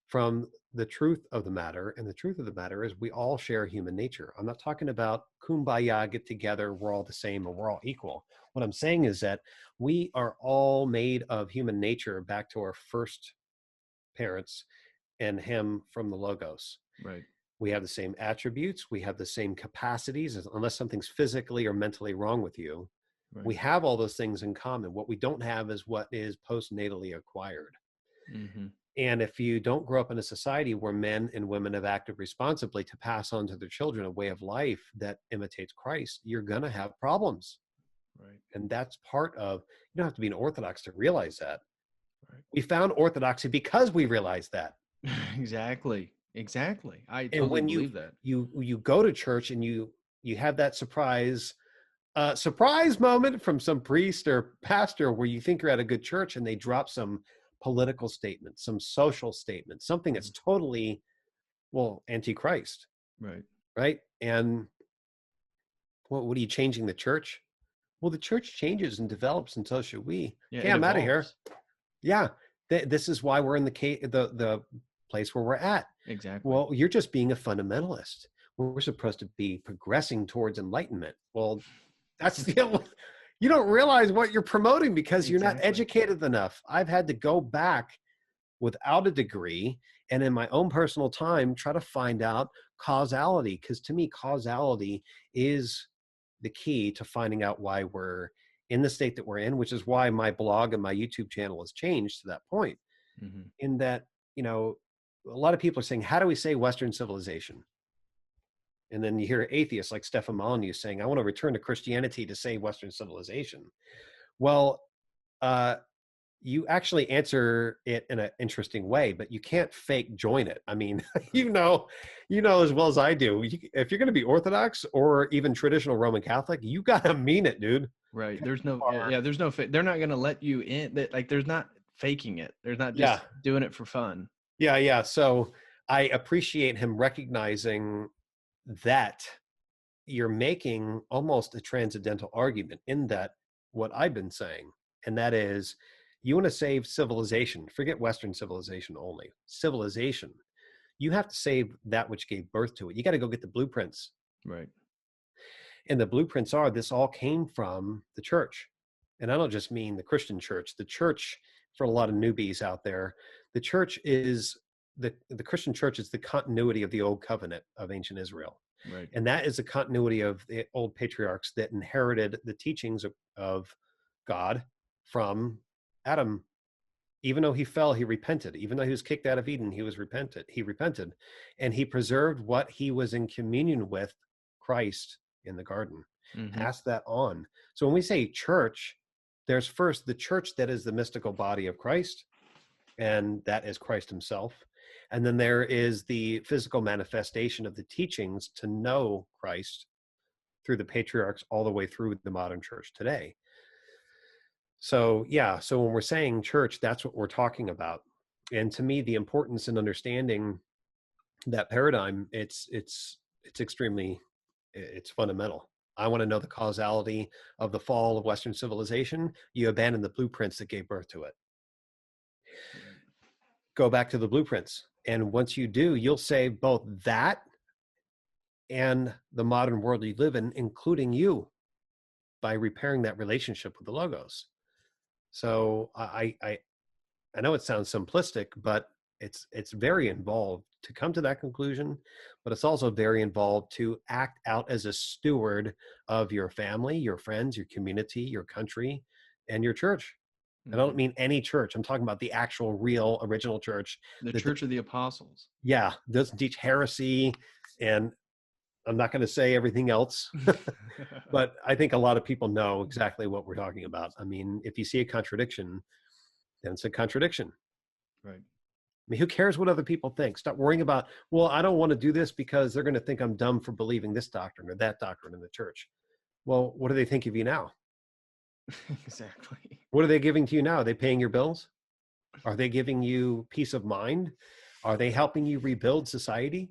from the truth of the matter. And the truth of the matter is we all share human nature. I'm not talking about kumbaya, get together, we're all the same, or we're all equal. What I'm saying is that we are all made of human nature back to our first parents and him from the Logos. Right. We have the same attributes. We have the same capacities, unless something's physically or mentally wrong with you. Right. We have all those things in common. What we don't have is what is postnatally acquired. Mm-hmm. And if you don't grow up in a society where men and women have acted responsibly to pass on to their children a way of life that imitates Christ, you're going to have problems. Right. And that's part of, you don't have to be an Orthodox to realize that. Right. We found Orthodoxy because we realized that. Exactly. I And totally when believe that. you go to church and you have that surprise moment from some priest or pastor where you think you're at a good church and they drop some political statement, some social statement, something that's totally, well, anti-Christ. Right. Right. And what are you changing the church? Well, the church changes and develops, and so should we. Yeah, Okay, it I'm out of here. evolves. Yeah. This is why we're in the place where we're at. Exactly. Well, you're just being a fundamentalist. We're supposed to be progressing towards enlightenment. Well, that's you don't realize what you're promoting because you're not educated enough. I've had to go back without a degree and in my own personal time try to find out causality, because to me causality is the key to finding out why we're in the state that we're in, which is why my blog and my YouTube channel has changed to that point. Mm-hmm. In that, a lot of people are saying, how do we say Western civilization? And then you hear atheists like Stefan Molyneux saying, I want to return to Christianity to say Western civilization. Well, you actually answer it in an interesting way, but you can't fake join it. I mean, you know as well as I do, if you're going to be Orthodox or even traditional Roman Catholic, you got to mean it, dude. Right. There's no, there's no, they're not going to let you in. Like, there's not faking it. There's not just doing it for fun. Yeah. So I appreciate him recognizing that you're making almost a transcendental argument in that what I've been saying, and that is, you want to save civilization, forget Western civilization only, civilization. You have to save that which gave birth to it. You got to go get the blueprints. Right. And the blueprints are, this all came from the church. And I don't just mean the Christian church. The church, for a lot of newbies out there, the church is, the Christian church is the continuity of the old covenant of ancient Israel. Right. And that is the continuity of the old patriarchs that inherited the teachings of God from Adam. Even though he fell, he repented. Even though he was kicked out of Eden, he repented. And he preserved what he was in communion with Christ in the garden. Mm-hmm. Pass that on. So when we say church, there's first the church that is the mystical body of Christ, and that is Christ himself. And then there is the physical manifestation of the teachings to know Christ through the patriarchs all the way through the modern church today. So when we're saying church, that's what we're talking about. And to me, the importance in understanding that paradigm, it's extremely, it's fundamental. I want to know the causality of the fall of Western civilization. You abandon the blueprints that gave birth to it. Go back to the blueprints. And once you do, you'll save both that and the modern world you live in, including you, by repairing that relationship with the Logos. So I know it sounds simplistic, but it's very involved to come to that conclusion, but it's also very involved to act out as a steward of your family, your friends, your community, your country, and your church. I don't mean any church. I'm talking about the actual, real, original church. The Church of the Apostles. Yeah, doesn't teach heresy, and I'm not going to say everything else, but I think a lot of people know exactly what we're talking about. I mean, if you see a contradiction, then it's a contradiction. Right. I mean, who cares what other people think? Stop worrying about, well, I don't want to do this because they're going to think I'm dumb for believing this doctrine or that doctrine in the church. Well, what do they think of you now? Exactly. What are they giving to you now? Are they paying your bills? Are they giving you peace of mind? Are they helping you rebuild society?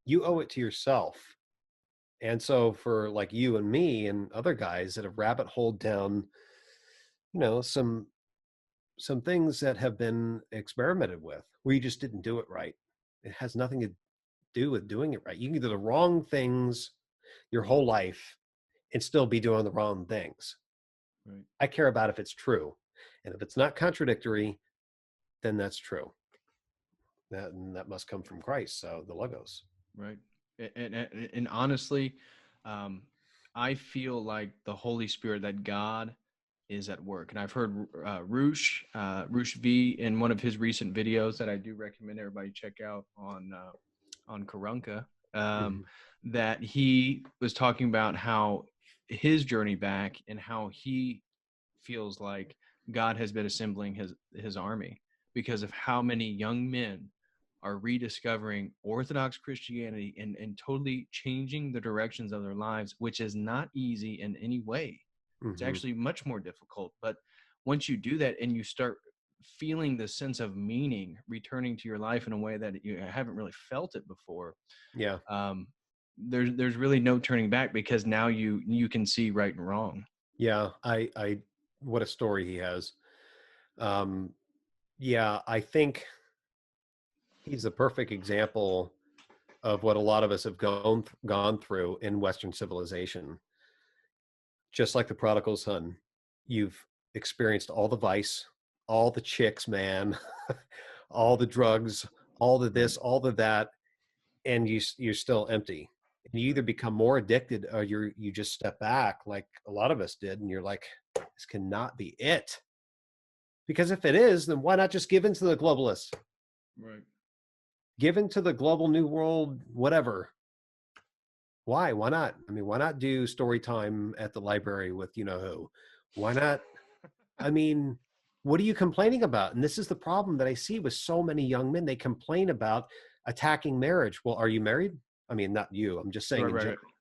You owe it to yourself. And so for like you and me and other guys that have rabbit holed down, some things that have been experimented with, where you just didn't do it right. It has nothing to do with doing it right. You can do the wrong things your whole life and still be doing the wrong things. Right. I care about if it's true. And if it's not contradictory, then that's true. That must come from Christ, so the Logos. Right. And honestly, um, I feel like the Holy Spirit, that God is at work. And I've heard Roosh V in one of his recent videos that I do recommend everybody check out on Karunka, Mhm. that he was talking about how his journey back and how he feels like God has been assembling his army because of how many young men are rediscovering Orthodox Christianity and totally changing the directions of their lives, which is not easy in any way. It's Mhm. actually much more difficult. But once you do that and you start feeling the sense of meaning returning to your life in a way that you haven't really felt it before, Yeah. um, there's really no turning back because now you can see right and wrong. Yeah. I what a story he has. Um, yeah, I think he's the perfect example of what a lot of us have gone through in Western civilization. Just like the prodigal son, you've experienced all the vice, all the chicks, man, all the drugs, all the Right. this, all the that, and you're still empty. And you either become more addicted or you just step back like a lot of us did, and you're like, this cannot be it. Because if it is, then why not just give in to the globalists? Right. Give in to the global new world, whatever. Why? Why not? I mean, why not do story time at the library with you know who? Why not? I mean, what are you complaining about? And this is the problem that I see with so many young men. They complain about attacking marriage. Well, are you married? I mean, not you. I'm just saying Right. in Right. Right. general.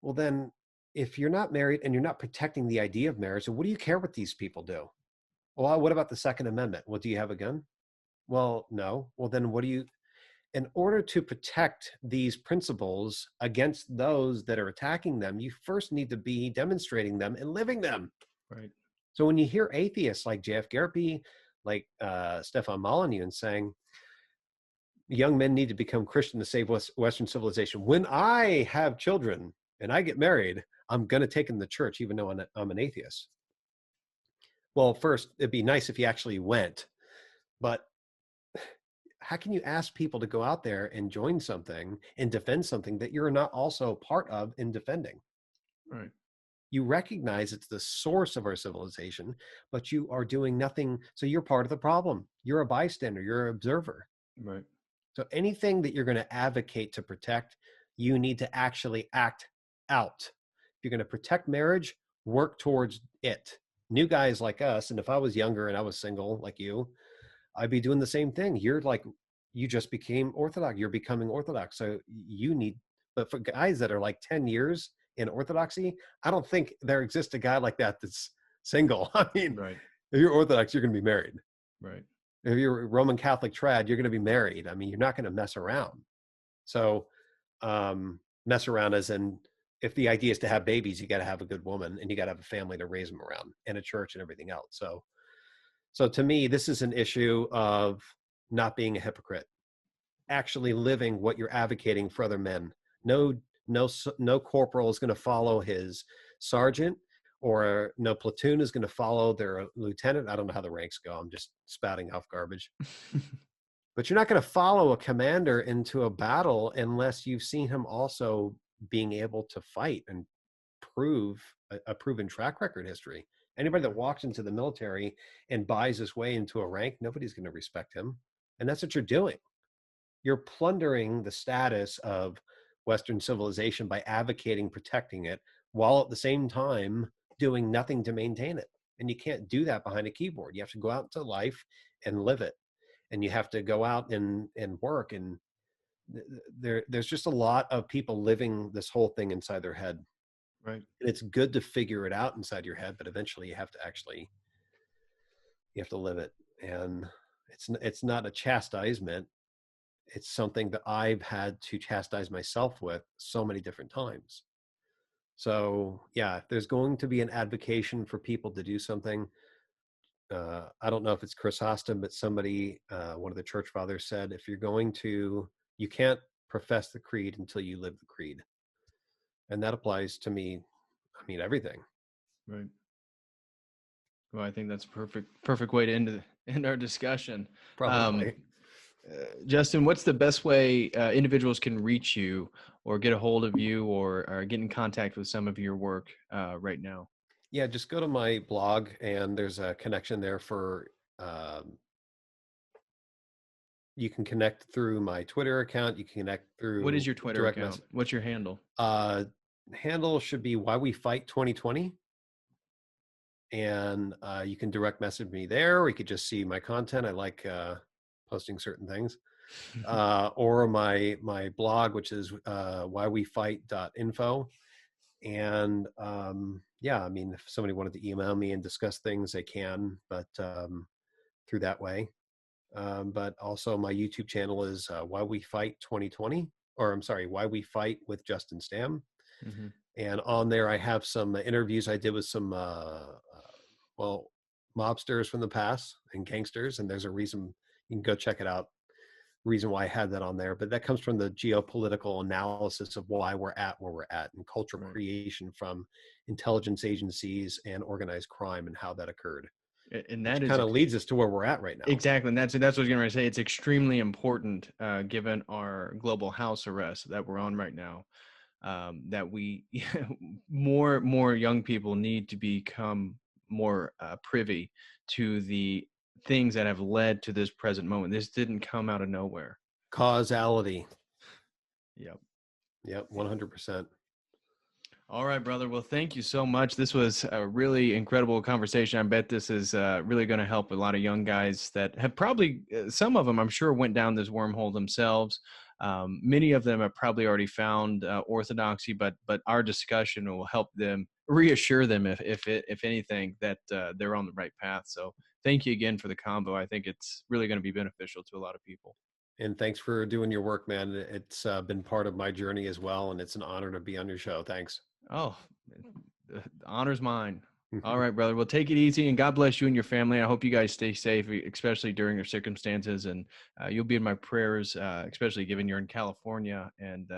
Well, then, if you're not married and you're not protecting the idea of marriage, then what do you care what these people do? Well, what about the Second Amendment? Well, do you have a gun? Well, no. Well, then what do you, in order to protect these principles against those that are attacking them, you first need to be demonstrating them and living them. Right. So when you hear atheists like J.F. Garpy, like Stefan Molyneux, saying young men need to become Christian to save Western civilization, when I have children and I get married, I'm going to take in the church, even though I'm an atheist. Well, first, it'd be nice if you actually went, but how can you ask people to go out there and join something and defend something that you're not also part of in defending? Right. You recognize it's the source of our civilization, but you are doing nothing. So you're part of the problem. You're a bystander, you're an observer. Right. So anything that you're going to advocate to protect, you need to actually act out. If you're going to protect marriage, work towards it. New guys like us, and if I was younger and I was single like you, I'd be doing the same thing. You're like, you just became Orthodox. You're becoming Orthodox. So you need, but for guys that are like 10 years in Orthodoxy, I don't think there exists a guy like that that's single. I mean, Right. if you're Orthodox, you're going to be married. Right. If you're Roman Catholic trad, you're going to be married. I mean, you're not going to mess around. So, mess around as in, if the idea is to have babies, you got to have a good woman and you got to have a family to raise them around and a church and everything else. So to me, this is an issue of not being a hypocrite, actually living what you're advocating for other men. No corporal is going to follow his sergeant, or no platoon is going to follow their lieutenant. I don't know how the ranks go. I'm just spouting off garbage. But you're not going to follow a commander into a battle unless you've seen him also being able to fight and prove a proven track record history. Anybody that walks into the military and buys his way into a rank, nobody's going to respect him. And that's what you're doing. You're plundering the status of Western civilization by advocating protecting it while at the same time doing nothing to maintain it. And you can't do that behind a keyboard. You have to go out into life and live it. And you have to go out and work. And there's just a lot of people living this whole thing inside their head. Right. And it's good to figure it out inside your head, but eventually you have to live it. And it's not a chastisement. It's something that I've had to chastise myself with so many different times. So yeah, if there's going to be an advocation for people to do something, I don't know if it's Chrysostom, but somebody, one of the church fathers said, if you're going to, you can't profess the creed until you live the creed. And that applies to me. I mean, everything. Right. Well, I think that's a perfect way to end our discussion. Probably. Justin, what's the best way individuals can reach you or get a hold of you or get in contact with some of your work right now? Yeah, just go to my blog and there's a connection there for, you can connect through my Twitter account. You can connect What is through your Twitter direct account? message. What's your handle? Handle should be Why We Fight 2020. And you can direct message me there, or you could just see my content. I like posting certain things. Or my blog, which is whywefight.info. And yeah, I mean, if somebody wanted to email me and discuss things, they can, but through that way. But also my YouTube channel is Why We Fight 2020, or I'm sorry, Why We Fight with Justin Stamm. Mm-hmm. And on there, I have some interviews I did with some, well, mobsters from the past and gangsters. And there's a reason, you can go check it out, reason why I had that on there. But that comes from the geopolitical analysis of why we're at where we're at, and cultural Right. creation from intelligence agencies and organized crime and how that occurred. And Which that is kind of leads us to where we're at right now. exactly. And that's what I was going to say. It's extremely important given our global house arrest that we're on right now. That we more young people need to become more privy to the things that have led to this present moment. This didn't come out of nowhere. Causality. Yep. Yep, 100%. All right, brother. Well, thank you so much. This was a really incredible conversation. I bet this is really going to help a lot of young guys that have probably, some of them, I'm sure, went down this wormhole themselves. Many of them have probably already found orthodoxy, but our discussion will help them, reassure them, if anything, that they're on the right path. So thank you again for the combo. I think it's really going to be beneficial to a lot of people. And thanks for doing your work, man. It's been part of my journey as well, and it's an honor to be on your show. Thanks. Oh, the honor's mine. All right, brother. Well, take it easy, and God bless you and your family. I hope you guys stay safe, especially during your circumstances. And you'll be in my prayers, especially given you're in California and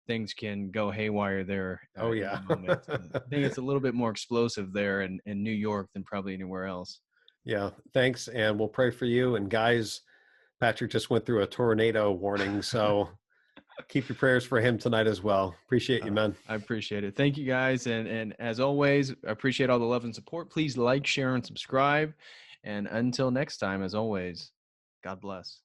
things can go haywire there. Oh, In yeah. the moment. I think it's a little bit more explosive there in New York than probably anywhere else. Yeah, thanks. And we'll pray for you. And guys, Patrick just went through a tornado warning, so keep your prayers for him tonight as well. Appreciate you, man. I appreciate it. Thank you, guys. And as always, I appreciate all the love and support. Please like, share, and subscribe. And until next time, as always, God bless.